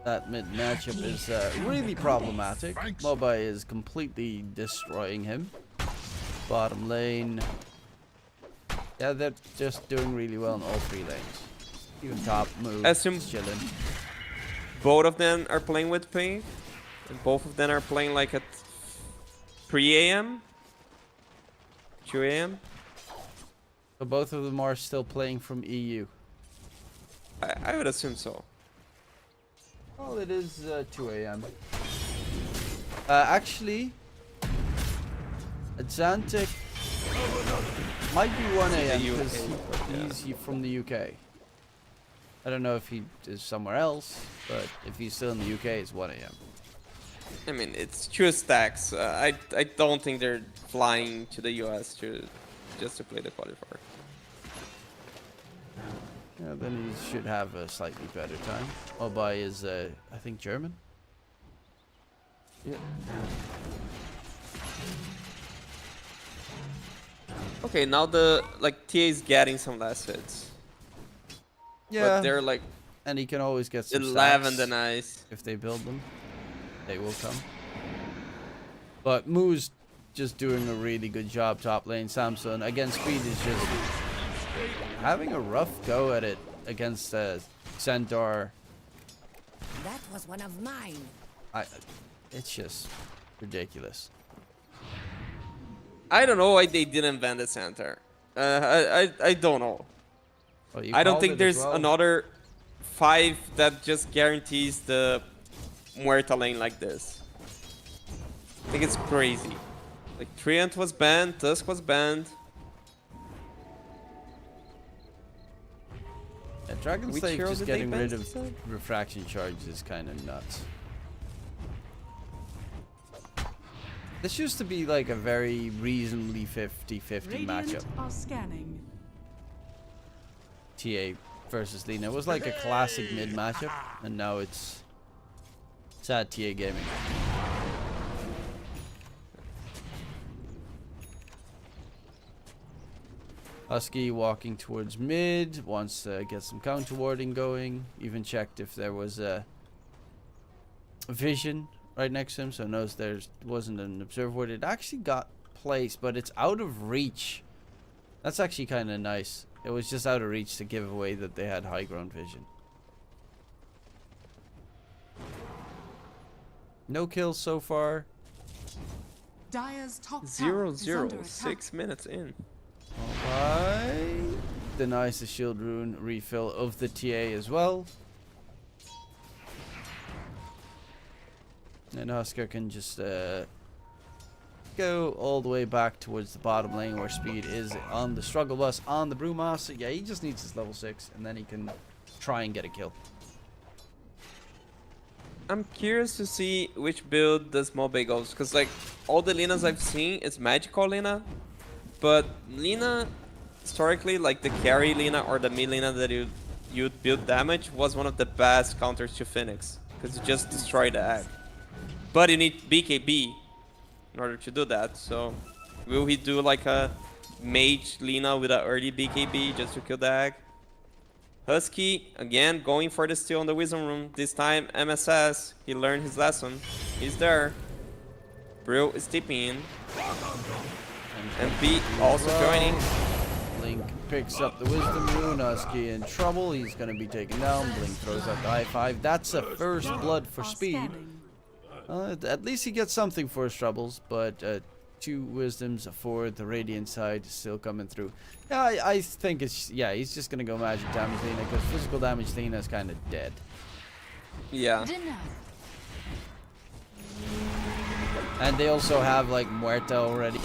that mid matchup is really problematic. Mobai is completely destroying him. Bottom lane. Yeah, they're just doing really well in all 3 lanes. Even top move is chilling. Both of them are playing with ping, and both of them are playing like at 3 a.m., 2 a.m. So both of them are still playing from EU. I would assume so. Well, it is 2 a.m. Actually, Atlantic might be 1 a.m. because he's from the UK. I don't know if he is somewhere else, but if he's still in the UK, it's 1 a.m. I mean, it's 2 stacks. I don't think they're flying to the US just to play the qualifier. Yeah, then he should have a slightly better time. Mobai is, I think, German. Yeah. Okay, now the TA is getting some last hits. Yeah. But they're like And he can always get some 11 stacks the nice. if they build them. They will come. But Moo's just doing a really good job top lane. Samson against Speed is just having a rough go at it against Centaur. That was one of mine. It's just ridiculous. I don't know why they didn't ban the center. I don't know. Well, you I don't called think it as there's well. another 5 that just guarantees the Muerta lane like this. I think it's crazy. Like Treant was banned, Tusk was banned. Yeah, Dragon Which Slave hero just did they getting ban, rid of you said? refraction charges is kind of nuts. This used to be like a very reasonably 50-50 Radiant matchup. are scanning. TA versus Lina. It was like a classic mid matchup, and now it's sad TA gaming. Husky walking towards mid, wants to get some counter warding going. Even checked if there was a vision right next to him, so knows there wasn't an observer ward. It actually got placed, but it's out of reach. That's actually kind of nice. It was just out of reach to give away that they had high ground vision. No kills so far. Dire's top tower is under 0-0, attack. 6 minutes in. Alright. Denies the shield rune refill of the TA as well. And Husker can just go all the way back towards the bottom lane where Speed is on the struggle bus on the Brewmaster. Yeah, he just needs his level 6 and then he can try and get a kill. I'm curious to see which build does Mobe goes, because like all the Linas I've seen is magical Lina, but Lina historically, like the carry Lina or the mid Lina that you'd build damage was one of the best counters to Phoenix, because you just destroy the egg. But you need BKB in order to do that. So will he do like a mage Lina with an early BKB just to kill the egg? Husky, again, going for the steal on the Wisdom Room. This time, MSS. He learned his lesson. He's there. Brill is tipping in. And B also joining. Link picks up the Wisdom Rune. Husky in trouble. He's going to be taken down. Blink throws out the high five. That's a first blood for Speed. At least he gets something for his troubles, but 2 wisdoms for the Radiant side still coming through. Yeah, I think it's, yeah, he's just gonna go magic damage Lina, because physical damage Lina is kind of dead. Yeah. Denied. And they also have like Muerta already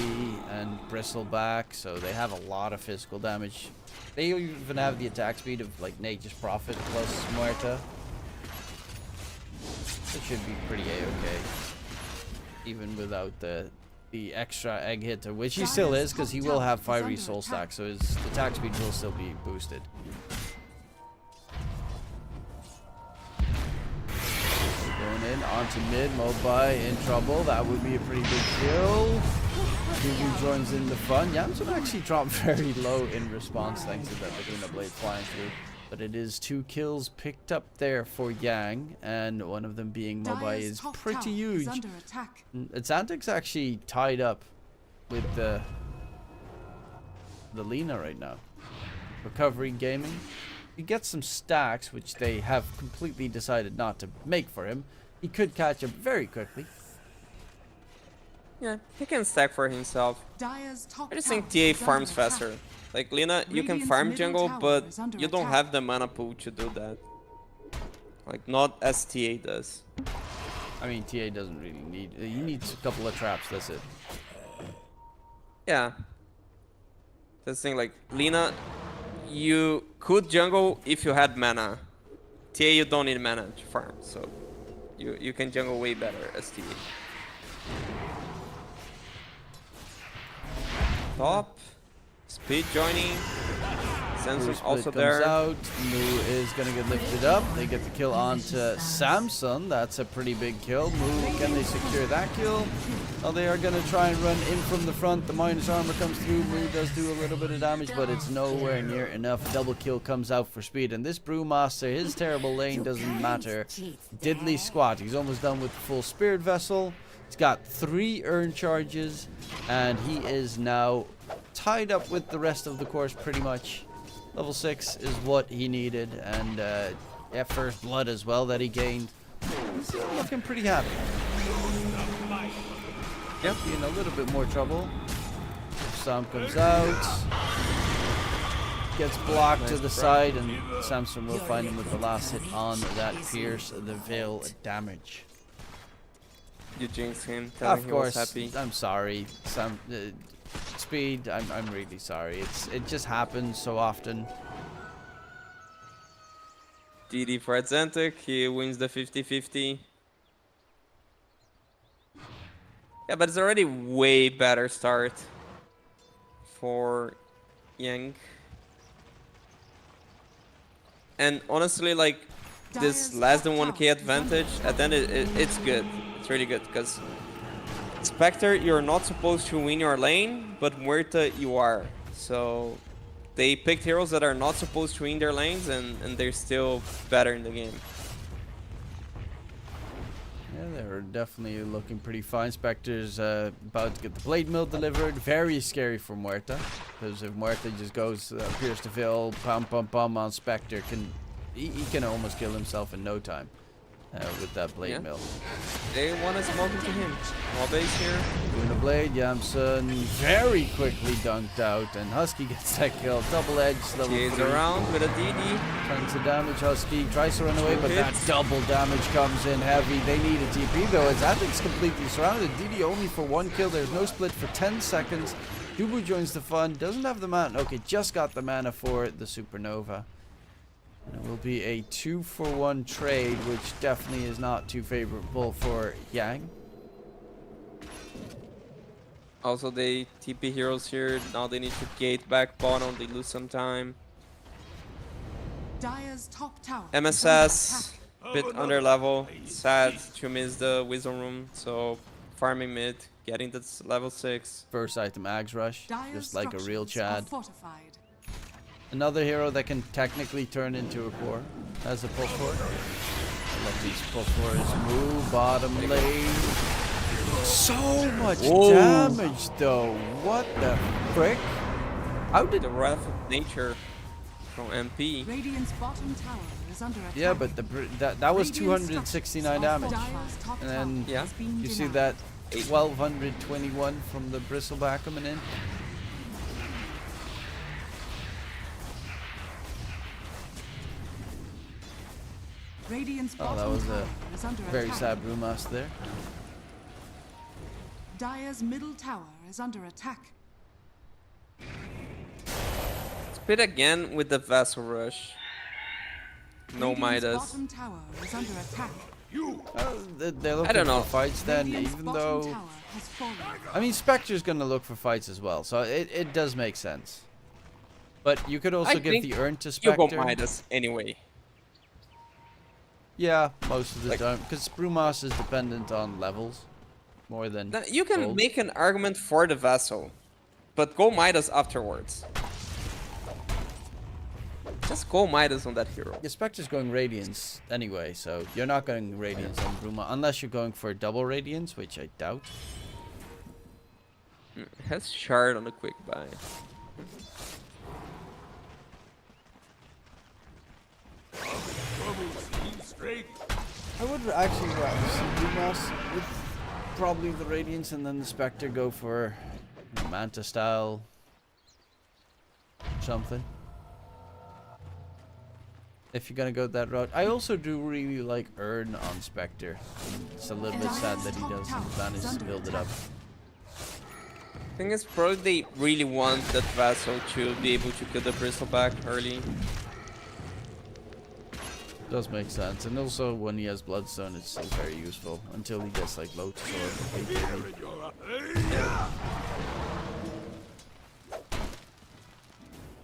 and Bristleback, so they have a lot of physical damage. They even have the attack speed of like Nature's Prophet plus Muerta. It should be pretty a-okay, even without the extra egg hit, which he still is, because he will have fiery soul stack, so his attack speed will still be boosted. Going in onto mid, Mobai in trouble. That would be a pretty big kill. Gugu joins in the fun. Yamsun actually dropped very low in response thanks to that Laguna Blade flying through. But it is 2 kills picked up there for Yang, and one of them being Mobai is pretty huge. Xantic's actually tied up with the Lina right now. Recovery Gaming. He gets some stacks, which they have completely decided not to make for him. He could catch up very quickly. Yeah, he can stack for himself. I just think TA farms faster. Like Lina, you can farm jungle, but you don't have the mana pool to do that. Like, not as TA does. I mean, TA doesn't really need... He needs a couple of traps, that's it. Yeah. That's the thing, like, Lina, you could jungle if you had mana. TA, you don't need mana to farm, so you can jungle way better as TA. Top. Speed joining. Samson also there. Out. Mu is going to get lifted up. They get the kill onto Samson. That's a pretty big kill. Mu, can they secure that kill? Oh, they are going to try and run in from the front. The minus armor comes through. Mu does do a little bit of damage, but it's nowhere near enough. Double kill comes out for Speed. And this Brewmaster, his terrible lane doesn't matter. Diddly squat. He's almost done with the full Spirit Vessel. He's got 3 earn charges, and he is now tied up with the rest of the course pretty much. Level 6 is what he needed, and yeah, first blood as well that he gained. He's looking pretty happy. Yep, be in a little bit more trouble. Sam comes out. Gets blocked to the side, and Samson will find him with the last hit on that Pierce the Veil damage. You jinxed him. Tell him Of he was course, happy. I'm sorry. Speed, I'm really sorry. It just happens so often. DD for Atlantic. He wins the 50-50. Yeah, but it's already way better start for Yang. And honestly, like, this less than 1k advantage, at the end it's good. It's really good, because Spectre, you're not supposed to win your lane, but Muerta, you are. So they picked heroes that are not supposed to win their lanes, and they're still better in the game. Yeah, they're definitely looking pretty fine. Spectre's about to get the Blade Mill delivered. Very scary for Muerta, because if Muerta just goes Pierce the Veil, pum pum pum on Spectre, he can almost kill himself in no time with that Blade Mill. They want to smoke into him. All base here. Doing the Blade, Yamson very quickly dunked out, and Husky gets that kill. Double edge, level He's 3. around with a DD. Tons of damage. Husky tries to run away, but that double damage comes in heavy. They need a TP though, as Attic's completely surrounded. DD only for 1 kill. There's no split for 10 seconds. Dubu joins the fun. Doesn't have the mana. Okay, just got the mana for the Supernova. And it will be a 2-for-1 trade, which definitely is not too favorable for Yang. Also, they TP heroes here. Now they need to gate back bottom. They lose some time. Dire's top tower. MSS, bit under level. Sad to miss the Wisdom Room. So, farming mid, getting to level 6. First item, Axe Rush, Dire's just like a real structures are Chad. fortified. Another hero that can technically turn into a core as a Pulfor. Let these Pulfors move bottom lane. So much damage though. What the frick? How did The Wrath of Nature from MP. Radiant's bottom tower is under attack. Yeah, but that was 269 damage. Dire's top And then tower has been you see denied. that 1221 from the Bristleback coming in. Radiant's Oh, that bottom was tower a is under very attack. sad Brumas there. Dire's middle tower is under attack. Split again with the Vessel Rush. No Radiant's Midas. bottom tower is under attack. They're looking don't know. for fights then, Radiant's even bottom though... tower has fallen. I mean, Spectre's gonna look for fights as well, so it does make sense. But you could also I give think the urn to You go Spectre. Midas anyway. Yeah, most of the Like- time, because Brumas is dependent on levels more than. Now, you can gold. make an argument for the Vessel, but go Midas afterwards. Just go Midas on that hero. The Spectre's going Radiance anyway, so you're not going Radiance on Bruma unless you're going for double Radiance, which I doubt. Has Shard on the quick buy. I would actually rather see Brumas with probably the Radiance and then the Spectre go for Manta style something. If you're gonna go that route. I also do really like Urn on Spectre. It's a little bit sad that he doesn't manage to build it up. I think it's probably they really want that Vessel to be able to kill the Bristleback early. Does make sense, and also when he has Bloodstone, it's still very useful until he gets like Lotus or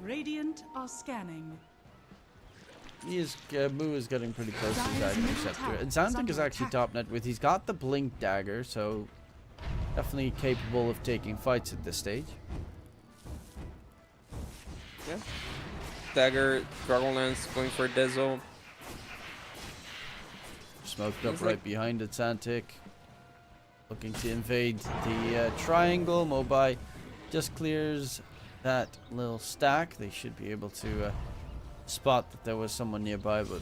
Radiant are scanning. He is Mu is getting pretty close to his Dragon Scepter. And Xantic is actually top net with. He's got the Blink Dagger, so definitely capable of taking fights at this stage. Yeah. Dagger, Dragonlance going for Dezo. Smoked up Looks right like- behind it, Xantic. Looking to invade the triangle. Mobai just clears that little stack. They should be able to spot that there was someone nearby, but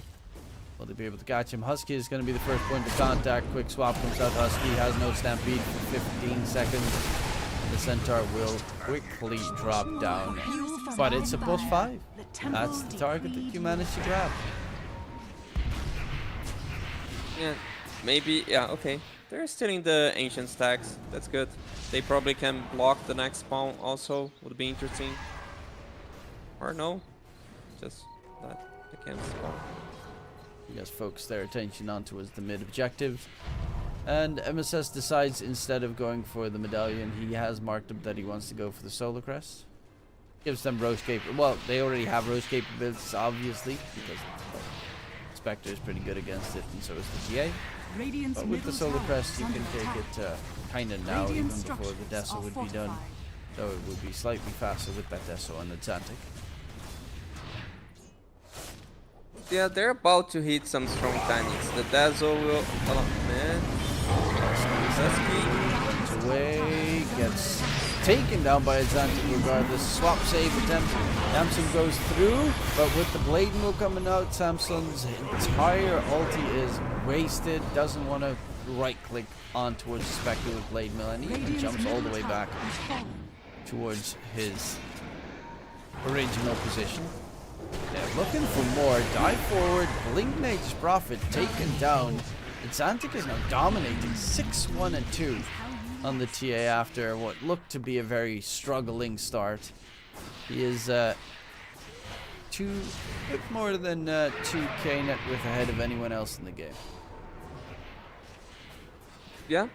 Will they be able to catch him? Husky is going to be the first point of contact. Quick swap comes out. Husky has no stampede for 15 seconds. The Centaur will quickly drop down. But it's a +5. That's the target that you managed to grab. Yeah, maybe. Yeah, okay. They're stealing the ancient stacks. That's good. They probably can block the next spawn also. Would be interesting. Or no. Just that they can't spawn. You guys focus their attention on towards the mid objective. And MSS decides instead of going for the medallion, he has marked up that he wants to go for the Solar Crest. Gives them Roche capabilities. Well, they already have Roche capabilities, obviously, because Spectre is pretty good against it, and so is the TA. Radiant's But with the middle Solar tower Crest, is you under can take attack. it kind of now, Radiant even before the structures Deso are would be done. fortified. So it would be slightly faster with that Deso on the Atlantic. Yeah, they're about to hit some strong timings. The Dazzle will. Oh man. Husky. Away, gets taken down by Atlantic regardless. Swap save attempt. Samson goes through, but with the Blade Mill coming out, Samson's entire ulti is wasted. Doesn't want to right click on towards the Spectre with Blade Mill, and he even Radiant's jumps all the middle way tower back has fallen. towards his original position. They're looking for more. Dive forward. Blink Nature's Prophet taken down. Xantic is now dominating 6-1 and 2 on the TA after what looked to be a very struggling start. He is bit more than 2k net worth ahead of anyone else in the game. Yeah,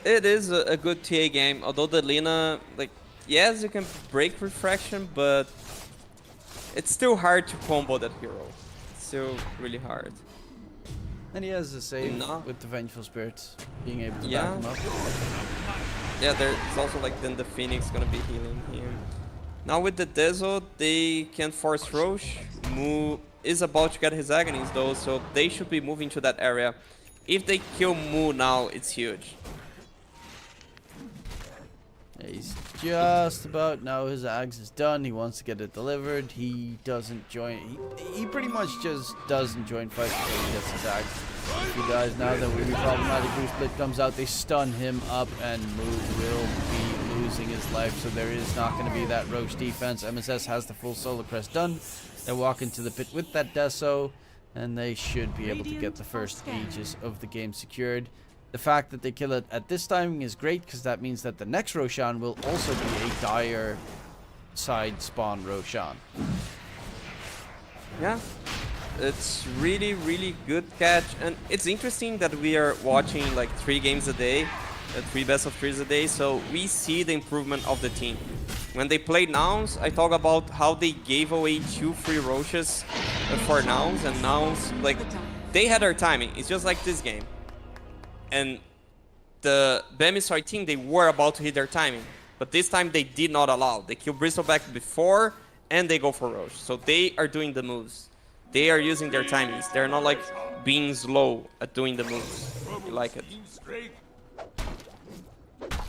it is a good TA game. Although the Lina, like, yes, you can break refraction, but it's still hard to combo that hero. It's still really hard. And he has a save No. with the Vengeful Spirits, being able to Yeah. back him up. Yeah, there's also like then the Phoenix gonna be healing him. Now with the Dezo, they can force Roche. Mu is about to get his Agonies though, so they should be moving to that area. If they kill Mu now, it's huge. Yeah, he's just about, now his Ags is done. He wants to get it delivered. He doesn't join. He pretty much just doesn't join fight until he gets his Ags. If he dies now, then will be problematic. Blue Split comes out. They stun him up, and Mu will be losing his life. So there is not going to be that Roche defense. MSS has the full Solar Crest done. They walk into the pit with that Deso, and they should be able to get the first ages of the game secured. The fact that they kill it at this timing is great, because that means that the next Roshan will also be a dire side spawn Roshan. Yeah, it's really, really good catch, and it's interesting that we are watching like 3 games a day, 3 best of 3s a day, so we see the improvement of the team. When they played Nouns, I talk about how they gave away 2 free Roches for Nouns, and Nouns, like, they had their timing. It's just like this game. And the Bemisoy team, they were about to hit their timing, but this time they did not allow. They kill Bristleback before, and they go for Roche. So they are doing the moves. They are using their timings. They're not like being slow at doing the moves. You like it.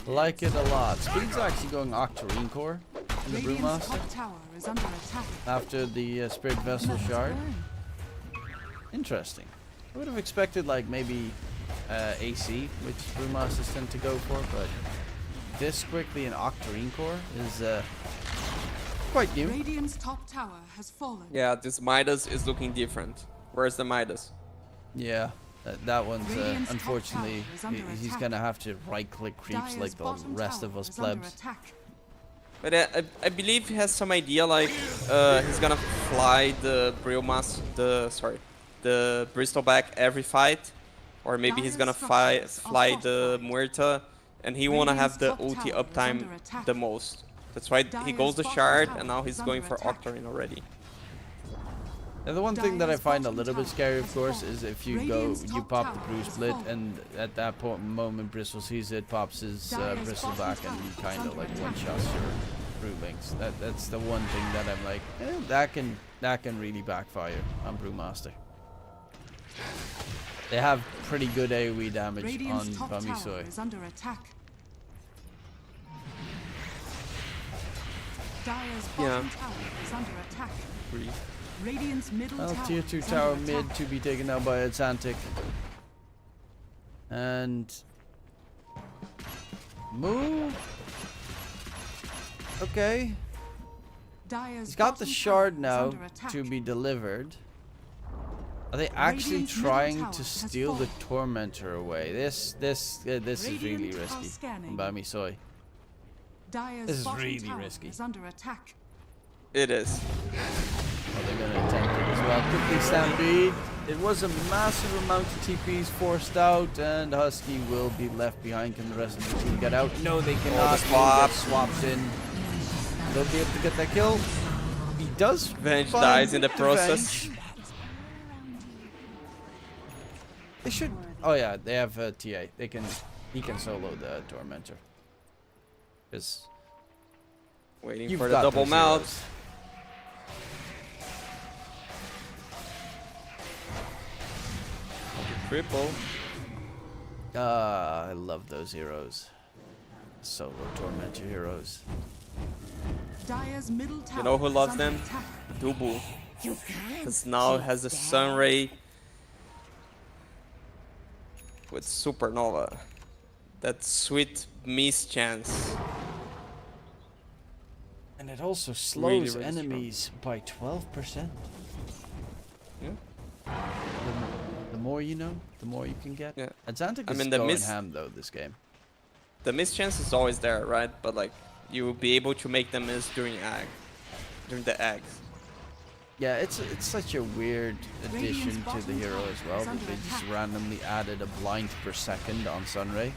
Like it a lot. Speed's actually going Octarine Core in the Radiant's Brewmaster top tower is under attack. after the Spirit Vessel Shard. Interesting. I would have expected like maybe AC, which Brewmasters tend to go for, but this quickly in Octarine Core is quite new. Radiant's top tower has fallen. Yeah, this Midas is looking different. Where's the Midas? Yeah, that one's Radiant's top unfortunately, tower is under he's attack. gonna have to right-click creeps Dire's like the bottom rest tower of us is under plebs. attack. But I believe he has some idea, like he's gonna fly the the Bristleback every fight, or maybe he's gonna fly the Muerta, and he wanna have the ulti uptime the most. That's why he goes the shard, and now he's going for Octarine already. And the one thing that I find a little bit scary, of course, is if you go, you pop the Brew Split, and at that moment Bristle sees it, pops his Bristleback, and he kind of like one-shots your Brew Links. That's the one thing that I'm like, that can really backfire on Brewmaster. They have pretty good AoE damage Radiant's on top tower Bamisoy. is under attack. Dire's Yeah. bottom tower is under attack. Agree. Radiant's middle Well, tower tier 2 is tower under mid attack. to be taken out by Atlantic. And move. Okay. Dire's He's got the bottom shard tower is now under attack. to be delivered. Are they actually Radiant's middle trying tower to has steal the fallen. Tormentor away? This is really Radiant are risky. scanning. By me, soy. Dire's This is bottom really tower risky. is under attack. It is. Oh, they're gonna attempt it as well. Quickly stampede. It was a massive amount of TPs forced out, and Husky will be left behind. Can the rest of the team get out? No, they cannot. the He swap. gets swapped in. They'll be able to get that kill. He does. Venge find dies in the Venge. process. They should. Oh yeah, they have TA. They can. He can solo the Tormentor. Because Waiting you've for the got double those mount. heroes. Triple. I love those heroes. Solo Tormentor heroes. Dire's middle tower You know who is loves under them? attack. Dubu. You can't. Because now it keep has a that. sun ray with supernova. That sweet miss chance. And it also Really, slows really enemies by 12%. Yeah. The more you know, the more you can get. Yeah. Atlantic I is mean, the going miss- ham though this game. The miss chance is always there, right? But like, you will be able to make them miss during the eggs. Yeah, it's such a weird addition to the hero as well that they just randomly added a blind per second on Sunray.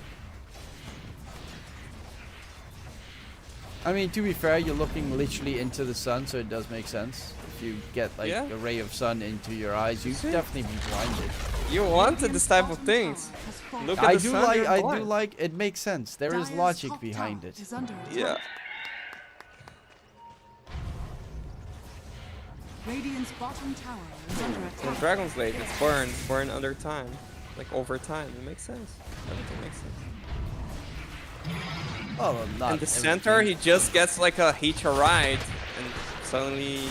I mean, to be fair, you're looking literally into the sun, so it does make sense. If you get like Yeah. a ray of sun into your eyes, you'd definitely be blinded. You wanted Radiant's this type of bottom things. tower has fallen. Look at I the do sun, like, you're I do blind. like. It makes sense. There is Dire's logic top behind tower it. is under attack. Yeah. Radiant's bottom tower is under In attack. Dragon's Blade, it's burn under time. Like over time. It makes sense. Everything makes sense. Oh, not In the center, he everything. just gets like a hitch a ride, and suddenly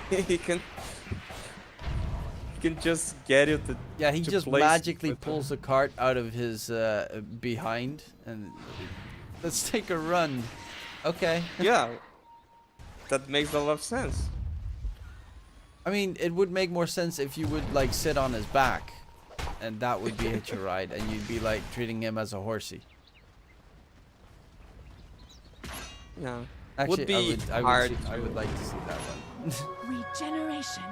he can just get you to. Yeah, he to just place magically with the- pulls the cart out of his behind and let's take a run. Okay. Yeah, that makes a lot of sense. I mean, it would make more sense if you would like sit on his back, and that would be hitch a ride, and you'd be like treating him as a horsey. Yeah, Actually, would be I hard. would like to see that one. Regeneration.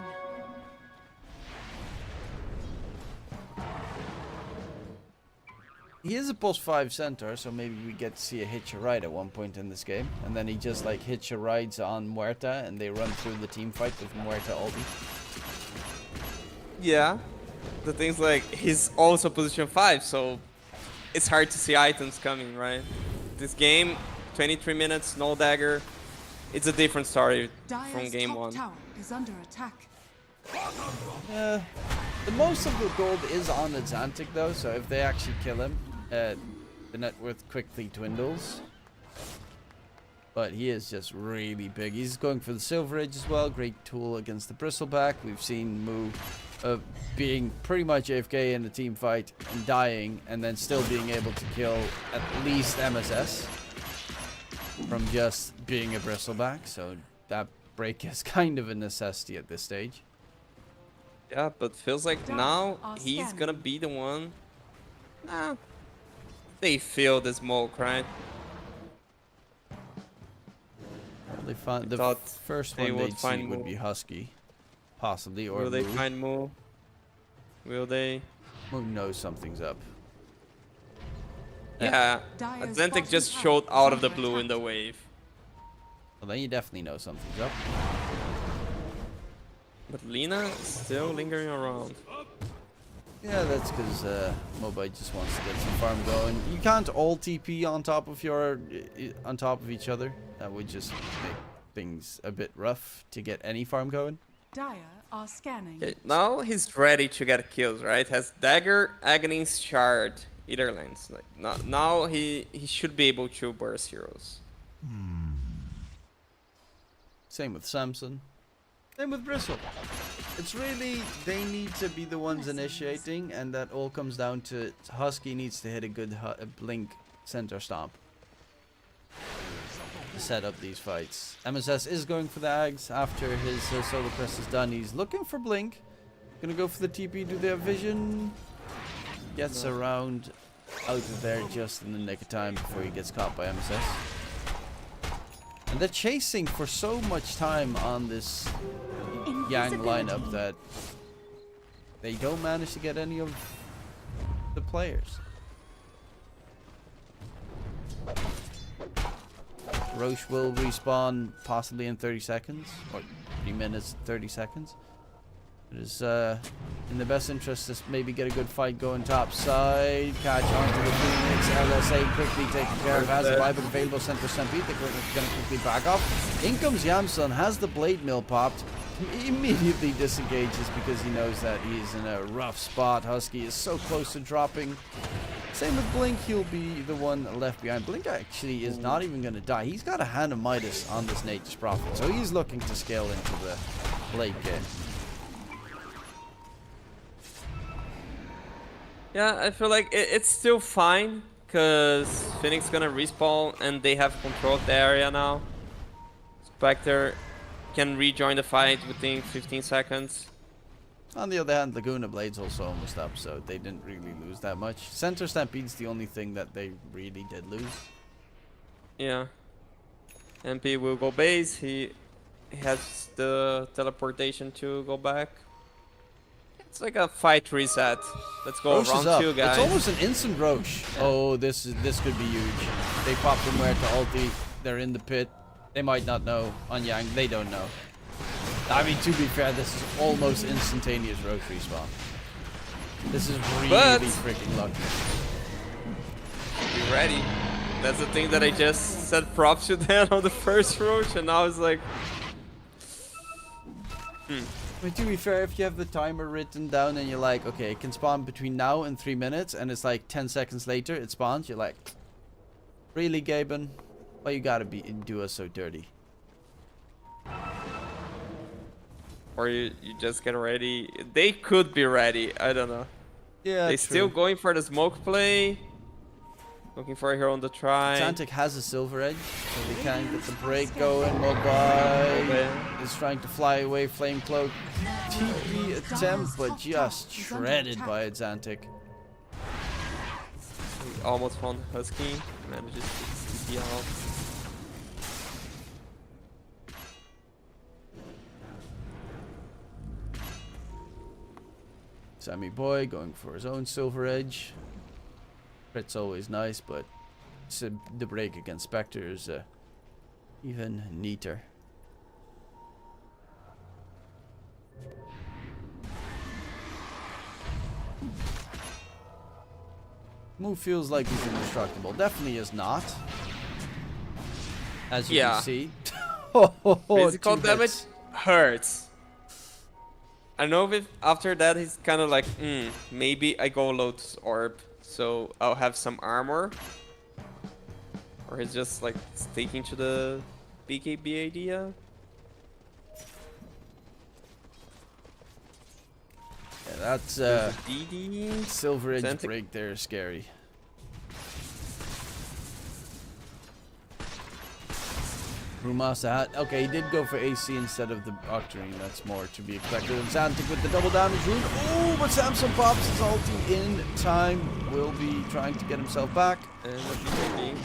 He is a plus 5 center, so maybe we get to see a hitch a ride at one point in this game, and then he just like hitch a rides on Muerta, and they run through the team fight with Muerta ulti. Yeah, the thing's like he's also position 5, so it's hard to see items coming, right? This game, 23 minutes, no dagger. It's a different story from Dire's game top 1. tower is under attack. The most of the gold is on Atlantic though, so if they actually kill him, the net worth quickly dwindles. But he is just really big. He's going for the Silver Age as well. Great tool against the Bristleback. We've seen Mu being pretty much AFK in the team fight and dying, and then still being able to kill at least MSS from just being a Bristleback. So that break is kind of a necessity at this stage. Yeah, but feels like Dark now are he's scanning. gonna be the one. Nah, they feel the smoke, right? They found the thought first they one would they'd see find would Mu. be Husky, possibly, or Will they Mu. find Mu? Will they? Mu knows something's up. Yeah, Dire's Atlantic bottom just tower showed is out of the under blue in attack. the wave. Well, then you definitely know something's up. But Lina is still lingering around. Yeah, that's because Mobile just wants to get some farm going. You can't all TP on top of each other. That would just make things a bit rough to get any farm going. Dire are scanning. Okay, now he's ready to get kills, right? Has dagger, agony, shard, either lanes. Like now he should be able to burst heroes. Same with Samson. Same with Bristle. It's really, they need to be the ones initiating, and that all comes down to Husky needs to hit a good blink center stomp to set up these fights. MSS is going for the Ags after his solo crest is done. He's looking for blink. Gonna go for the TP. Do they have vision? Gets around out of there just in the nick of time before he gets caught by MSS. And they're chasing for so much time on this Yang lineup that they don't manage to get any of the players. Roche will respawn possibly in 30 seconds, or 3 minutes, 30 seconds. It is in the best interest to maybe get a good fight going top side. Catch onto the Phoenix. LSA quickly taken care of. Has a viable available center Stampede. They're going to quickly back off. In comes Yamsun. Has the blade mill popped. He immediately disengages because he knows that he's in a rough spot. Husky is so close to dropping. Same with Blink. He'll be the one left behind. Blink actually is not even going to die. He's got a Hand of Midas on this Nature's Prophet. So he's looking to scale into the late game. Yeah, I feel like it's still fine because Phoenix gonna respawn and they have control of the area now. Spectre can rejoin the fight within 15 seconds. On the other hand, Laguna Blade's also almost up, so they didn't really lose that much. Center Stampede's the only thing that they really did lose. Yeah. MP will go base. He has the teleportation to go back. It's like a fight reset. Let's go Roche is round up. 2, guys. It's almost an instant Roche. Yeah. Oh, this could be huge. They pop from where to ulti. They're in the pit. They might not know. On Yang, they don't know. I mean, to be fair, this is almost instantaneous Roche respawn. This is really freaking lucky. Be ready. That's the thing that I just said props to them on the first Roche, and now it's like... But to be fair, if you have the timer written down and you're like, okay, it can spawn between now and 3 minutes, and it's like 10 seconds later it spawns, you're like, really, Gaben? Why you gotta do us so dirty? Or you just get ready. They could be ready. I don't know. Yeah, They still going for the smoke play. Looking for a hero on the try. Zantic has a silver edge, so they can get the break going. Mobai is trying to fly away. Flame Cloak. TP attempt, but just shredded by Zantic. He almost found Husky. Manages to TP out. Sammy Boy going for his own silver edge. It's always nice, but the break against Spectre is even neater. Move feels like he's indestructible. Definitely is not. As you can see. Physical damage hurts. I know if after that he's kind of like, maybe I go Lotus Orb, so I'll have some armor. Or he's just like sticking to the BKB idea. Yeah, that's DD. silver edge break there is scary. Rumasa hat. Okay, he did go for AC instead of the Octarine. That's more to be expected. And Zantic with the double damage rune. Oh, but Samson pops his ulti in time. Will be trying to get himself back. And the BKB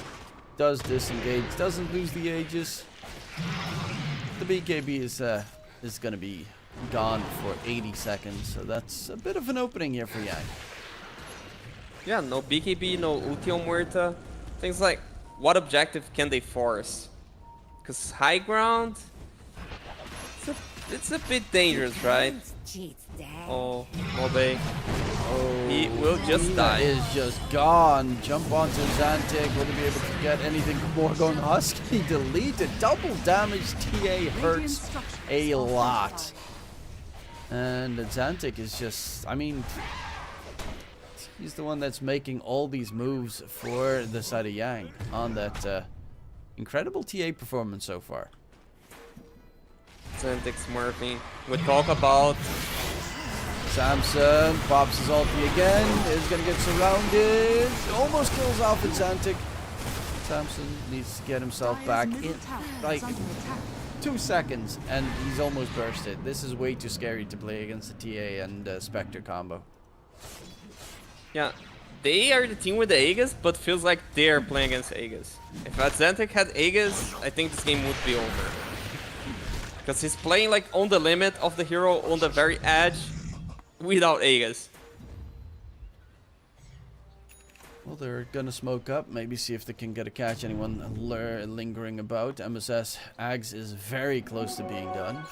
does disengage. Doesn't lose the Aegis. The BKB is going to be gone for 80 seconds. So that's a bit of an opening here for Yang. Yeah, no BKB, no Ultio Muerta. Things like, what objective can they force? Because high ground, it's a bit dangerous, right? Oh, Mobe. Oh, he will just die. Is just gone. Jump onto Zantic. Will he be able to get anything more going? Husky deleted. Double damage. TA hurts a lot. And Zantic is just, I mean, he's the one that's making all these moves for the side of Yang on that Incredible TA performance so far. Xantic smurfing. We talk about Samson pops his ulti again. Is gonna get surrounded. Almost kills off with Xantic. Samson needs to get himself back in like 2 seconds, and he's almost bursted. This is way too scary to play against the TA and Spectre combo. yeah. They are the team with the Aegis, but feels like they're playing against Aegis. If Xantic had Aegis, I think this game would be over. Because he's playing like on the limit of the hero, on the very edge, without Aegis. Well, they're gonna smoke up, maybe see if they can get a catch anyone lingering about. MSS Ags is very close to being done.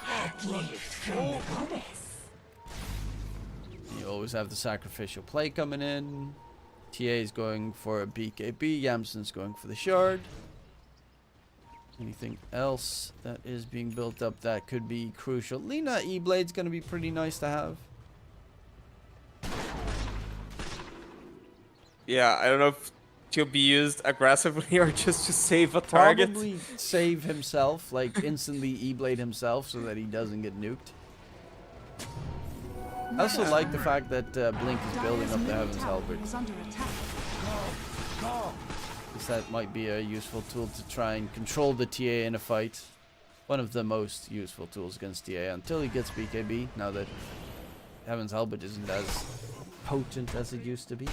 You always have the sacrificial play coming in. TA is going for a BKB, Yamson's going for the shard. Anything else that is being built up that could be crucial? Lina E-Blade's gonna be pretty nice to have. Yeah, I don't know if she'll be used aggressively or just to save a target. Probably save himself, like instantly E-Blade himself so that he doesn't get nuked. I also like the fact that Blink is building up the Heaven's Halberd. Because that might be a useful tool to try and control the TA in a fight. One of the most useful tools against TA until he gets BKB, now that Heaven's Halberd isn't as potent as it used to be.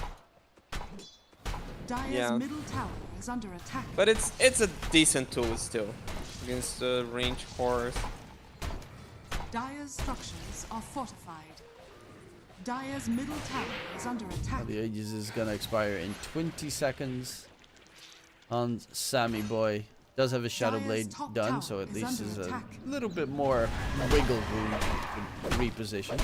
Dire's middle tower is under attack. But it's a decent tool still against the range horrors. Dire's structures are fortified. Dire's middle tower is under attack. The Aegis is gonna expire in 20 seconds on Sammy Boy. Does have a Shadow Blade done, so at least is a little bit more wiggle room to reposition.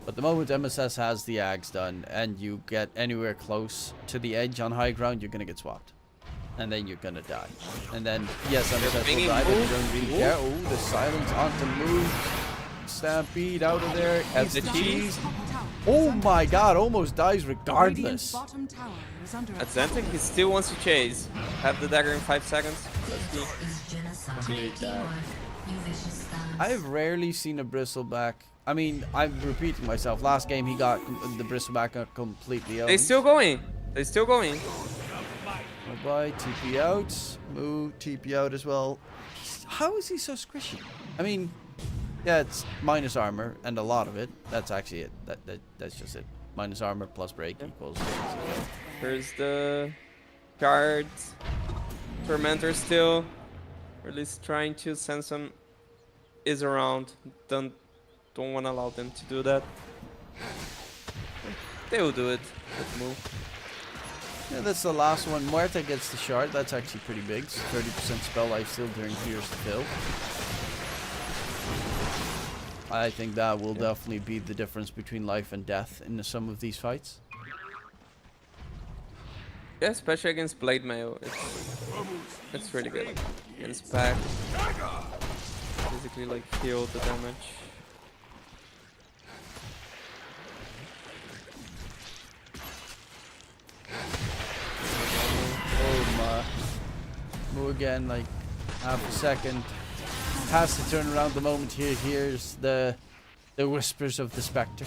But the moment MSS has the Ags done and you get anywhere close to the edge on high ground, you're gonna get swapped. And then you're gonna die. And then, yes, MSS will die, but you don't really care. Oh, the silence on to move. Stampede out of there. Has the cheese. Oh my god, almost dies regardless. At Xantic, he still wants to chase. Have the dagger in 5 seconds. Let's see. I've rarely seen a bristleback. I mean, I'm repeating myself. Last game he got the bristleback completely owned. They're still going. They're still going. Bye-bye, TP out. Move, TP out as well. How is he so squishy? I mean, yeah, it's minus armor and a lot of it. That's actually it. That's just it. Minus armor plus break equals. Here's the guard. Tormentor still. Or at least trying to send some is around. Don't want to allow them to do that. They will do it. Let's move. Yeah, that's the last one. Muerta gets the shard. That's actually pretty big. 30% spell life steal during Fierce to kill. I think that will definitely be the difference between life and death in some of these fights. Yeah, especially against Blade Mail. It's really good. Against Pack. Basically like heal the damage. Oh my. Move again, like half a second. Has to turn around the moment he hears the whispers of the Spectre.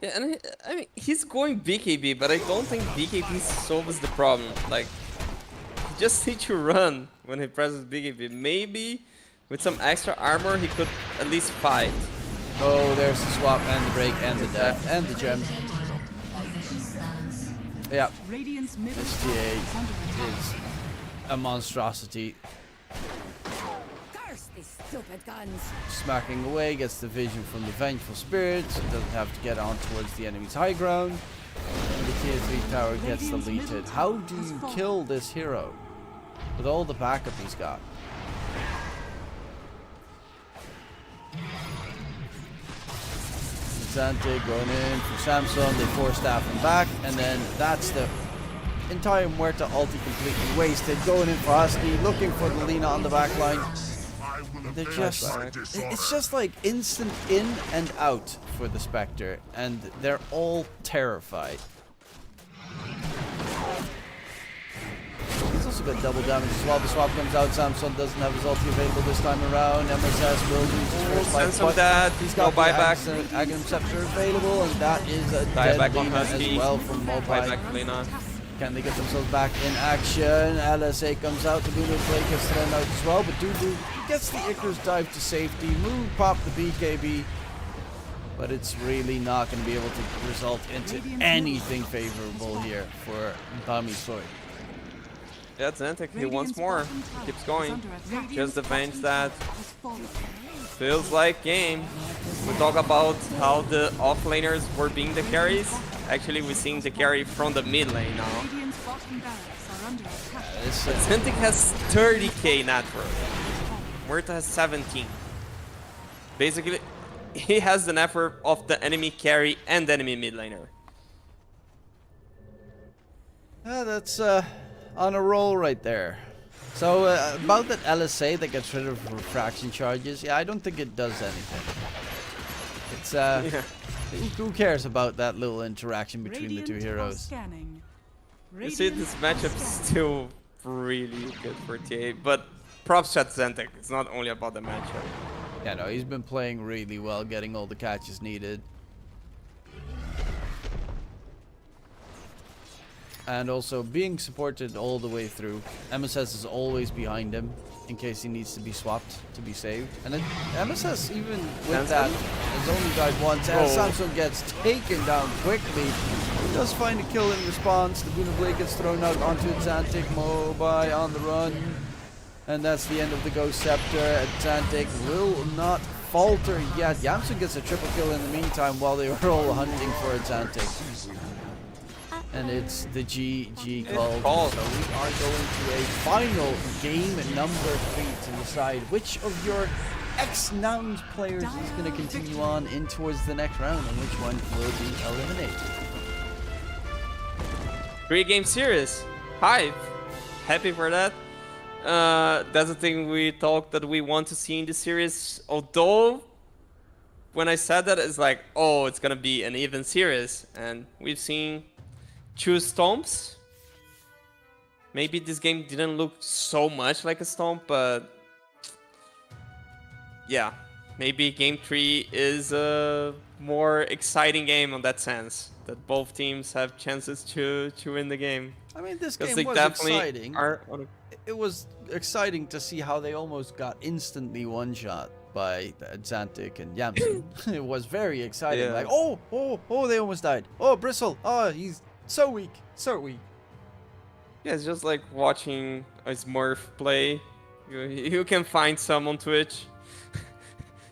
Yeah, and I mean, he's going BKB, but I don't think BKB solves the problem. Like, he just needs to run when he presses BKB. Maybe with some extra armor, he could at least fight. Oh, there's the swap and the break and the death and the gem. Yeah, this TA is a monstrosity. Stupid guns. Smacking away, gets the vision from the Vengeful Spirits, so doesn't have to get on towards the enemy's high ground. And the tier 3 tower gets deleted. How do you kill this hero with all the backup he's got? Xantic going in for Samson, they force staff him back, and then that's the entire Muerta ulti completely wasted. Going in for Husky, looking for the Lina on the back line. They're just, it's just like instant in and out for the Spectre, and they're all terrified. also got double damage as well. The swap comes out. Samson doesn't have his ulti available this time around. MSS will lose his first life, Sense of but that. he's No got the buyback. Aghanim Scepter available, and that is a Buyback dead on Lina as Husky. well from Buyback Mopai. Lina. Can they get themselves back in action? LSA comes out. The Lunar Blake is thrown out as well, but Dudu gets the Icarus dive to safety. Moon pop the BKB, but it's really not going to be able to result into anything favorable here for Bami Soy. Yeah, Zantic, he wants more. Keeps going. Just avenge that. Feels like game. We talk about how the offlaners were being the carries. Actually, we're seeing the carry from the mid lane now. Radiant's bottom barracks are under attack. But Zantic has 30k net worth. Murta has 17. Basically, he has the net worth of the enemy carry and the enemy mid laner. That's on a roll right there. So about that LSA that gets rid of refraction charges, yeah, I don't think it does anything. It's who cares about that little interaction between the two heroes? You see, this matchup's still really good for TA, but props to Zantic. It's not only about the matchup. Yeah, no, he's been playing really well, getting all the catches needed. And also being supported all the way through. MSS is always behind him in case he needs to be swapped to be saved. And then MSS, even with that, has only died once. As Samson gets taken down quickly, he does find a kill in response. The Boon of Blade gets thrown out onto Zantic. Mobai on the run. And that's the end of the Ghost Scepter. Zantic will not falter yet. Yamsun gets a triple kill in the meantime while they were all hunting for Zantic. And it's the GG call. So we are going to a final game number 3 to decide which of your ex-Nouns players is going to continue on in towards the next round and which one will be eliminated. 3-game series. Hype. Happy for that. That's the thing we talked that we want to see in the series. Although, when I said that, it's like, oh, it's going to be an even series. And we've seen 2 stomps. Maybe this game didn't look so much like a stomp, but yeah, maybe game 3 is a more exciting game on that sense, that both teams have chances to win the game. I mean, this Because game they was definitely exciting. are It was exciting to see how they almost got instantly one-shot by Zantic and Yamsun. It was very exciting. Yeah. Like, oh, they almost died. Oh, Bristle. Oh, he's so weak. So weak. Yeah, it's just like watching a Smurf play. You can find some on Twitch.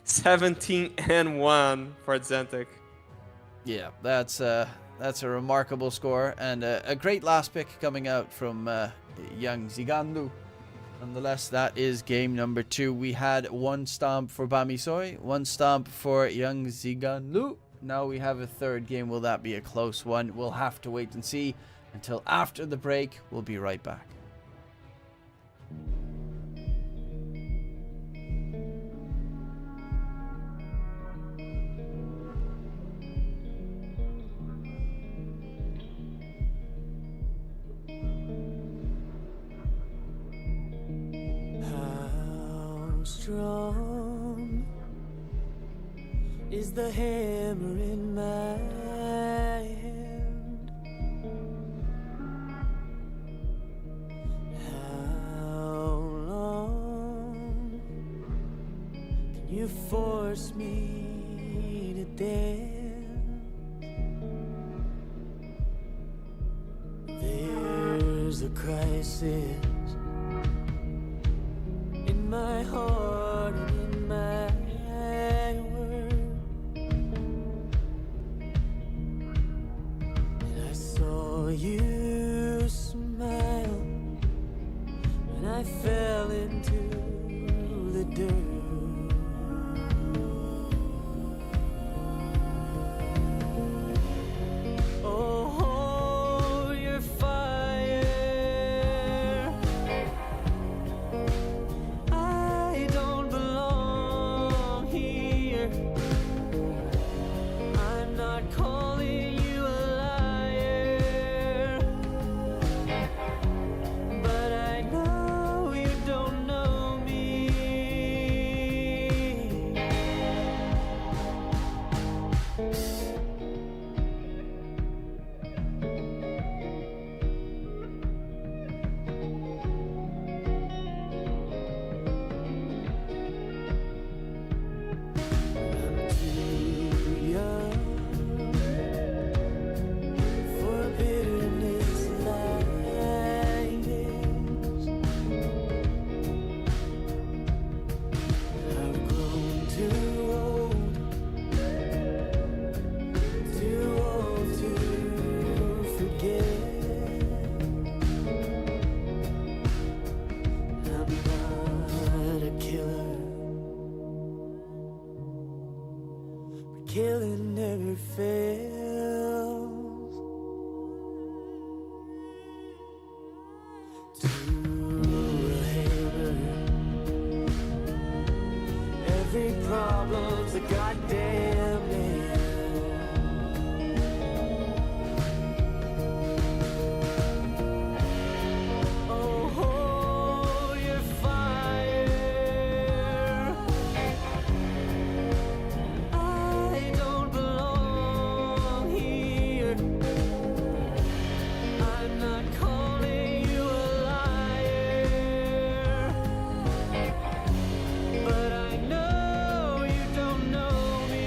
17-1 for Zantic. Yeah, that's a remarkable score and a great last pick coming out from young Zigandu. Nonetheless, that is game number 2. We had 1 stomp for Bamisoy, 1 stomp for young Zigandu. Now we have a 3rd game. Will that be a close one? We'll have to wait and see until after the break. We'll be right back. How strong is the hammer in my hand? How long can you force me to dance? There's a crisis in my heart and in my words, and I saw you smile when I fell into the dirt. Oh, your fire, I don't belong here. I'm not calling you a liar, but I killing never fails. To a hammer, every problem's a goddamn nail. Oh, hold your fire. I don't belong here. I'm not calling you a liar, but I know you don't know me.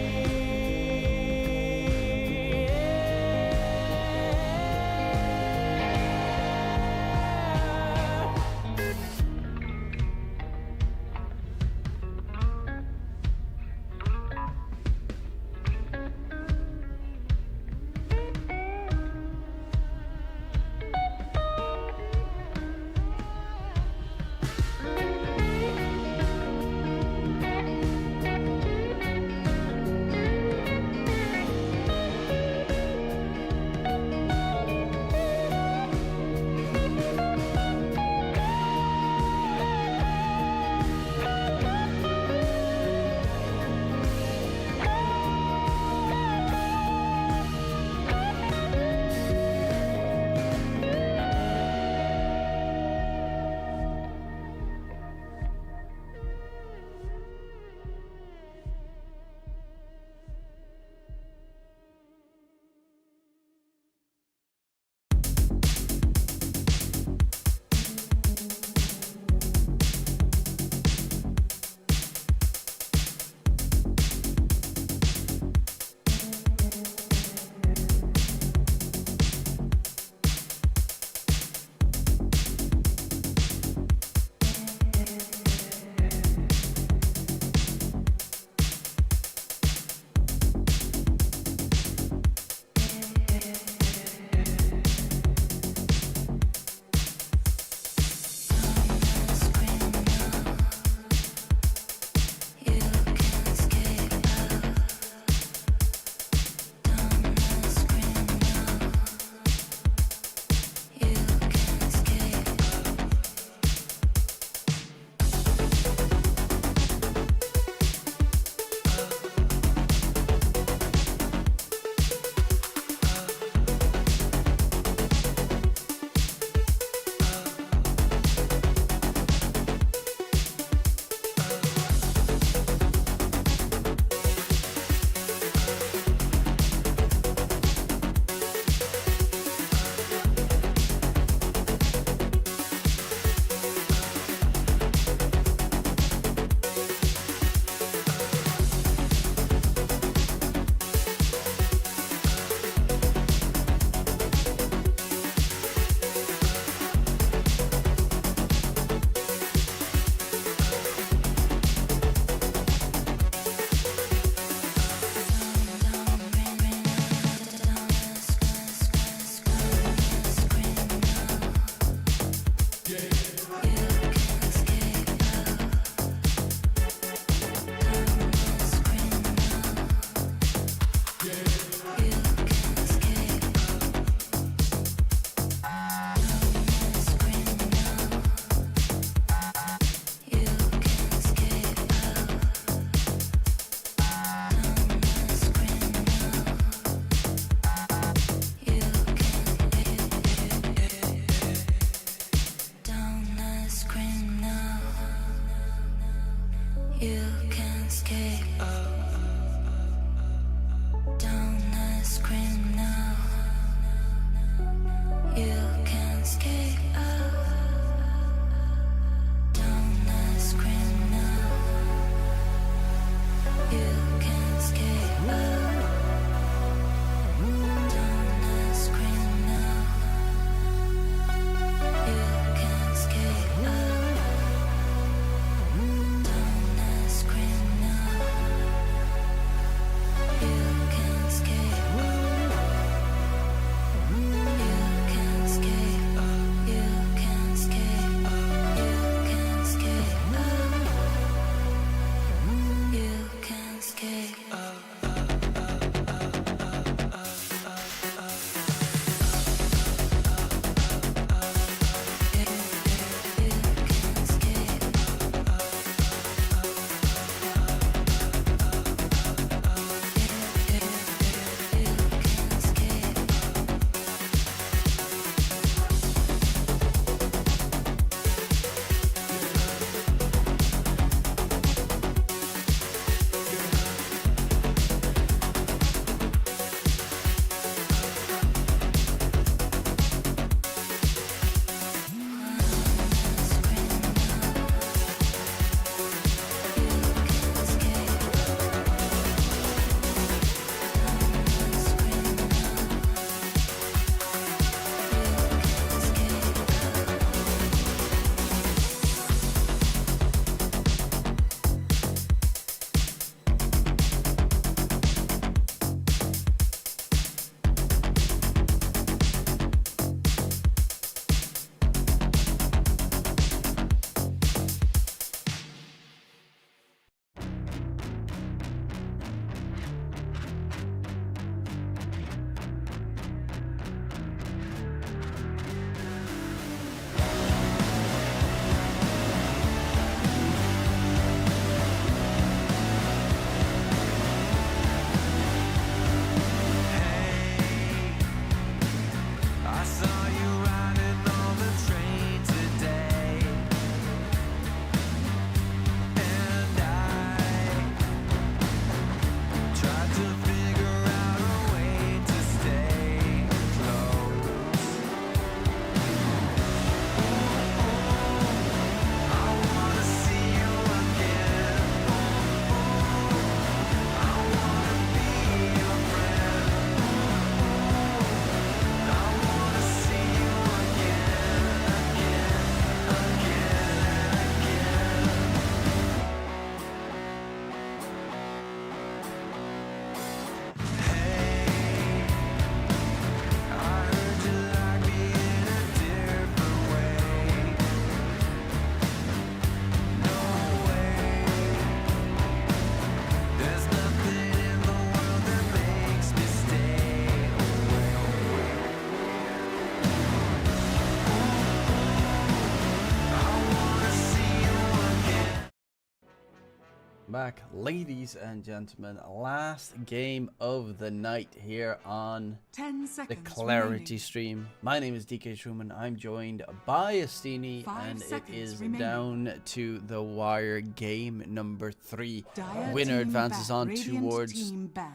Back, ladies and gentlemen, last game of the night here on 10 the seconds Clarity remaining. stream. My name is DK Truman. I'm joined by Astini, 5 and it seconds is remaining. down to the wire. Game number 3. Dire Winner team advances ban. on Radiant towards team ban.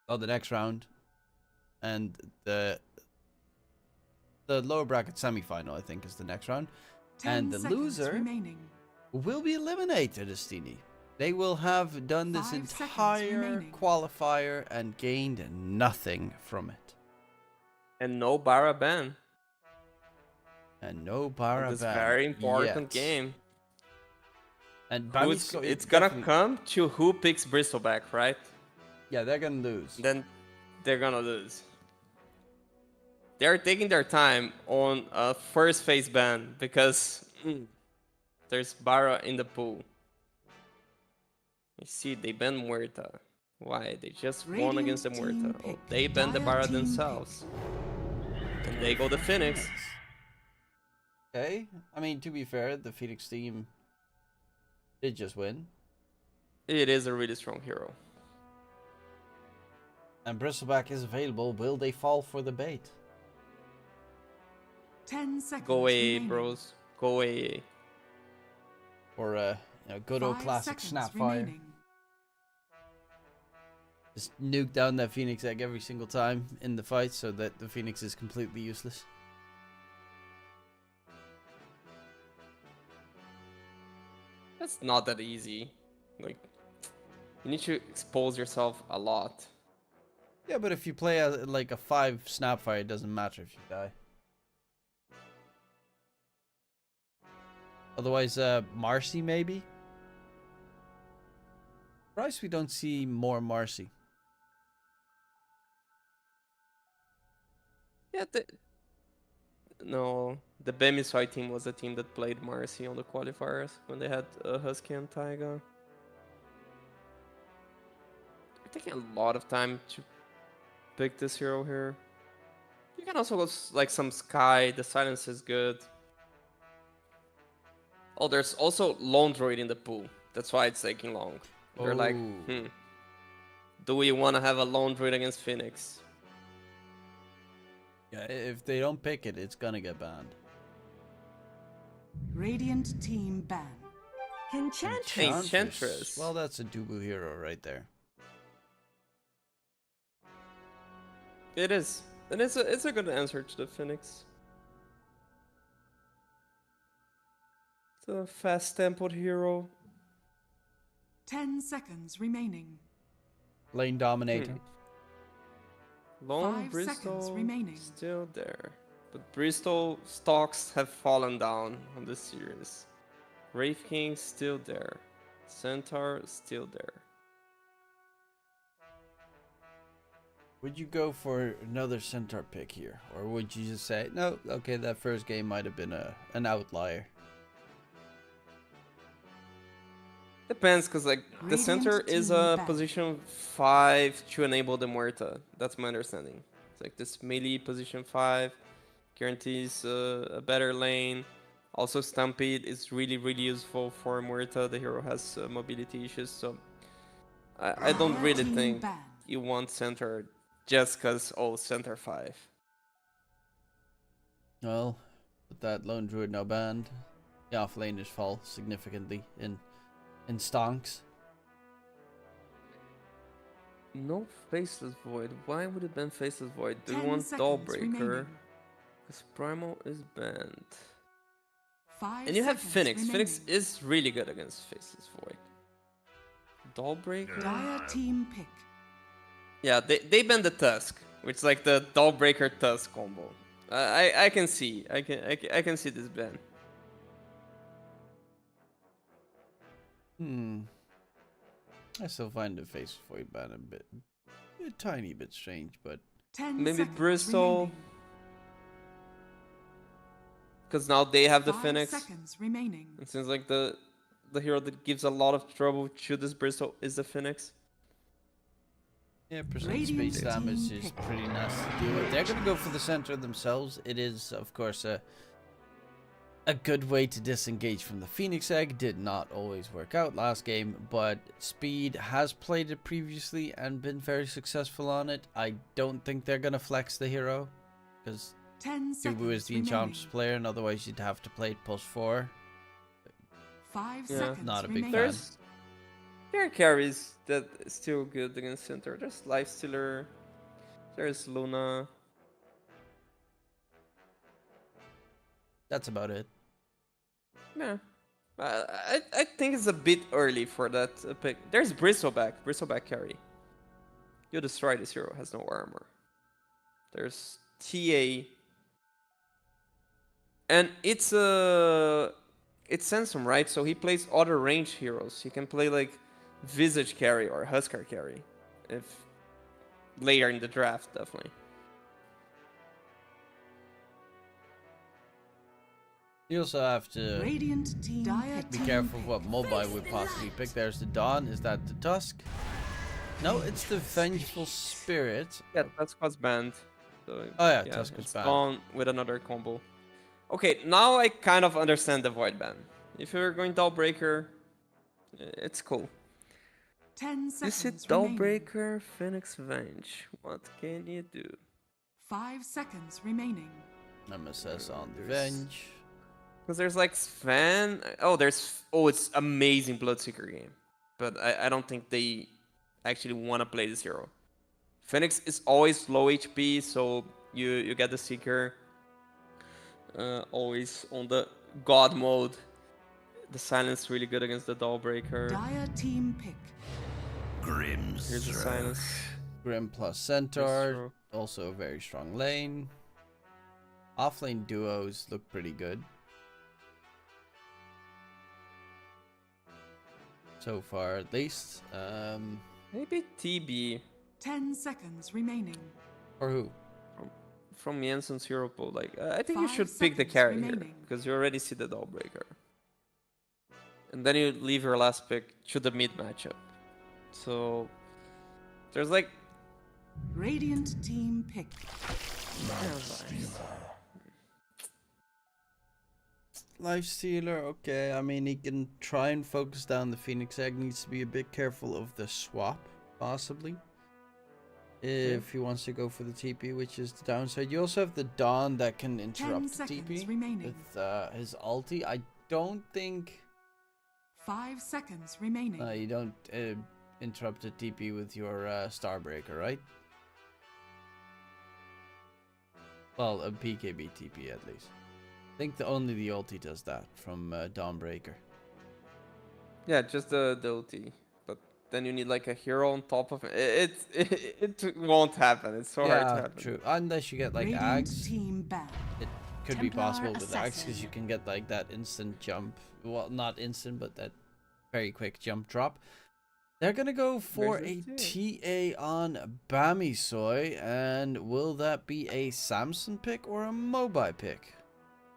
the next round, and the lower bracket semi-final, I think, is the next round. 10 And the seconds loser remaining. will be eliminated, Astini. They will have done this 5 seconds entire remaining. qualifier and gained nothing from it. And no Bara ban. And no In Bara this ban very important yet. game. And It's gonna come to who picks Bristol back, right? Yeah, they're gonna lose. Then they're gonna lose. They're taking their time on a first phase ban because there's Bara in the pool. You see, they banned Muerta. Why? They just won against the Radiant Muerta. team Oh, pick. they banned the Dire Bara team themselves. And they go the Phoenix. Okay, I mean, to be fair, the Phoenix team did just win. It is a really strong hero. And Bristleback is available. Will they fall for the bait? 10 seconds Go away, remaining. bros. Go away. Or good old 5 classic seconds Snapfire. remaining. Just nuke down that Phoenix egg every single time in the fight so that the Phoenix is completely useless. That's not that easy. Like, you need to expose yourself a lot. Yeah, but if you play like a 5 Snapfire, it doesn't matter if you die. Otherwise, Marcy maybe? Surprised we don't see more Marcy. Yeah, no, the Bemiswai team was the team that played Marcy on the qualifiers when they had Husky and Taiga. You're taking a lot of time to pick this hero here. You can also go like some Sky, the silence is good. Oh, there's also Lone Droid in the pool. That's why it's taking long. They're like, Oh. do we want to have a Lone Droid against Phoenix? Yeah, if they don't pick it, it's gonna get banned. Radiant team ban. Enchantress. Well, that's a Dubu hero right there. It is. And it's a good answer to the Phoenix. It's a fast tempoed hero. 10 seconds remaining. Lane dominator. Lone 5 seconds Bristol remaining. still there. But Bristol stocks have fallen down on this series. Wraith King still there. Centaur still there. Would you go for another Centaur pick here? Or would you just say, no, okay, that first game might have been an outlier? Depends, because like the Radiant center is team a back. position 5 to enable the Muerta. That's my understanding. It's like this melee position 5 guarantees a better lane. Also, Stampede is really useful for Muerta. The hero has mobility issues, so I don't Dire really team think ban. you want center just because center 5. Well, with that Lone Druid now banned, the offlaners fall significantly in stonks. No Faceless Void. Why would it ban Faceless Void? Do you 10 want seconds Dollbreaker? remaining. Because Primal is banned. 5 And you have seconds Phoenix. remaining. Phoenix is really good against Faceless Void. Dollbreaker? Dire team pick. Yeah, they banned the Tusk, which is like the Dollbreaker Tusk combo. I can see. I can see this ban. I still find the face void ban a tiny bit strange, but 10 Maybe seconds Bristol, remaining. because now they have the 5 Phoenix. seconds remaining. It seems like the hero that gives a lot of trouble to this Bristol is the Phoenix. yeah, percent Radiant space damage team is pick. pretty nasty to deal with. They're gonna go for the center themselves. It is, of course, a a good way to disengage from the Phoenix Egg. Did not always work out last game, but Speed has played it previously and been very successful on it. I don't think they're going to flex the hero, because 10 Dubu is seconds the remaining. Enchantress player, and otherwise you'd have to play it +4. 5 Yeah. seconds Not a big remaining. fan. There are carries that is still good against center. There's Lifestealer. There's Luna. That's about it. Yeah. I think it's a bit early for that pick. There's Bristleback. Bristleback carry. You destroy this hero. Has no armor. There's TA. And it's Sansom, right? So he plays other range heroes. He can play like Visage carry or Huskar carry. If later in the draft, definitely. You also have to Radiant team be careful of what mobile we possibly pick. There's the Dawn. Is that the Tusk? No, it's the Vengeful Spirit. Yeah, Tusk was banned. So, Oh yeah, Tusk was it's banned. gone with another combo. Okay, now I kind of understand the Void ban. If you're going Dawnbreaker, it's cool. 10 You seconds see remaining. Dawnbreaker, Phoenix Venge. What can you do? 5 seconds remaining. Nemesis on the Venge. Because there's like Sven. It's amazing Bloodseeker game. But I don't think they actually want to play this hero. Phoenix is always low HP, so you get the Seeker. Always on the God mode. The Silence really good against the Dawnbreaker. Dire team pick. Here's the Silence. Grim plus That's Centaur. true. Also a very strong lane. Offlane duos look pretty good. So far, at least. Maybe TB 10 seconds remaining. Or who? from Jensen's hero pool. Like, I think you 5 should pick the seconds carry here remaining. because you already see the Dawnbreaker. And then you leave your last pick to the mid matchup. So there's like Radiant team pick. Lifestealer, okay. I mean, he can try and focus down the Phoenix Egg. Needs to be a bit careful of the swap, possibly. If he wants to go for the TP, which is the downside. You also have the Dawn that can interrupt the seconds TP remaining. with his ulti. I don't think... 5 seconds remaining. you don't interrupt the TP with your Starbreaker, right? Well, a PKB TP at least. I think only the ulti does that from Dawnbreaker. Yeah, just the ulti. But then you need like a hero on top of it. It won't happen. It's so hard to happen. True. Unless you get like Radiant Ags, team back. it could be Templar possible with Ags because Assassin. you can get like that instant jump. Well, not instant, but that very quick jump drop. They're gonna go for a There's TA on Bamisoy, and will that be a Samson pick or a Mobai pick?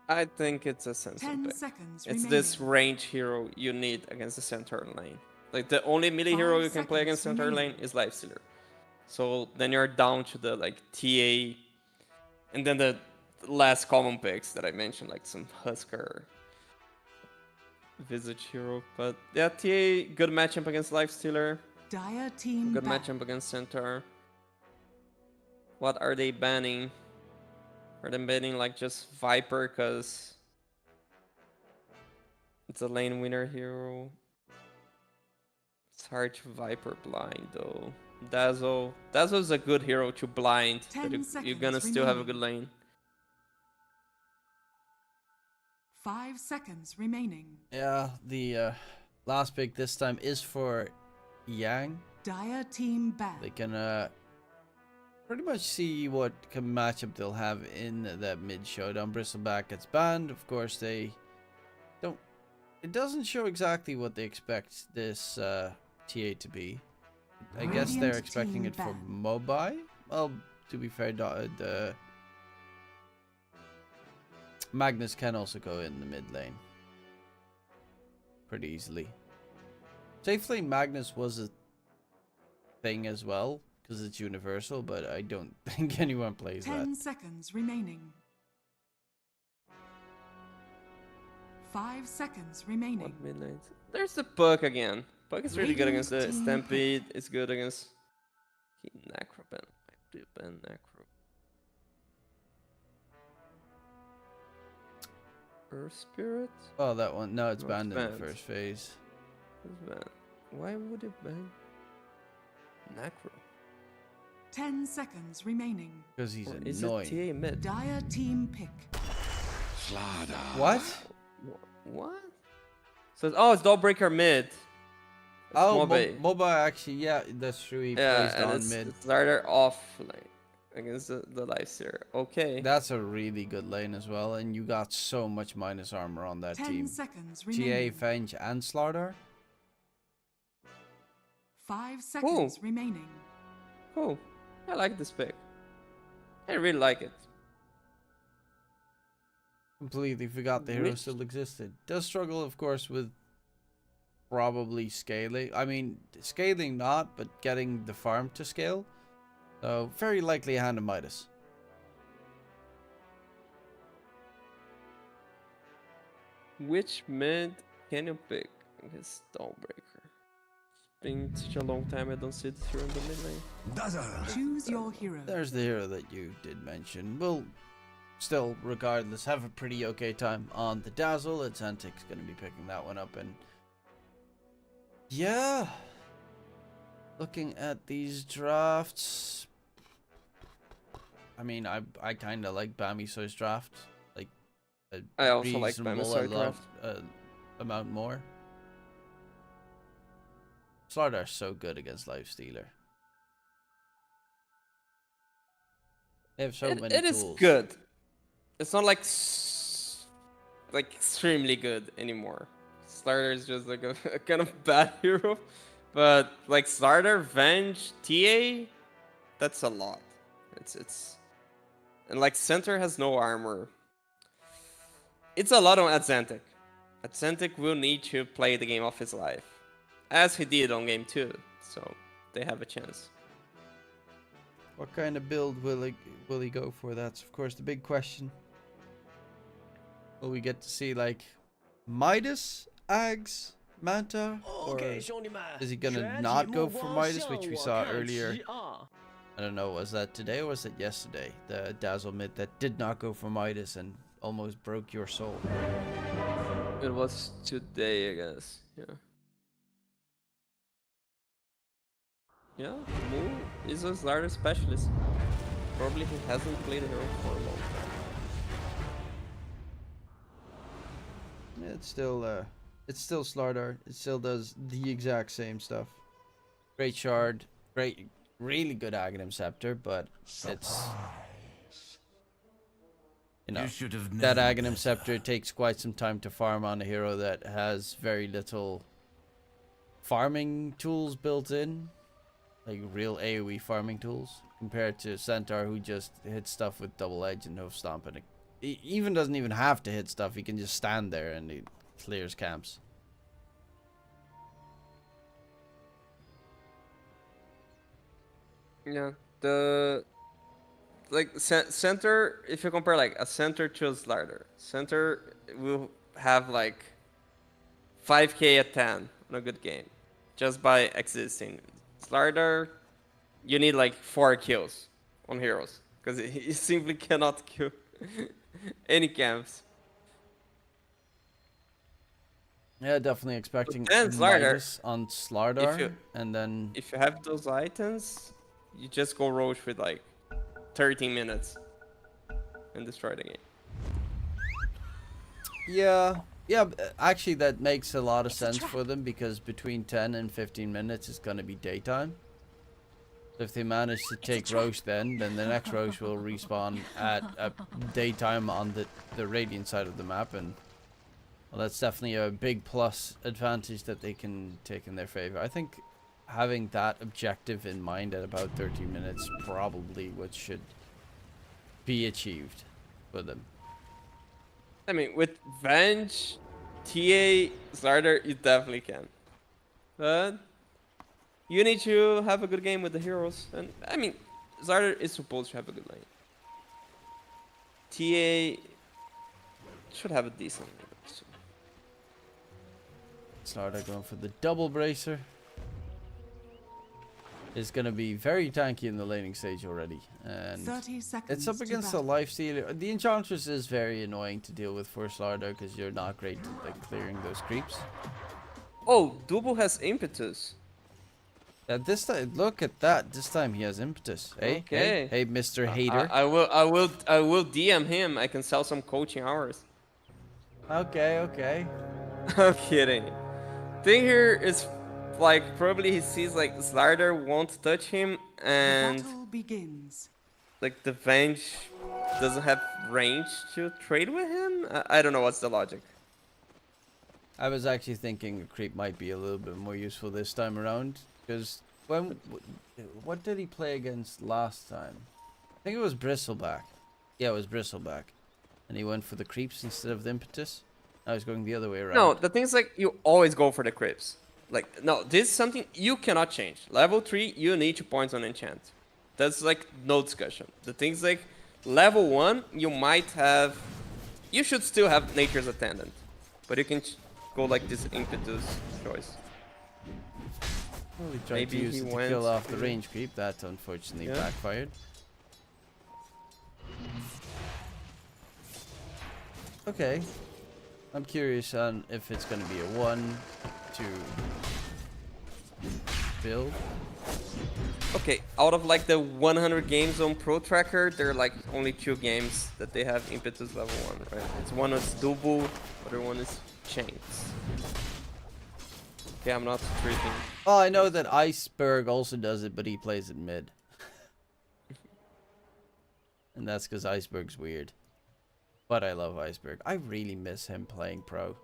I think it's a Sansom 10 pick. seconds It's remaining. this range hero you need against the center lane. Like the only melee 5 hero you can play seconds against center remaining. lane is Lifestealer. So then you're down to the like TA, and then the last common picks that I mentioned, like some Huskar, Visage hero. But yeah, TA good matchup against Lifestealer. Dire team Good back. matchup against center. What are they banning? Are they banning like just Viper because it's a lane winner hero? It's hard to Viper blind though. Dazzle. Dazzle is a good hero to blind. 10 But you're seconds gonna still have a remaining. good lane. 5 seconds remaining. Yeah, the last pick this time is for Yang. Dire team back. They can pretty much see what matchup they'll have in that mid showdown. Bristleback gets banned. Of course, they don't. It doesn't show exactly what they expect this TA to be. I guess they're Radiant expecting team it for banned. Mobai. Well, to be fair, the Magnus can also go in the mid lane pretty easily. Safe lane Magnus was a thing as well because it's universal, but I don't think anyone plays 10 that. seconds remaining. 5 seconds remaining. What midnight? There's the Puck again. Puck is really good against the Radiant team Stampede. It's good against Necroban. I do ban Necro. Earth Spirit? Oh, that one. No, it's No, banned in the banned. first phase. It's banned. Why would it ban Necro? 10 seconds remaining. Because he's Or is annoying. it TA mid? Dire team pick. What? What? So it's Dawnbreaker mid. It's Oh, Mobe. MOBA actually, yeah, that's true. He Yeah, plays and on it's mid. Starter off like against the Lysair. Okay. That's a really good lane as well, and you got so much minus armor on that 10 team. seconds TA, remaining. Fenge, and Slardar. 5 seconds remaining. Cool. I like this pick. I really like it. Completely forgot the hero Which- still existed. Does struggle, of course, with probably scaling. I mean, scaling not, but getting the farm to scale. So, very likely a hand of Midas. Which mid can you pick against Dawnbreaker? It's been such a long time I don't see this hero in the mid lane. Choose your hero. There's the hero that you did mention. We'll still, regardless, have a pretty okay time on the Dazzle. And Antic's going to be picking that one up. And yeah, looking at these drafts, I mean, I kind of like Bamiso's draft. Like, a I also like reasonable Bamiso's draft. amount more. Slardar's so good against Lifestealer. They have so many It is tools. good. It's not like like extremely good anymore. Starter is just like a kind of bad hero, but like Starter, Venge, TA, that's a lot. It's and like Center has no armor. It's a lot on Adzentic. Adzentic will need to play the game of his life, as he did on game 2. So they have a chance. What kind of build will he go for? That's of course the big question. Will we get to see like Midas, Ags, Manta, or is he gonna not go for Midas, which we saw earlier? I don't know, was that today or was it yesterday? The Dazzle mid that did not go for Midas and almost broke your soul. It was today, I guess. Yeah. Yeah, Mu is a Starter specialist. Probably he hasn't played a hero for a long time. It's still Slardar. It still does the exact same stuff. Great shard, really good Aghanim Scepter, but it's, you know, that Aghanim Scepter takes quite some time to farm on a hero that has very little farming tools built in, like real AoE farming tools, compared to Centaur, who just hits stuff with double edge and hoof stomp, and he even doesn't even have to hit stuff. He can just stand there and he clears camps. Yeah, the Center, if you compare like a Center to a Slider, Center will have like 5k at 10 on a good game just by existing. Slider, you need like 4 kills on heroes because he simply cannot kill any camps. Yeah, definitely expecting then Slardar, Midas on Slardar, and then If you have those items, you just go Roach with like 13 minutes and destroy the game. yeah, actually that makes a lot of sense for them, because between 10 and 15 minutes is going to be daytime. So if they manage to take Roche, then the next Roche will respawn at daytime on the Radiant side of the map, and well, that's definitely a big plus advantage that they can take in their favor. I think having that objective in mind at about 13 minutes probably what should be achieved for them. I mean, with Venge, TA, Slider, you definitely can. But you need to have a good game with the heroes. And I mean, Slider is supposed to have a good lane. TA should have a decent lane. So Slardar going for the double bracer. Is going to be very tanky in the laning stage already. And 30 seconds. it's up against the to lifestealer. The Enchantress is very annoying to deal with for Slardar because you're not great at like, clearing those creeps. Oh, Dubu has impetus. This time, look at that. This time he has impetus. Hey, Okay. hey, Mr. Hater. I will DM him. I can sell some coaching hours. Okay, okay. I'm kidding. Thing here is, like, probably he sees like Slardar won't touch him, the and battle begins. like the Venge doesn't have range to trade with him. I don't know what's the logic. I was actually thinking a creep might be a little bit more useful this time around. Because what did he play against last time? I think it was Bristleback. Yeah, it was Bristleback. And he went for the creeps instead of the impetus. I was going the other way around. No, the thing is like you always go for the creeps. Like, no, this is something you cannot change. Level 3, you need 2 points on enchant. That's like no discussion. The things like level 1, you might have, you should still have Nature's Attendant, but you can go like this impetus choice. Well, he tried Maybe to use he it to went kill off the to- range creep. That unfortunately Yeah. backfired. Okay. I'm curious on if it's going to be a 1-2 build. Okay, out of like the 100 games on Pro Tracker, there are like only 2 games that they have impetus level 1, right? It's one is Dubu, other one is Chains. Okay, I'm not treating. Oh, I know that Iceberg also does it, but he plays it mid. And that's because Iceberg's weird. But I love Iceberg. I really miss him playing pro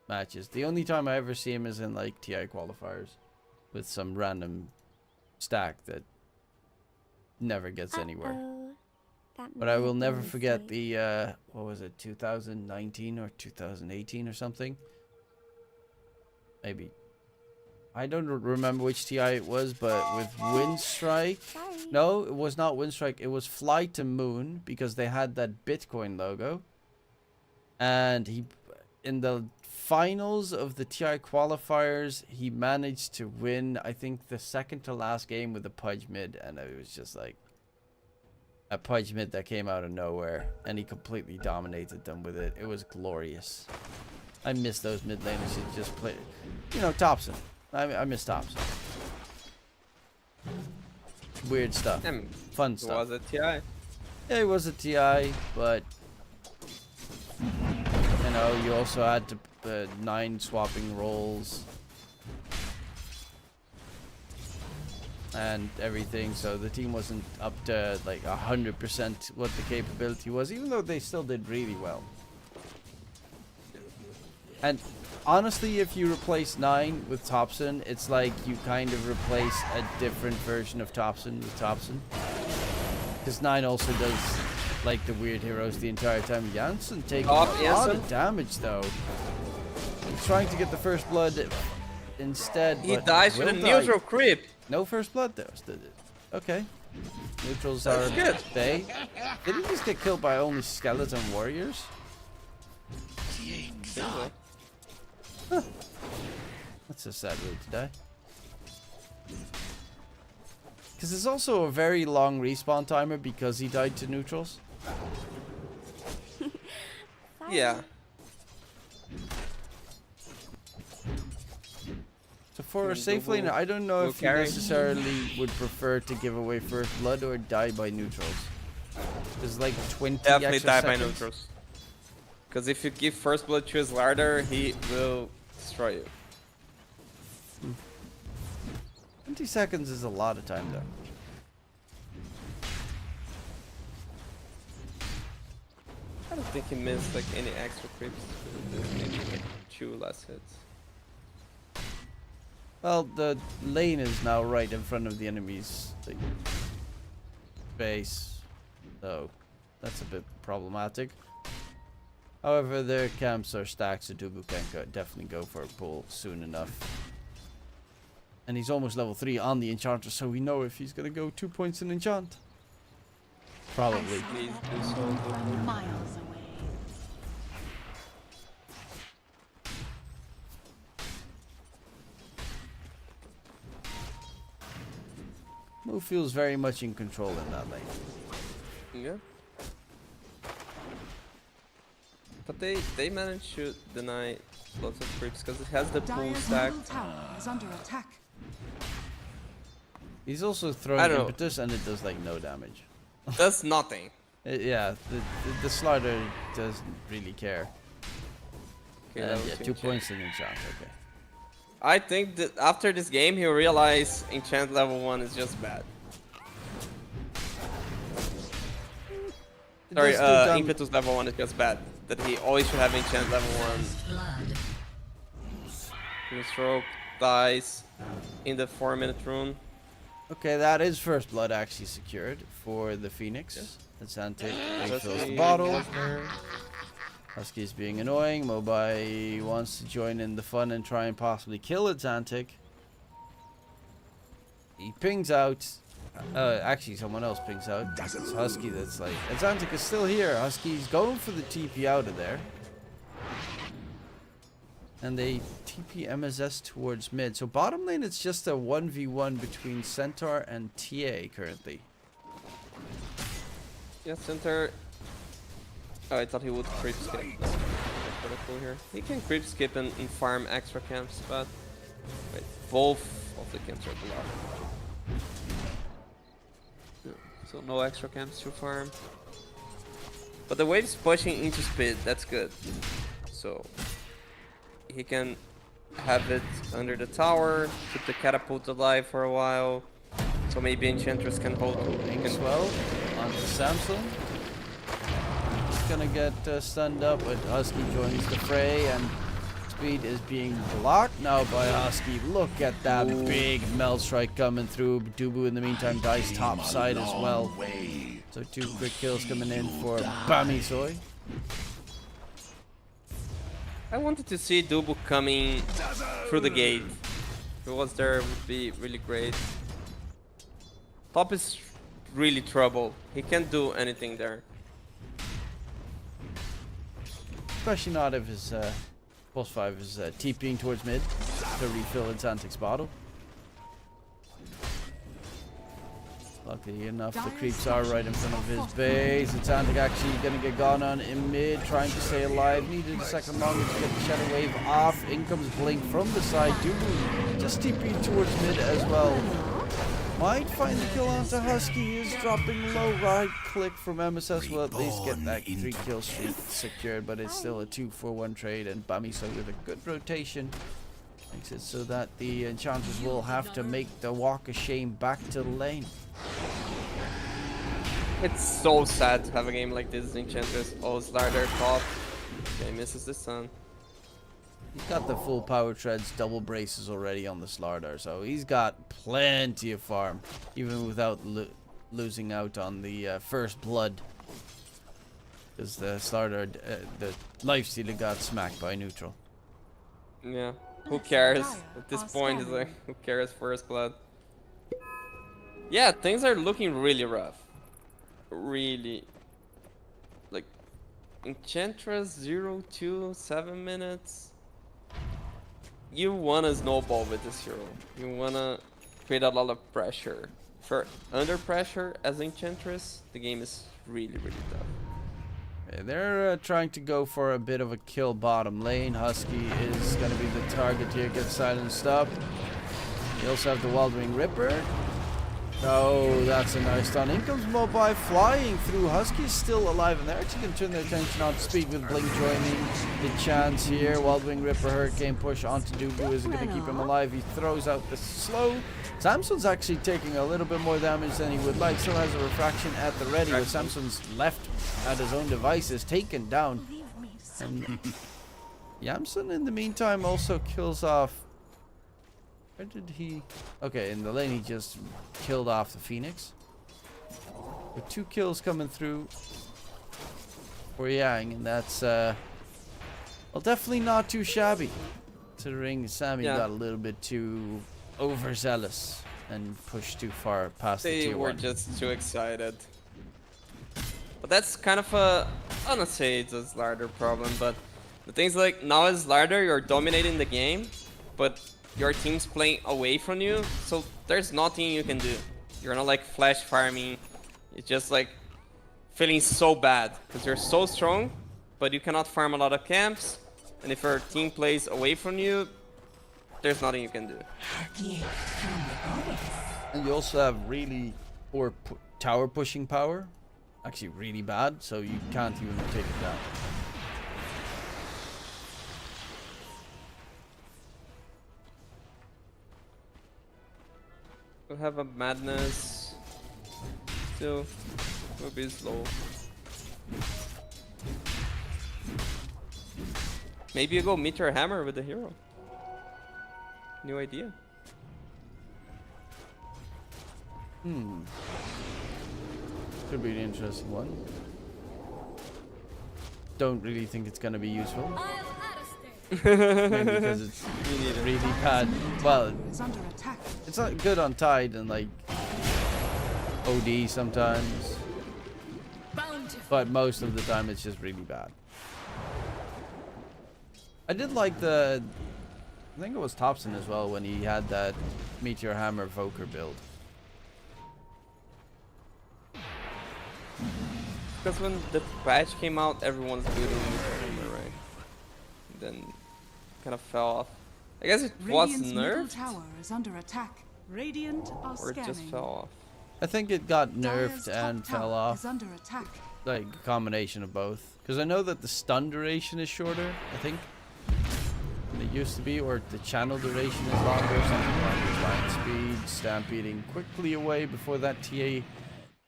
matches. The only time I ever see him is in like TI qualifiers with some random stack that never gets anywhere. But I will never forget the what was it, 2019 or 2018 or something? Maybe. I don't remember which TI it was, but with Windstrike. No, it was not Windstrike. It was Fly to Moon because they had that Bitcoin logo. And he, in the finals of the TI qualifiers, he managed to win, I think, the second to last game with a Pudge mid. And it was just like a Pudge mid that came out of nowhere. And he completely dominated them with it. It was glorious. I miss those mid laners who just play, you know, Thompson. I miss Thompson. Weird stuff. Fun It stuff. was a TI. Yeah, it was a TI, but you know, you also had to 9 swapping roles and everything, so the team wasn't up to like 100% what the capability was, even though they still did really well. And honestly, if you replace 9 with Thompson, it's like you kind of replace a different version of Thompson with Thompson. Because 9 also does like the weird heroes the entire time. Janssen taking a lot of damage though. He's trying to get the first blood instead. He but dies with a will die. neutral creep. No first blood though. Okay. Neutrals are good. They didn't just get killed by only skeleton warriors. Huh. That's a sad way to die. Because it's also a very long respawn timer because he died to neutrals. Yeah. So for a safe laner, I don't know if you necessarily would prefer to give away first blood or die by neutrals. There's like 20 Definitely extra die seconds. by neutrals. Because if you give first blood to his Slardar, he will destroy you. 20 seconds is a lot of time though. I don't think he missed like any extra creeps. Maybe like 2 less hits. Well, the lane is now right in front of the enemy's like, base, so that's a bit problematic. However, their camps are stacked, so Dubu can definitely go for a pull soon enough. And he's almost level 3 on the Enchanter, so we know if he's gonna go 2 points in Enchant. Probably. Please do so. Dubu. Miles away. Mu feels very much in control in that lane. Yeah. But they managed to deny lots of creeps because it has the pool Dire's stack. middle tower is under attack. He's also throwing I don't know. impetus and it does like no damage. That's nothing. Yeah, the slider doesn't really care. Okay, that was Yeah, 2 enchant. points in enchant, okay. I think that after this game he'll realize enchant level 1 is just bad. Sorry, does do dam- impetus level 1 is just bad. That he always should have enchant level 1. Blood. Blue stroke dies in the 4-minute rune. Okay, that is first blood actually secured for the Phoenix. That's Antic refills the Husky bottle. was there. Husky's being annoying. Mobai wants to join in the fun and try and possibly kill its Antic. He pings out. Actually, someone else pings out. It's Husky that's like, its Antic is still here. Husky's going for the TP out of there. And they TP MSS towards mid. So bottom lane, it's just a 1v1 between Centaur and TA currently. Yeah, center. Oh, I thought he would creep skip. No, that's pretty cool here. He can creep skip and farm extra camps, but wait, both of the camps are blocked. So no extra camps to farm. But the wave's pushing into speed, that's good. So he can have it under the tower, keep the catapult alive for a while. So maybe Enchantress can hold. As well onto Samson. He's gonna get stunned up, but Husky joins the fray, and speed is being blocked now by Husky. Look at that big melt strike coming through. Dubu in the meantime dies top side as well. So 2 quick kills coming in for Bamisoy. I wanted to see Dubu coming through the gate. If it was there, it would be really great. Top is really trouble. He can't do anything there. Especially not if his boss 5 is TPing towards mid to refill its Antic's bottle. Luckily enough, the creeps are right in front of his base. It's Antic actually gonna get gone on in mid, trying to stay alive. Needed a second longer to get the shadow wave off. In comes Blink from the side. Dubu just TPing towards mid as well. Might find the kill onto Husky. Is dropping low. Right click from MSS will at least get that 3 kill streak secured, but it's still a 2-for-1 trade, and Bamiso with a good rotation makes it so that the Enchanters will have to make the walk of shame back to the lane. It's so sad to have a game like this. Enchantress, oh, Slider top. Okay, misses the sun. He's got the full power treads, double braces already on the Slardar, so he's got plenty of farm, even without losing out on the first blood. Because the Slardar, the lifestealer got smacked by neutral. Yeah, who cares? At this point, it's like, who cares? First blood. Yeah, things are looking really rough. Really. Like, Enchantress 0-2, 7 minutes. You wanna snowball with this hero. You wanna create a lot of pressure. For under pressure as Enchantress, the game is really, really tough. They're trying to go for a bit of a kill bottom lane. Husky is going to be the target here, gets silenced up. You also have the Wildwing Ripper. Oh, that's a nice stun. In comes Mobai flying through. Husky's still alive, and they're actually going to turn their attention on speed with Blink joining the chance here. Wildwing Ripper, Hurricane push onto Dubu isn't going to keep him alive. He throws out the slow. Samson's actually taking a little bit more damage than he would like. Still has a refraction at the ready, but Samson's left at his own devices, taken down. And Yamson in the meantime also kills off. Where did he? Okay, in the lane he just killed off the Phoenix. With 2 kills coming through for Yang, and that's well, definitely not too shabby. Considering Sammy got a little bit too overzealous and pushed too far past the tier 1. They were just too excited. But that's kind of a, I don't say it's a Slardar problem, but the thing's like, now as Slardar, you're dominating the game, but your team's playing away from you, so there's nothing you can do. You're not like flash farming. It's just like feeling so bad because you're so strong, but you cannot farm a lot of camps. And if your team plays away from you, there's nothing you can do. And you also have really poor tower pushing power. Actually really bad, so you can't even take it down. We have a madness. Still, will be slow. Maybe you go Meteor Hammer with the hero. New idea. Could be an interesting one. Don't really think it's gonna be useful. Maybe because it's really bad. Well, Is under attack. it's not good on Tide and like OD sometimes, but most of the time it's just really bad. I did like the, I think it was Thompson as well when he had that Meteor Hammer Voker build. Because when the patch came out, everyone's building Meteor Hammer, right? Then kind of fell off. I guess it was Radiant's middle nerfed, tower is under attack. Radiant are or it just scanning. fell off. I think it got Dire's nerfed top and tower fell off, Is under attack. like a combination of both. Because I know that the stun duration is shorter, I think, than it used to be, or the channel duration is longer, something along those lines. Speed, stampeding quickly away before that TA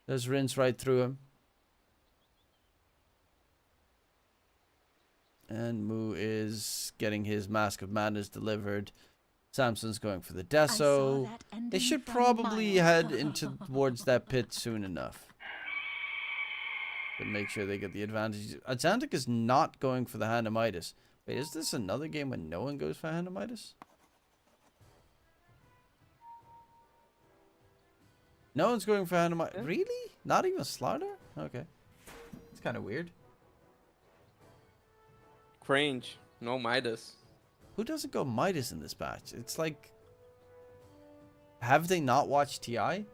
does rinse right through him. And Moo is getting his Mask of Madness delivered. Samson's going for the Deso. They should probably head into towards that pit soon enough. But make sure they get the advantage. Atlantic is not going for the Hand of Midas. Wait, is this another game when no one goes for Hand of Midas? No one's going for Hand of Midas. Yeah. Really? Not even Slaughter? Okay. It's kind of weird. Cringe. No Midas. Who doesn't go Midas in this batch? It's like... Have they not watched TI? I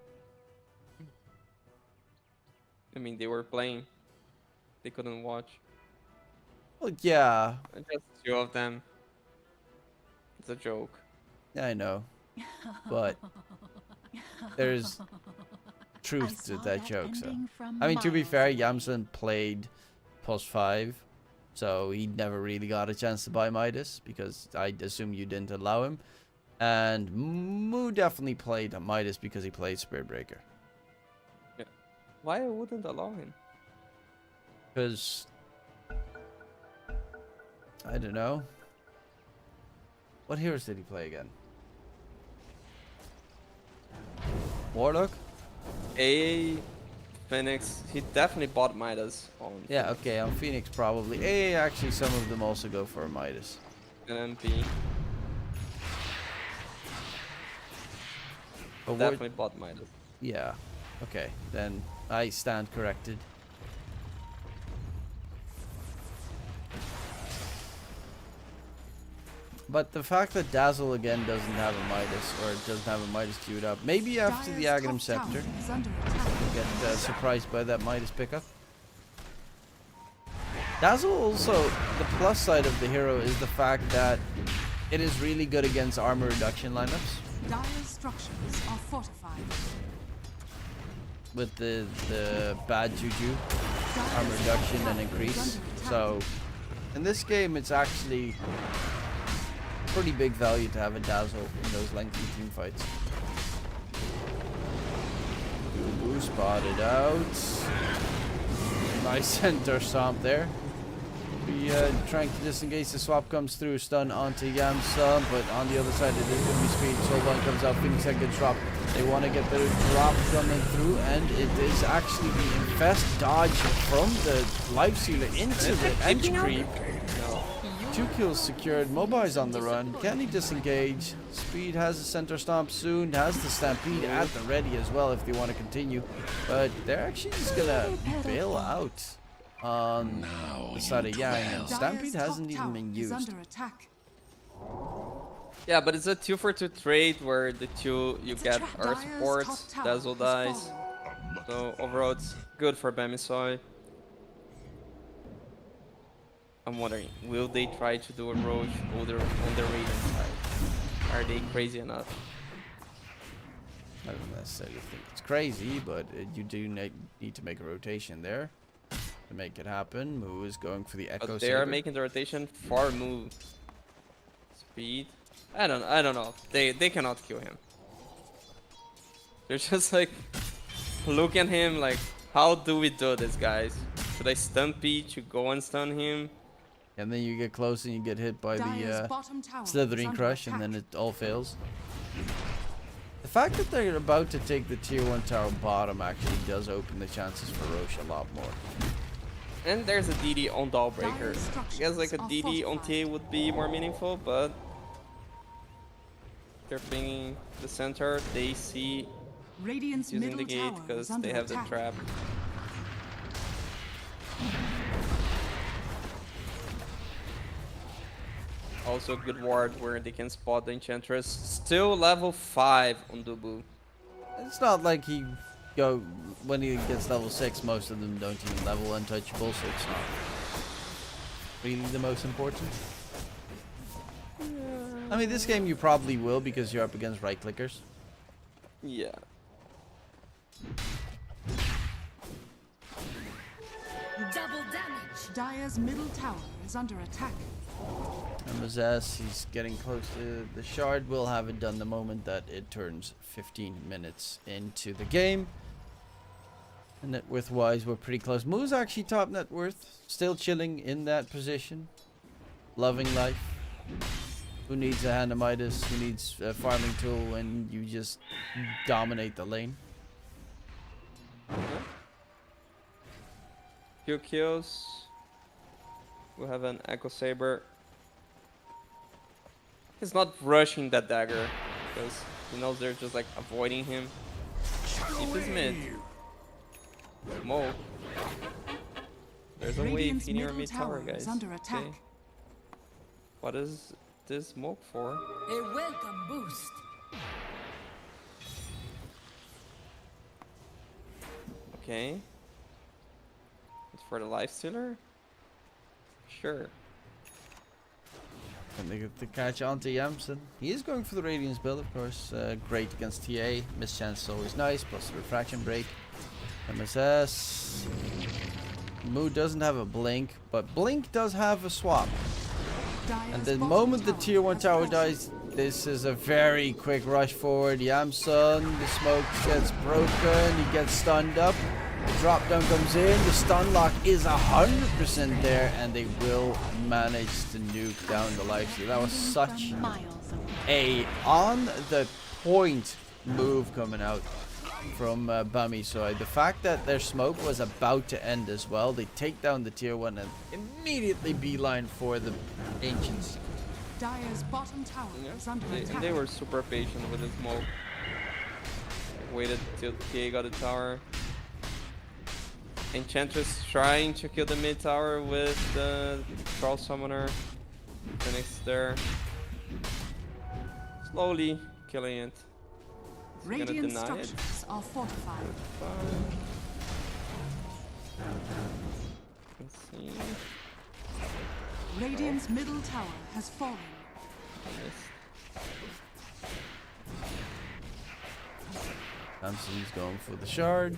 mean, they were playing. They couldn't watch. Well, yeah. Just two of them. It's a joke. I know. But... There's truth to that joke, so... I mean, to be fair, Yamson played +5. So he never really got a chance to buy Midas, because I assume you didn't allow him. And Moo definitely played Midas because he played Spirit Breaker. Yeah. Why I wouldn't allow him? Because... I don't know. What heroes did he play again? Warlock? Phoenix, he definitely bought Midas on Yeah, okay, on Phoenix probably. Actually, some of them also go for Midas. an MP. But Definitely bought Midas. yeah, okay, then I stand corrected. But the fact that Dazzle again doesn't have a Midas, or doesn't have a Midas queued up, maybe after the Dire's Aghanim top tower Scepter, is under attack. get surprised by that Midas pickup. Dazzle also, the plus side of the hero is the fact that it is really good against armor reduction lineups. Dire's structures are fortified. With the bad juju, armor Dire's reduction top and tower is increase. under attack. So in this game it's actually pretty big value to have a Dazzle in those lengthy team fights. Boo spotted out. Nice center stomp there. Be trying to disengage. The swap comes through, stun onto Yamsa, but on the other side it is going to be speed. Soulbind comes out, Phoenix second drop. They want to get the drop coming through, and it is actually the infest dodge from the life sealer into the edge creep. 2 kills secured. Mobi's on the run. Can he disengage? Speed has the center stomp soon. Has the stampede at the ready as well if they want to continue. But they're actually just gonna bail out on the side of Yang. And Dire's stampede top hasn't even tower been is used. under attack. Yeah, but it's a 2 for 2 trade where the two you get are Dire's supports, top tower Dazzle has dies. fallen. So overall it's good for Bamisoi. I'm wondering, will they try to do a Roche on the Radiant side? Are they crazy enough? I don't necessarily think it's crazy, but you do need to make a rotation there to make it happen. Moo is going for the Echo But they are Saber. making the rotation for Moo. Speed. I don't know. They cannot kill him. They're just like look at him like, how do we do this, guys? Should I stun P to go and stun him? And then you get close and you get hit by Dire's the bottom tower is Slithering under Crush, and attack. then it all fails. The fact that they're about to take the tier 1 tower bottom actually does open the chances for Roche a lot more. And there's a DD on Dawnbreaker. I guess like a Are DD on fortified. T would be more meaningful, but they're pinging the center. They see Radiant's using middle the gate tower because is under they have the attack. trap. Also a good ward where they can spot the Enchantress. Still level 5 on Dubu. It's not like when he gets level 6, most of them don't even level untouchable, so it's not really the most important. I mean, this game you probably will because you're up against right clickers. Yeah. Double damage. Dire's middle tower is under attack. And Mazes, he's getting close to the shard. Will have it done the moment that it turns 15 minutes into the game. And net worth wise, we're pretty close. Moo's actually top net worth. Still chilling in that position. Loving life. Who needs a hand of Midas? Who needs a farming tool when you just dominate the lane? Few kills. We'll have an Echo Saber. He's not rushing that dagger because he knows they're just like avoiding him. Keep his mid. Smoke. There's a wave Radiant's in your middle mid tower, tower is guys. under attack. Okay. What is this smoke for? A welcome boost. Okay. It's for the lifestealer? Sure. And they get the catch onto Yamson. He is going for the Radiance build, of course. Great against TA. Miss chance is always nice, plus the refraction break. MSS. Moo doesn't have a blink, but Blink does have a swap. Dire's And the bottom moment the tower tier 1 has tower fallen. dies, this is a very quick rush forward. Yamson, the smoke gets broken, he gets stunned up. The drop down comes in, the stun lock is 100% there, and they will manage to nuke down the lifesteal. That was such a on the point move coming out from Bamisoi. The fact that their smoke was about to end as well, they take down the tier 1 and immediately beeline for the Ancients. Dire's bottom tower is under And attack. they were super patient with the smoke. Waited till TA got the tower. Enchantress trying to kill the mid tower with the Troll Summoner. Phoenix there. Slowly killing it. Is he gonna Radiant deny it? structures are fortified. Let's see. Radiant's middle tower has fallen. Samson's going for the shard.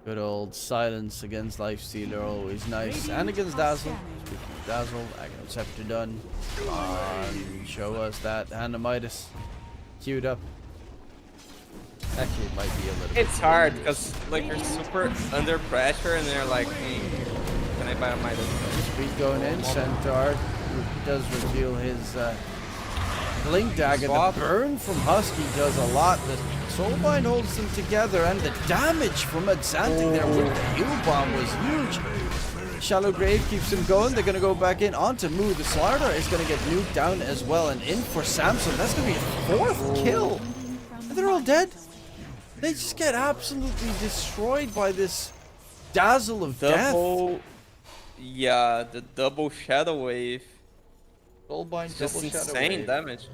Good old silence against Lifestealer, always nice. And against Dazzle. Speaking of Dazzle, Aghanim Scepter done. Come on, show us that Hand of Midas. Queued up. Actually, it might be a little It's hard because like you're super under pressure and they're like, hey, can I buy a Midas? Speed going in. Centaur does reveal his Blink Dagger. The burn from Husky does a lot. The Soulbind holds them together, and the damage from Exanting there with the heal bomb was huge. Shallow Grave keeps him going. They're going to go back in onto Moo. The Slardar is going to get nuked down as well, and in for Samson. That's going to be a 4th kill. And they're all dead. They just get absolutely destroyed by this Dazzle of Death. Yeah, the double Shadow Wave. Soulbind, Just double shadow insane wave. damage.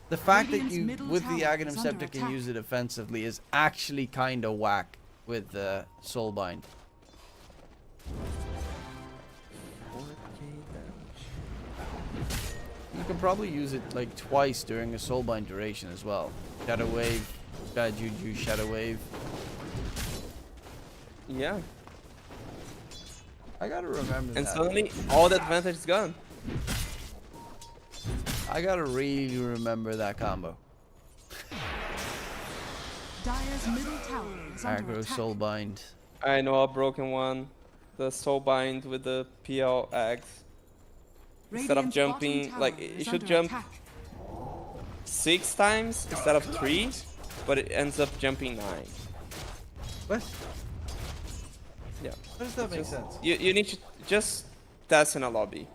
The fact that Radiant's you, middle with the tower Aghanim is under Scepter, can attack. use it offensively is actually kind of whack with Soulbind. 4K damage. You can probably use it like twice during a Soulbind duration as well. Shadow Wave, Bad Juju, Shadow Wave. Yeah. I gotta remember And that. suddenly, all the advantage is gone. I gotta really remember that combo. Dire's middle tower is under Aggro, attack. Soulbind. I know a broken one. The Soulbind with the PL Ags. Instead of Radiant's jumping, bottom like, tower you is should under jump attack. 6 times instead of 3, but it ends up jumping 9. What? Yeah. How does that make Just- sense? You need to just test in a lobby,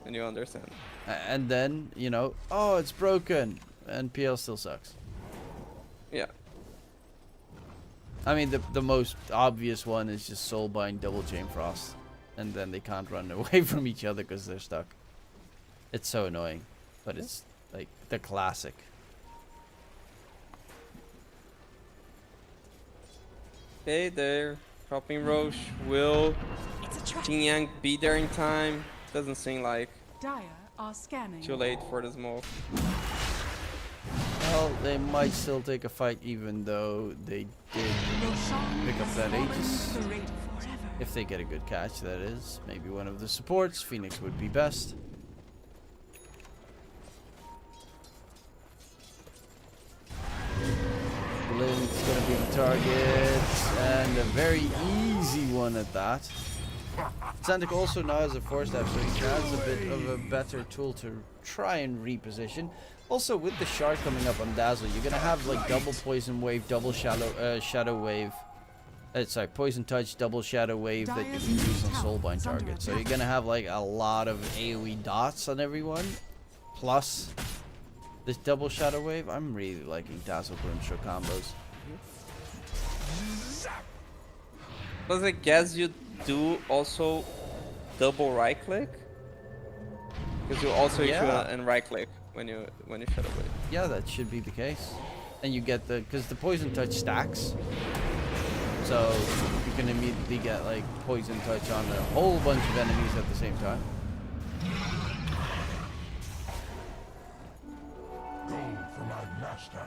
and you understand. And then, you know, oh, it's broken. And PL still sucks. Yeah. I mean, the most obvious one is just Soulbind, double Chain Frost. And then they can't run away from each other because they're stuck. It's so annoying. But it's, like, the classic. Hey there, helping Roche. Will Jin Yang be there in time? Doesn't seem like. Dire are scanning. Too late for the smoke. Well, they might still take a fight even though they did Roshan pick up has that fallen Aegis. to the Radiant forever. If they get a good catch, that is. Maybe one of the supports. Phoenix would be best. Blink's gonna be the target. And a very easy one at that. Xantic also now has a 4-step, so he has a bit of a better tool to try and reposition. Also, with the shard coming up on Dazzle, you're gonna have like double Poison Wave, double Shadow Wave. Sorry, Poison Touch, double Shadow Wave that you can use on Soulbind targets. So you're gonna have like a lot of AoE dots on everyone. Plus this double Shadow Wave. I'm really liking Dazzle Grimstroke combos. Plus, I guess you do also double right click, because you also issue and right click when you shadow wave. Yeah, that should be the case. And you get because the Poison Touch stacks. So you can immediately get like Poison Touch on a whole bunch of enemies at the same time. Go for my master.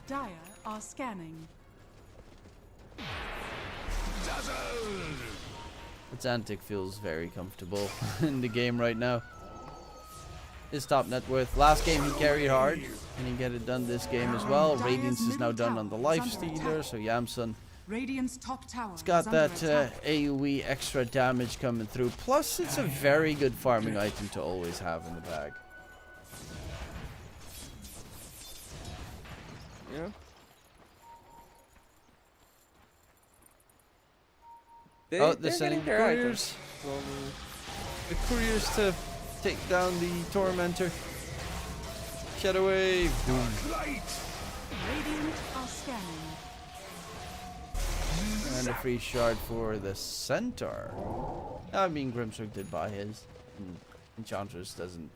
Dire are scanning. Xantic feels very comfortable in the game right now. His top net worth. Last game he carried hard, and he get it done this game as well. Radiance is now done on the Life Stealer, so Yamsun Radiant's top tower. has got is under that attack. AoE extra damage coming through. Plus, it's a very good farming item to always have in the bag. Yeah. Oh, they're sending getting their couriers. The couriers to take down the Tormentor. Shadow Wave. Boom. Radiant are scanning. And a free shard for the Centaur. I mean, Grimstroke did buy his. And Enchantress doesn't.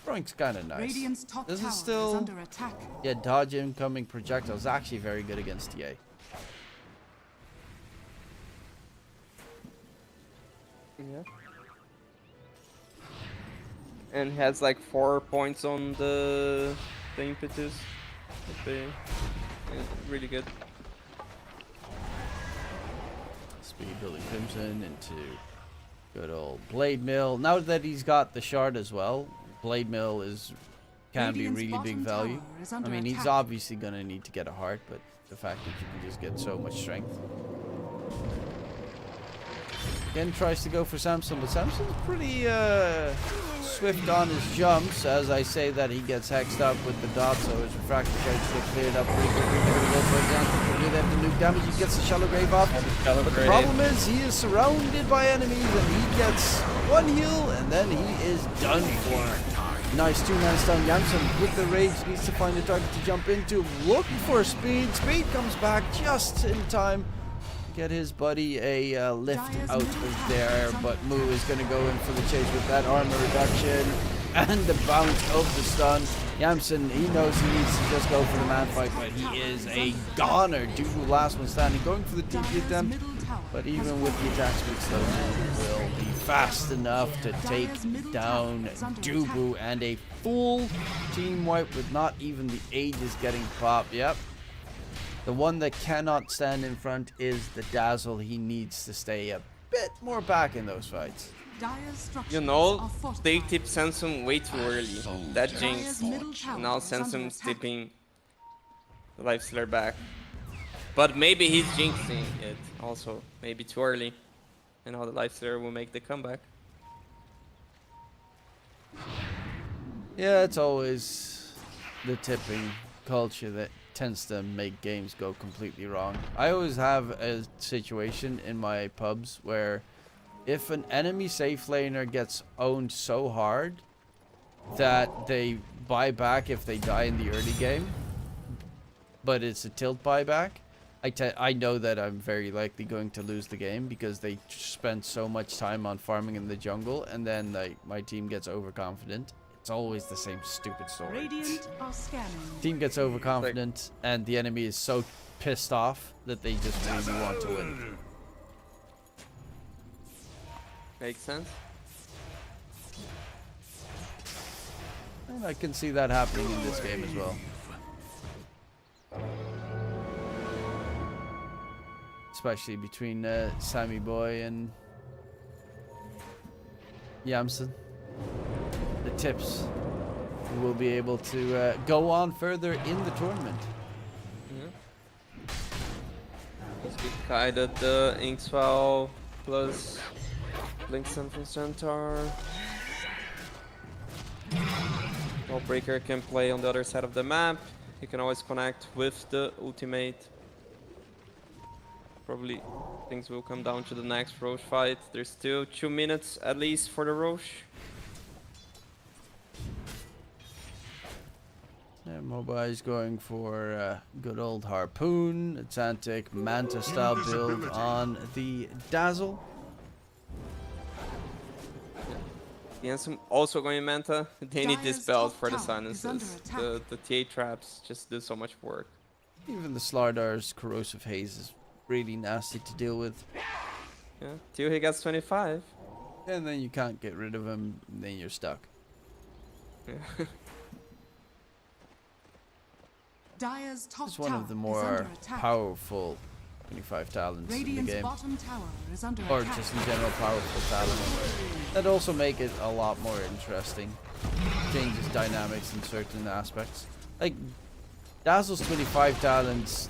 Throwing's kind of nice. Radiant's top This tower is still. is under attack. Yeah, dodge incoming projectiles. Actually very good against TA. Yeah. And has like 4 points on the impetus. Yeah, really good. Speed building Crimson into good old Blade Mill. Now that he's got the shard as well, Blade Mill can be Radiant's really big bottom value. tower is under I mean, he's attack. obviously gonna need to get a heart, but the fact that you can just get so much strength. Again, tries to go for Samson, but Samson's pretty swift on his jumps. As I say that, he gets hexed up with the dot, so his refractor tries to get cleared up pretty quickly. They're gonna go for example, they have to nuke damage. He gets the Shallow Grave off. But the problem is, he is surrounded by enemies, and he gets one heal, and then he is done for. Nice 2-man stun. Yamsun with the rage needs to find a target to jump into. Looking for speed. Speed comes back just in time. get his buddy a lift out of there, but Moo is going to go in for the chase with that armor reduction and the bounce of the stun. Yamsen, he knows he needs to just go for the man fight, but he is a goner. Dubu, last one standing, going for the TP attempt, but even with the attack speed slow, will be fast enough to take down Dubu, and a full team wipe with not even the Aegis getting popped. Yep. The one that cannot stand in front is the Dazzle. He needs to stay a bit more back in those fights. You know, they tip Samsung way too early. That jinx. Now Samsung's tipping the Lifestealer back. But maybe he's jinxing it also. Maybe too early. And now the Lifestealer will make the comeback. Yeah, it's always the tipping culture that tends to make games go completely wrong. I always have a situation in my pubs where if an enemy safe laner gets owned so hard that they buy back if they die in the early game, but it's a tilt buyback, I know that I'm very likely going to lose the game because they spend so much time on farming in the jungle, and then my team gets overconfident. It's always the same stupid story. Radiant are scanning. Team gets overconfident, and the enemy is so pissed off that they just really want to win. Makes sense. And I can see that happening in this game as well. Especially between Sammy Boy and Yamsen. The tips will be able to go on further in the tournament. Let's get guided the Inkswell plus Blinkson from Centaur. Breaker can play on the other side of the map. He can always connect with the ultimate. Probably things will come down to the next Roche fight. There's still 2 minutes at least for the Roche. Yeah, Mobile is going for good old Harpoon, Atlantic Manta style build on the Dazzle. Yansum also going Manta. They need this belt for the silences. The TA traps just do so much work. Even the Slardar's Corrosive Haze is really nasty to deal with. Yeah, till he gets 25. And then you can't get rid of him, and then you're stuck. Yeah. Dire's top It's one tower of the is more under attack. powerful 25 talents in the Radiant's game. bottom tower is under Or attack. just in general powerful talents. That also make it a lot more interesting. Changes dynamics in certain aspects. Like, Dazzle's 25 talents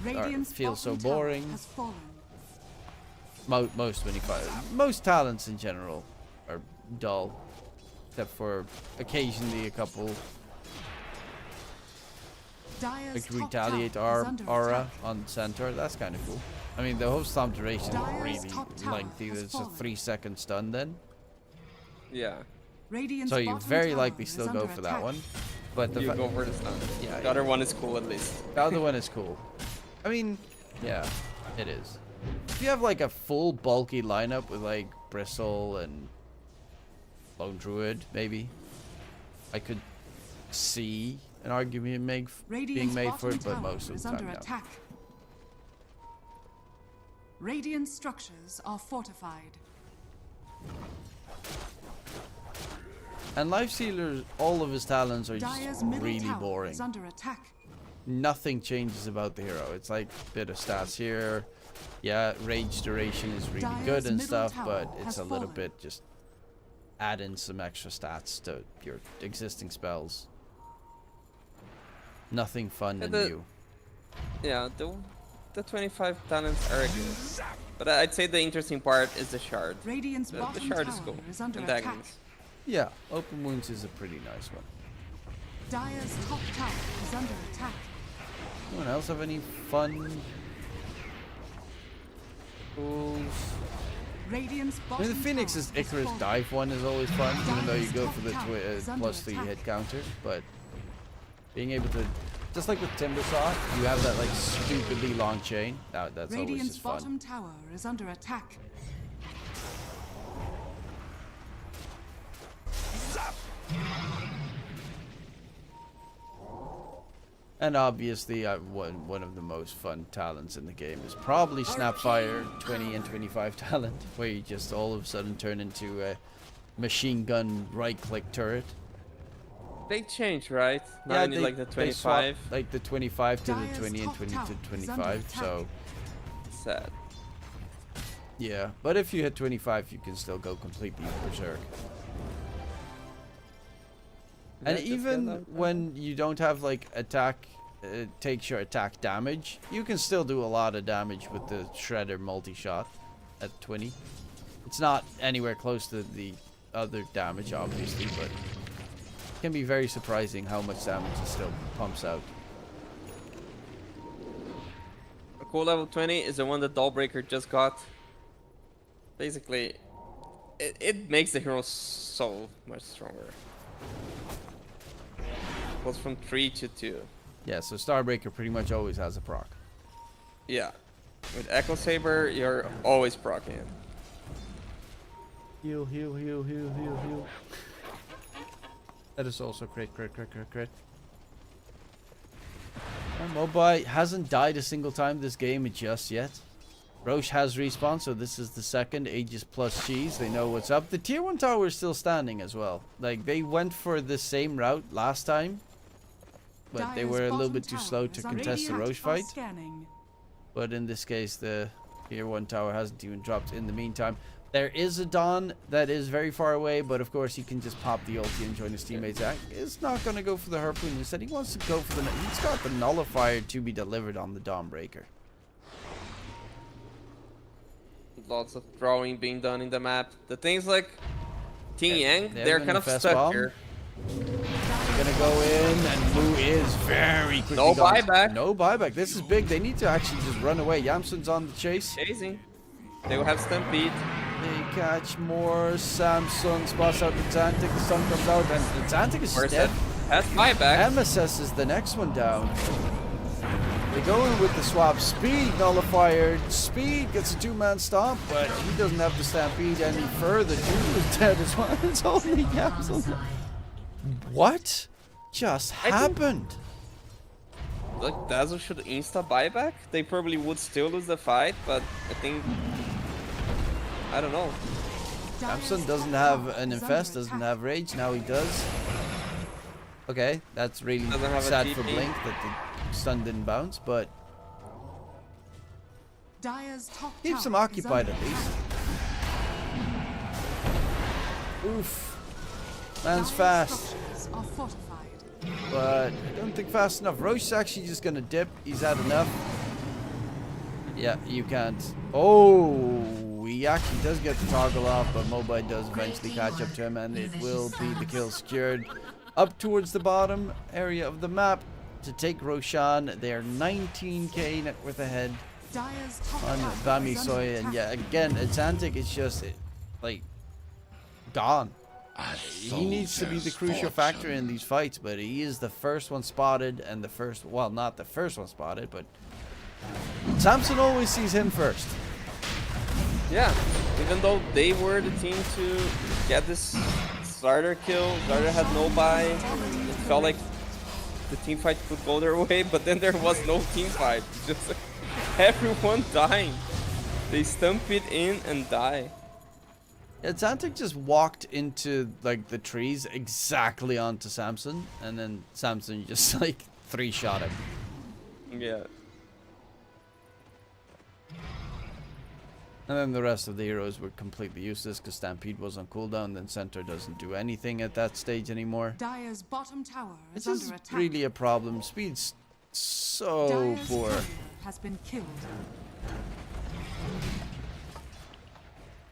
feel so bottom tower boring. has fallen. Most 25. Most talents in general are dull. Except for occasionally a couple. Dire's Like top retaliate tower is under aura attack. on Centaur. That's kind of cool. I mean, the whole stomp duration is Dire's really top tower lengthy. has It's a fallen. 3-second stun then. Yeah. Radiant's So you bottom very tower likely is still go under for that attack. one. But the You go for the stun. yeah, The other one is cool at least. the other one is cool. I mean, yeah, it is. If you have like a full bulky lineup with like Bristle and Lone Druid, maybe I could see an argument being Radiant's made for it, bottom but tower most of is the under time, no. attack. Radiant structures are fortified. And Lifestealer, all of his talents are Dire's just middle really tower boring. is under attack. Nothing changes about the hero. It's like a bit of stats here. Yeah, rage duration is really Dire's good and middle stuff, tower but it's has a little fallen. bit just add in some extra stats to your existing spells. Nothing fun and new. Yeah, the 25 talents are good. But I'd say the interesting part is the shard. Radiant's The bottom shard is tower cool. is under And attack. Daggins. Yeah, Open Wounds is a pretty nice one. Dire's top tower is under attack. Anyone else have any fun tools? Radiant's I bottom mean, the Phoenix's tower has Icarus fallen. dive one is always fun, even though you Dire's go top for the tower is under +3 attack. hit counter. But being able to Just like with Timbersaw, you have that like stupidly long chain. That's always Radiant's just fun. bottom tower is under attack. And obviously, one of the most fun talents in the game is probably Snapfire 20 and 25 talent, where you just all of a sudden turn into a machine gun right-click turret. They change, right? Now Yeah, you need like the they swap, 25. like the 25 to the Dire's 20 and top 20 tower to is under 25. attack. So Sad. yeah, but if you hit 25, you can still go completely berserk. And Yeah, just even get out when you don't have like attack, takes your attack damage, you can still do a lot of damage with the Shredder multi-shot at 20. It's not anywhere close to the other damage, obviously, but it can be very surprising how much damage it still pumps out. A cool level 20 is the one that Dollbreaker just got. Basically, it makes the hero so much stronger. Goes from 3 to 2. Yeah, so Starbreaker pretty much always has a proc. Yeah. With Echo Saber, you're always proccing him. Heal, heal, heal, heal, heal, heal. That is also crit. And Mobai hasn't died a single time this game just yet. Roche has respawned, so this is the second. Aegis plus cheese, they know what's up. The tier 1 tower is still standing as well. Like, they went for the same route last time, but they were a little bit too slow to contest the Roche fight. But in this case, the tier 1 tower hasn't even dropped in the meantime. There is a Dawn that is very far away, but of course he can just pop the ulti and join his teammates. He's not going to go for the Harpoon. Instead, he wants to go for the... He's got the Nullifier to be delivered on the Dawnbreaker. Lots of throwing being done in the map. The things like Ting Yang, they're kind of Manifest stuck bomb. here. They're gonna go in, and Lu is very quickly No gone. buyback. No buyback. This is big. They need to actually just run away. Yamsun's on the chase. Chasing. They will have Stampede. They catch more. Samsung spots out the Zantic. The sun comes out, and the Zantic is Where's dead. that? That's buyback. MSS is the next one down. They go in with the swap. Speed nullifier. Speed gets a 2-man stomp, but he doesn't have the stampede any further. Juju is dead as well. It's only Yamsun. What just happened? Like, Dazzle should insta buyback. They probably would still lose the fight, but I think... I don't know. Samson doesn't have an infest, doesn't have rage, now he does. Okay, that's really Doesn't have a sad for TP. Blink that the stun didn't bounce, but keeps him occupied at least. Oof. Man's fast, but I don't think fast enough. Roche's actually just gonna dip. He's had enough. Yeah, you can't. Oh, he actually does get the toggle off, but Mobai does eventually catch up to him, and it will be the kill secured. Up towards the bottom area of the map to take Roshan. They're 19k net worth ahead on Bami Soya, and yeah, again, Atlantic is just like gone. He needs to be the crucial factor in these fights, but he is the first one spotted, and the first, well, not the first one spotted, but Samson always sees him first. Yeah, even though they were the team to get this starter kill, starter had no buy. It felt like the team fight could go their way, but then there was no team fight. Just like, everyone dying. They stump it in and die. Yeah, Zantic just walked into like the trees exactly onto Samson, and then Samson just like 3-shot him. Yeah. And then the rest of the heroes were completely useless because Stampede was on cooldown, then Center doesn't do anything at that stage anymore. Dire's bottom tower is This is under attack. really a problem. Speed's so Dire's poor. courier has been killed.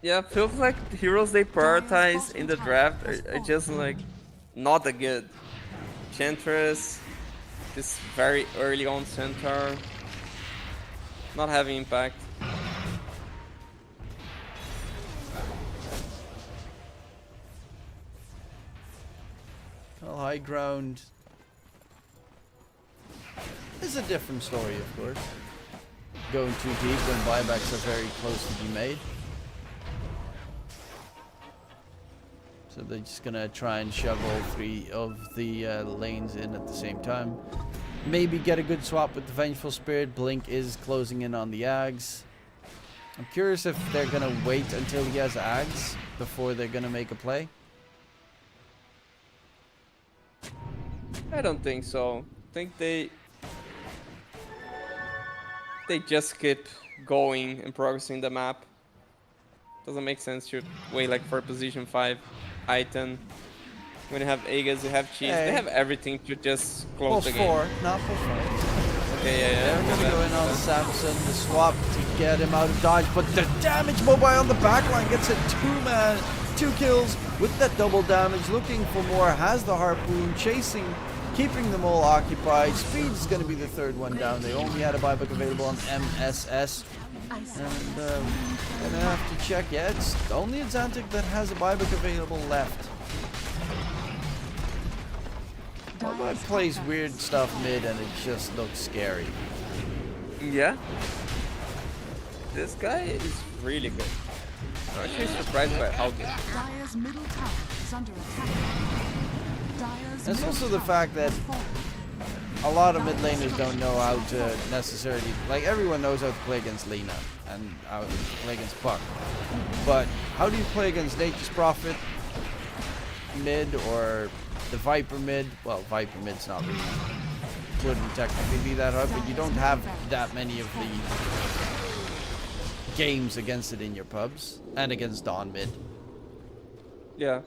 Yeah, feels like the heroes they prioritize in the draft are just like not that good. Chantress, this very early on Centaur, not having impact. Well, high ground. is a different story, of course. Going too deep when buybacks are very close to be made. So they're just gonna try and shove all 3 of the lanes in at the same time. Maybe get a good swap with the Vengeful Spirit. Blink is closing in on the Ags. I'm curious if they're gonna wait until he has Ags before they're gonna make a play. I don't think so. I think they just keep going and progressing the map. Doesn't make sense to wait like for position 5 item. When you have Aegis, you have Cheese, Hey. they have everything to just close Pulse the game. 4, not pulse 5. Okay, yeah. They're gonna go in on Samson, the swap to get him out of dodge, but the damage mobile on the backline gets a 2-man, 2 kills with that double damage, looking for more, has the harpoon, chasing, keeping them all occupied. Speed is gonna be the 3rd one down. They only had a buyback available on MSS. And gonna have to check. Yeah, it's only Xantic that has a buyback available left. Buyback plays weird stuff mid and it just looks scary. Yeah. This guy is really good. I'm actually surprised by how good. Dire's middle tower is under attack. Dire's It's middle also the tower fact that has fallen. a lot of mid laners don't know how to necessarily, like everyone knows how to play against Lina and how to play against Puck. But how do you play against Nature's Prophet mid or the Viper mid? Well, Viper mid's not really, wouldn't technically be that hard, but you don't have that many of the games against it in your pubs and against Dawn mid. Yeah.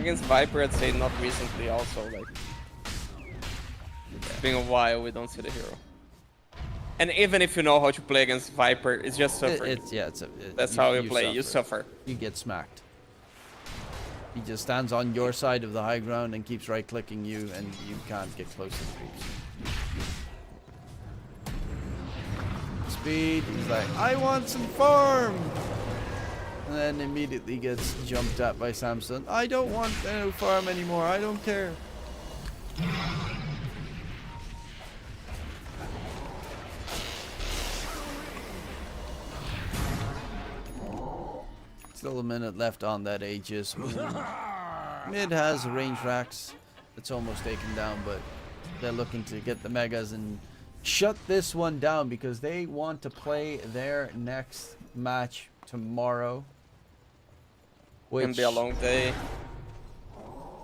Against Viper, I'd say not recently also, like, it's been a while we don't see the hero. And even if you know how to play against Viper, it's just suffering. That's how you play, you suffer. You get smacked. He just stands on your side of the high ground and keeps right clicking you and you can't get close to the creeps. Speed, he's like, I want some farm! And then immediately gets jumped at by Samson. I don't want no farm anymore, I don't care. Still a minute left on that Aegis. Mid has range racks. It's almost taken down, but they're looking to get the megas and shut this one down because they want to play their next match tomorrow. Which Can be a long day.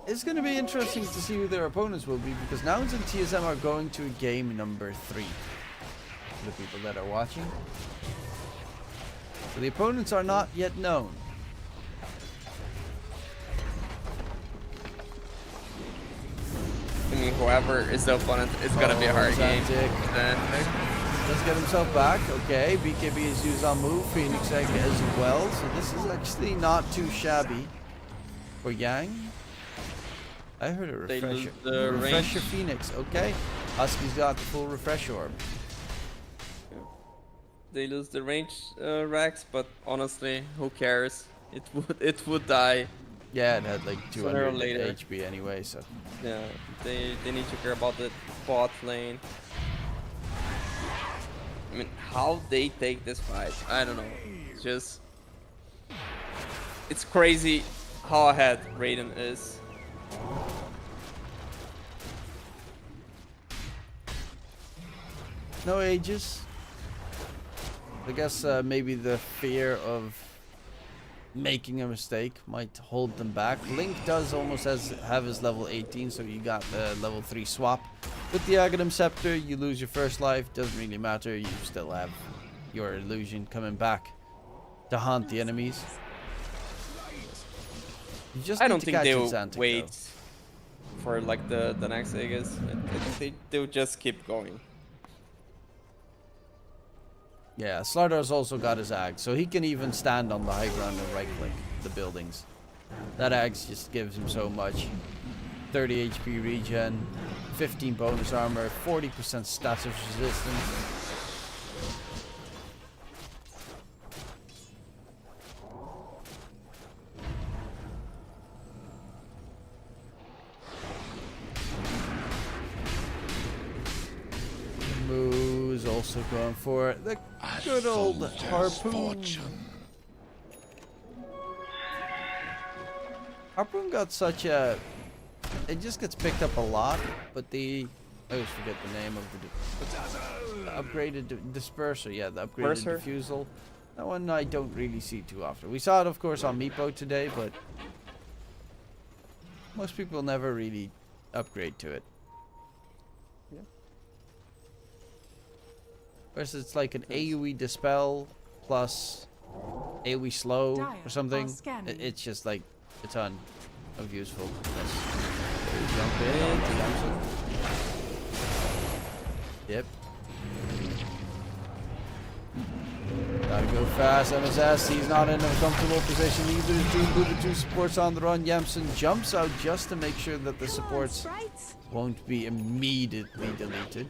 it's going to be interesting to see who their opponents will be because Nouns and TSM are going to game number 3. For the people that are watching. So the opponents are not yet known. I mean, whoever is the opponent, it's gonna be a hard game. Then Let's get himself back. Okay, BKB is used on move. Phoenix Egg as well. So this is actually not too shabby for Yang. I heard a They lose refresher. the Refresher range. Phoenix. Okay, Husky's got the full refresh orb. they lose the range racks, but honestly, who cares? It would die. Yeah, it had like Sooner or 200 later. HP anyway. So Yeah, they need to care about the bot lane. I mean, how they take this fight, I don't know. It's just, it's crazy how ahead Raiden is. no Aegis. I guess maybe the fear of making a mistake might hold them back. Link does almost have his level 18, so you got the level 3 swap. With the Aghanim Scepter, you lose your first life, doesn't really matter, you still have your illusion coming back to haunt the enemies. You just I need don't to think catch they'll Xantic, wait though. for like the next Aegis. I think they'll just keep going. Yeah, Slardar's also got his Ag, so he can even stand on the high ground and right click the buildings. That Ags just gives him so much. 30 HP regen, 15 bonus armor, 40% status resistance. also going for the good old harpoon. Harpoon got such a... It just gets picked up a lot, but the... I always forget the name of the upgraded disperser. Yeah, the upgraded diffusal. That one I don't really see too often. We saw it, of course, on Meepo today, but most people never really upgrade to it. Yeah. Whereas it's like an AoE dispel plus AoE slow or something. It's just like a ton of usefulness. Jump in on the Yamsen. Yep. Gotta go fast. MSS, he's not in a comfortable position either. Doom the two supports on the run. Yamsen jumps out just to make sure that the supports won't be immediately deleted.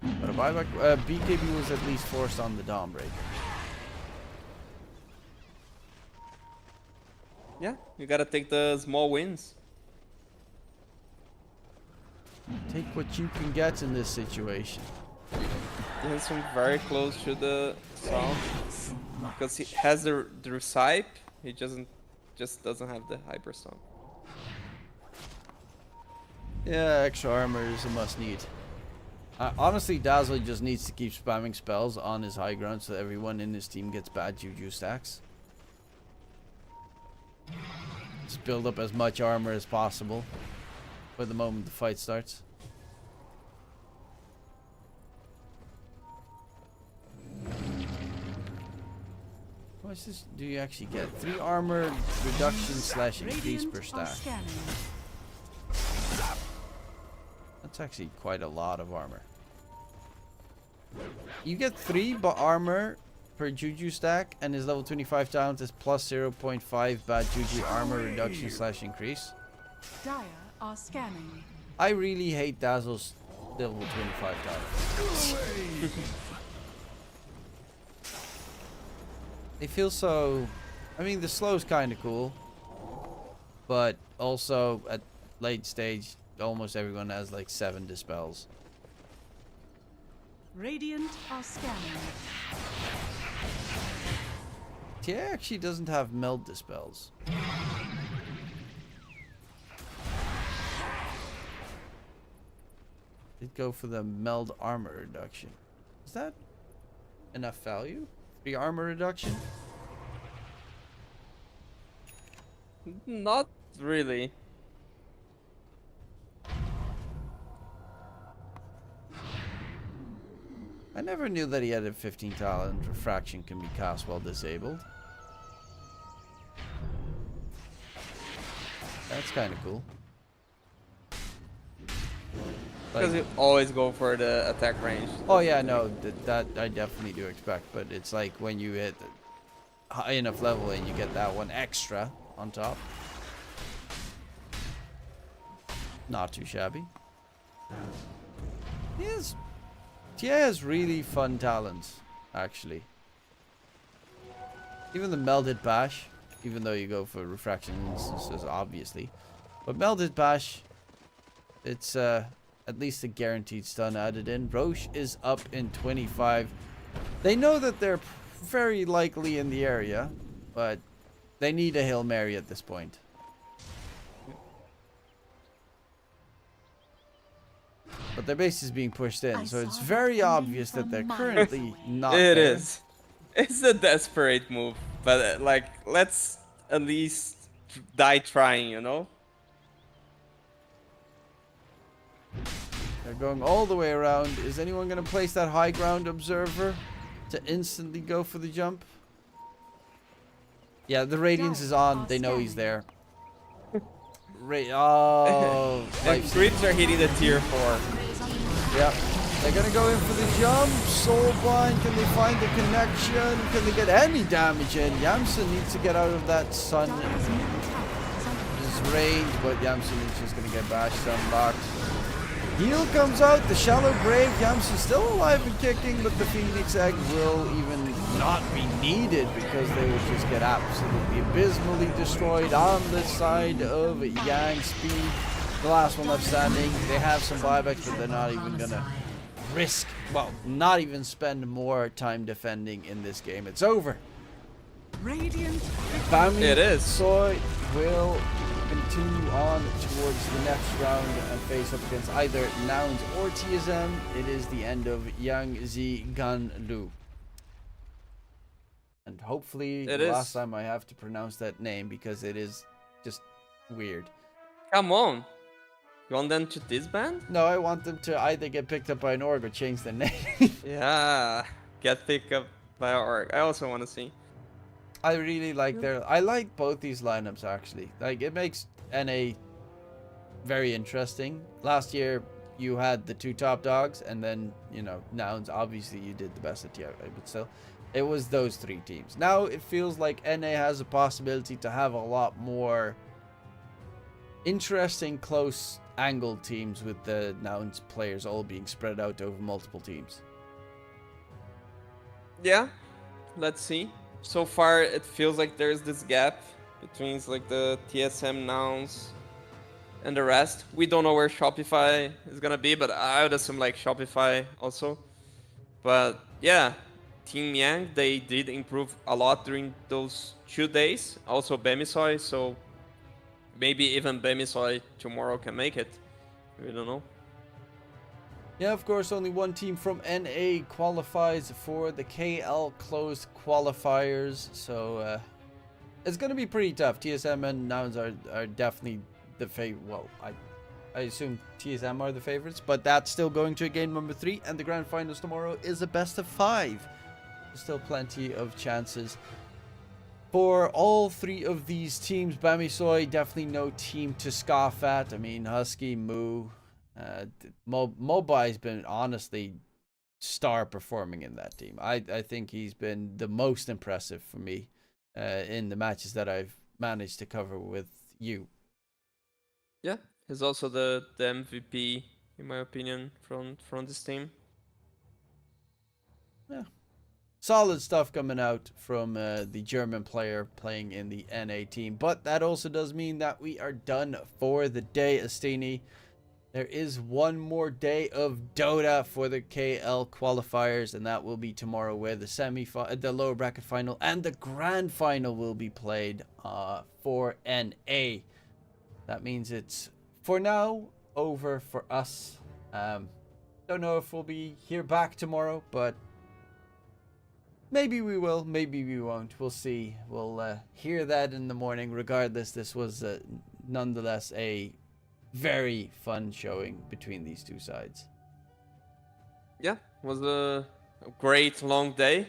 But a buyback, BKB was at least forced on the Dawn break. Yeah, you gotta take the small wins. Take what you can get in this situation. He's very close to the sound because he has the Recipe. He just doesn't have the Hyperstomp. Yeah, extra armor is a must need. Honestly, Dazzle just needs to keep spamming spells on his high ground so that everyone in his team gets bad Juju stacks. Just build up as much armor as possible for the moment the fight starts. How much do you actually get? 3 armor reduction / increase per stack. That's actually quite a lot of armor. You get 3 armor per Juju stack, and his level 25 talent is plus 0.5 bad Juju armor reduction / increase. Dire are scanning. I really hate Dazzle's level 25 talent. They feel so... I mean, the slow's kind of cool, but also at late stage, almost everyone has like 7 dispels. Radiant are scanning. Tia actually doesn't have meld dispels. Did go for the meld armor reduction. Is that enough value? 3 armor reduction? Not really. I never knew that he had a 15 talent. Refraction can be cast while disabled. That's kind of cool. Because you always go for the attack range. Oh yeah, no, that I definitely do expect. But it's like when you hit high enough level and you get that one extra on top. Not too shabby. Yes. Tia has really fun talents, actually. Even the Melded Bash, even though you go for refraction instances, obviously. But Melded Bash, it's at least a guaranteed stun added in. Roche is up in 25. They know that they're very likely in the area, but they need a Hail Mary at this point. But their base is being pushed in, so it's very obvious that they're currently not It there. is. It's a desperate move, but like, let's at least die trying, you know? They're going all the way around. Is anyone going to place that high ground observer to instantly go for the jump? Yeah, the Radiance is on. They know he's there. Oh, And creeps are hitting the tier 4. yeah. They're going to go in for the jump. Soulbind, can they find the connection? Can they get any damage in? Yamsen needs to get out of that sun range, but Yamsen is just going to get bashed unlocked. Heal comes out, the Shallow Grave. Yamsen still alive and kicking, but the Phoenix Egg will even not be needed because they will just get absolutely abysmally destroyed on the side of Yang Speed. the last one left standing. They have some buybacks, but they're not even gonna risk, well, not even spend more time defending in this game. It's over. Radiant Bami It is. Soy will continue on towards the next round and face up against either Nouns or TSM. It is the end of Yang Zi Gan Lu. And hopefully It the is. last time I have to pronounce that name because it is just weird. Come on. You want them to disband? No, I want them to either get picked up by an org or change their name. Yeah. Get picked up by org. I also want to see. I really like I like both these lineups actually. Like, it makes NA very interesting. Last year you had the two top dogs, and then, you know, Nouns, obviously you did the best at TI, but still it was those three teams. Now it feels like NA has a possibility to have a lot more interesting close angled teams with the Nouns players all being spread out over multiple teams. Yeah. Let's see. So far, it feels like there's this gap between like the TSM Nouns and the rest. We don't know where Shopify is gonna be, but I would assume like Shopify also. But yeah, Team Yang, they did improve a lot during those 2 days. Also Bemisoy, so maybe even Bemisoy tomorrow can make it. We don't know. Yeah, of course, only one team from NA qualifies for the KL closed qualifiers, so it's going to be pretty tough. TSM and Nouns are definitely the favorite. Well, I assume TSM are the favorites, but that's still going to game number 3, and the grand finals tomorrow is a best of 5. There's still plenty of chances for all three of these teams. Bamisoy, definitely no team to scoff at. I mean, Husky, Moo, Mobi's been honestly star performing in that team. I think he's been the most impressive for me in the matches that I've managed to cover with you. Yeah, he's also the MVP in my opinion from this team. Yeah, solid stuff coming out from the German player playing in the NA team. But that also does mean that we are done for the day, Astini. There is one more day of Dota for the KL qualifiers, and that will be tomorrow, where the lower bracket final and the grand final will be played for NA. That means it's, for now, over for us. Don't know if we'll be here back tomorrow, but maybe we will, maybe we won't. We'll see. We'll hear that in the morning. Regardless, this was nonetheless a very fun showing between these two sides. Yeah, was a great long day,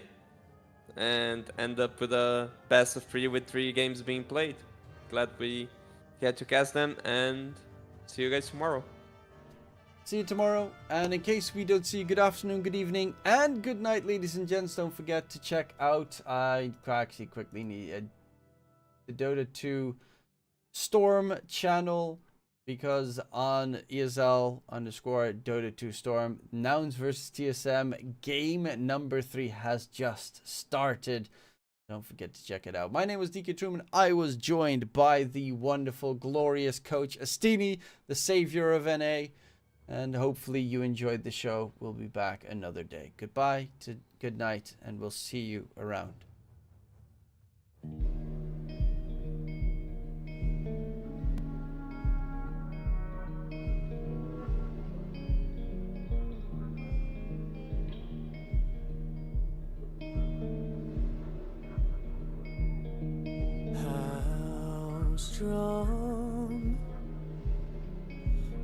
and end up with a best of 3 with 3 games being played. Glad we get to cast them, and see you guys tomorrow. See you tomorrow, and in case we don't see you, good afternoon, good evening, and good night, ladies and gents. Don't forget to check out, I actually quickly need the Dota 2 Storm channel, because on ESL _ Dota 2 Storm, Nouns versus TSM game number 3 has just started. Don't forget to check it out. My name was DK Truman. I was joined by the wonderful, glorious coach Astini, the savior of NA. And hopefully you enjoyed the show. We'll be back another day. Goodbye, to good night, and we'll see you around. Strong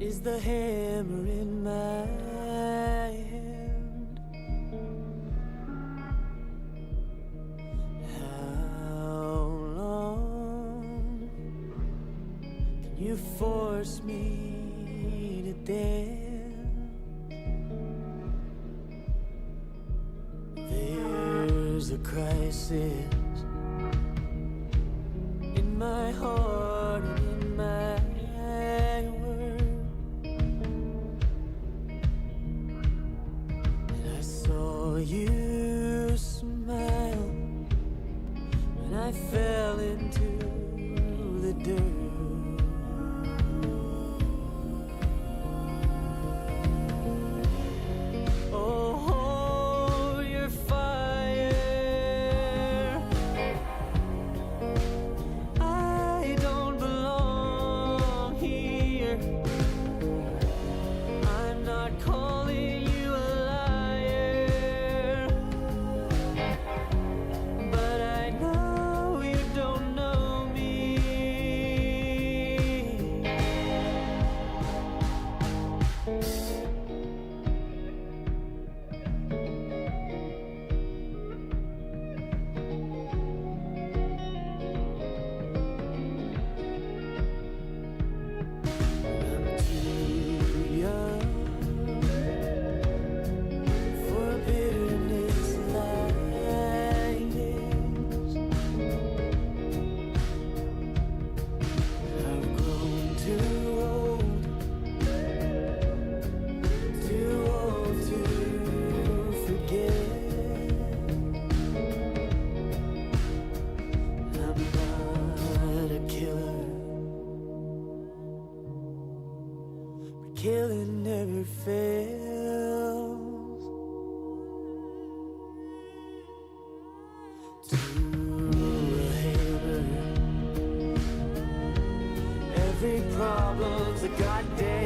is the hammer in my hand. How long can you force me to dance? There's a crisis in my heart and in my world, and I saw you smile when I fell into the dirt. killing never fails. To a hater, every problem's a goddamn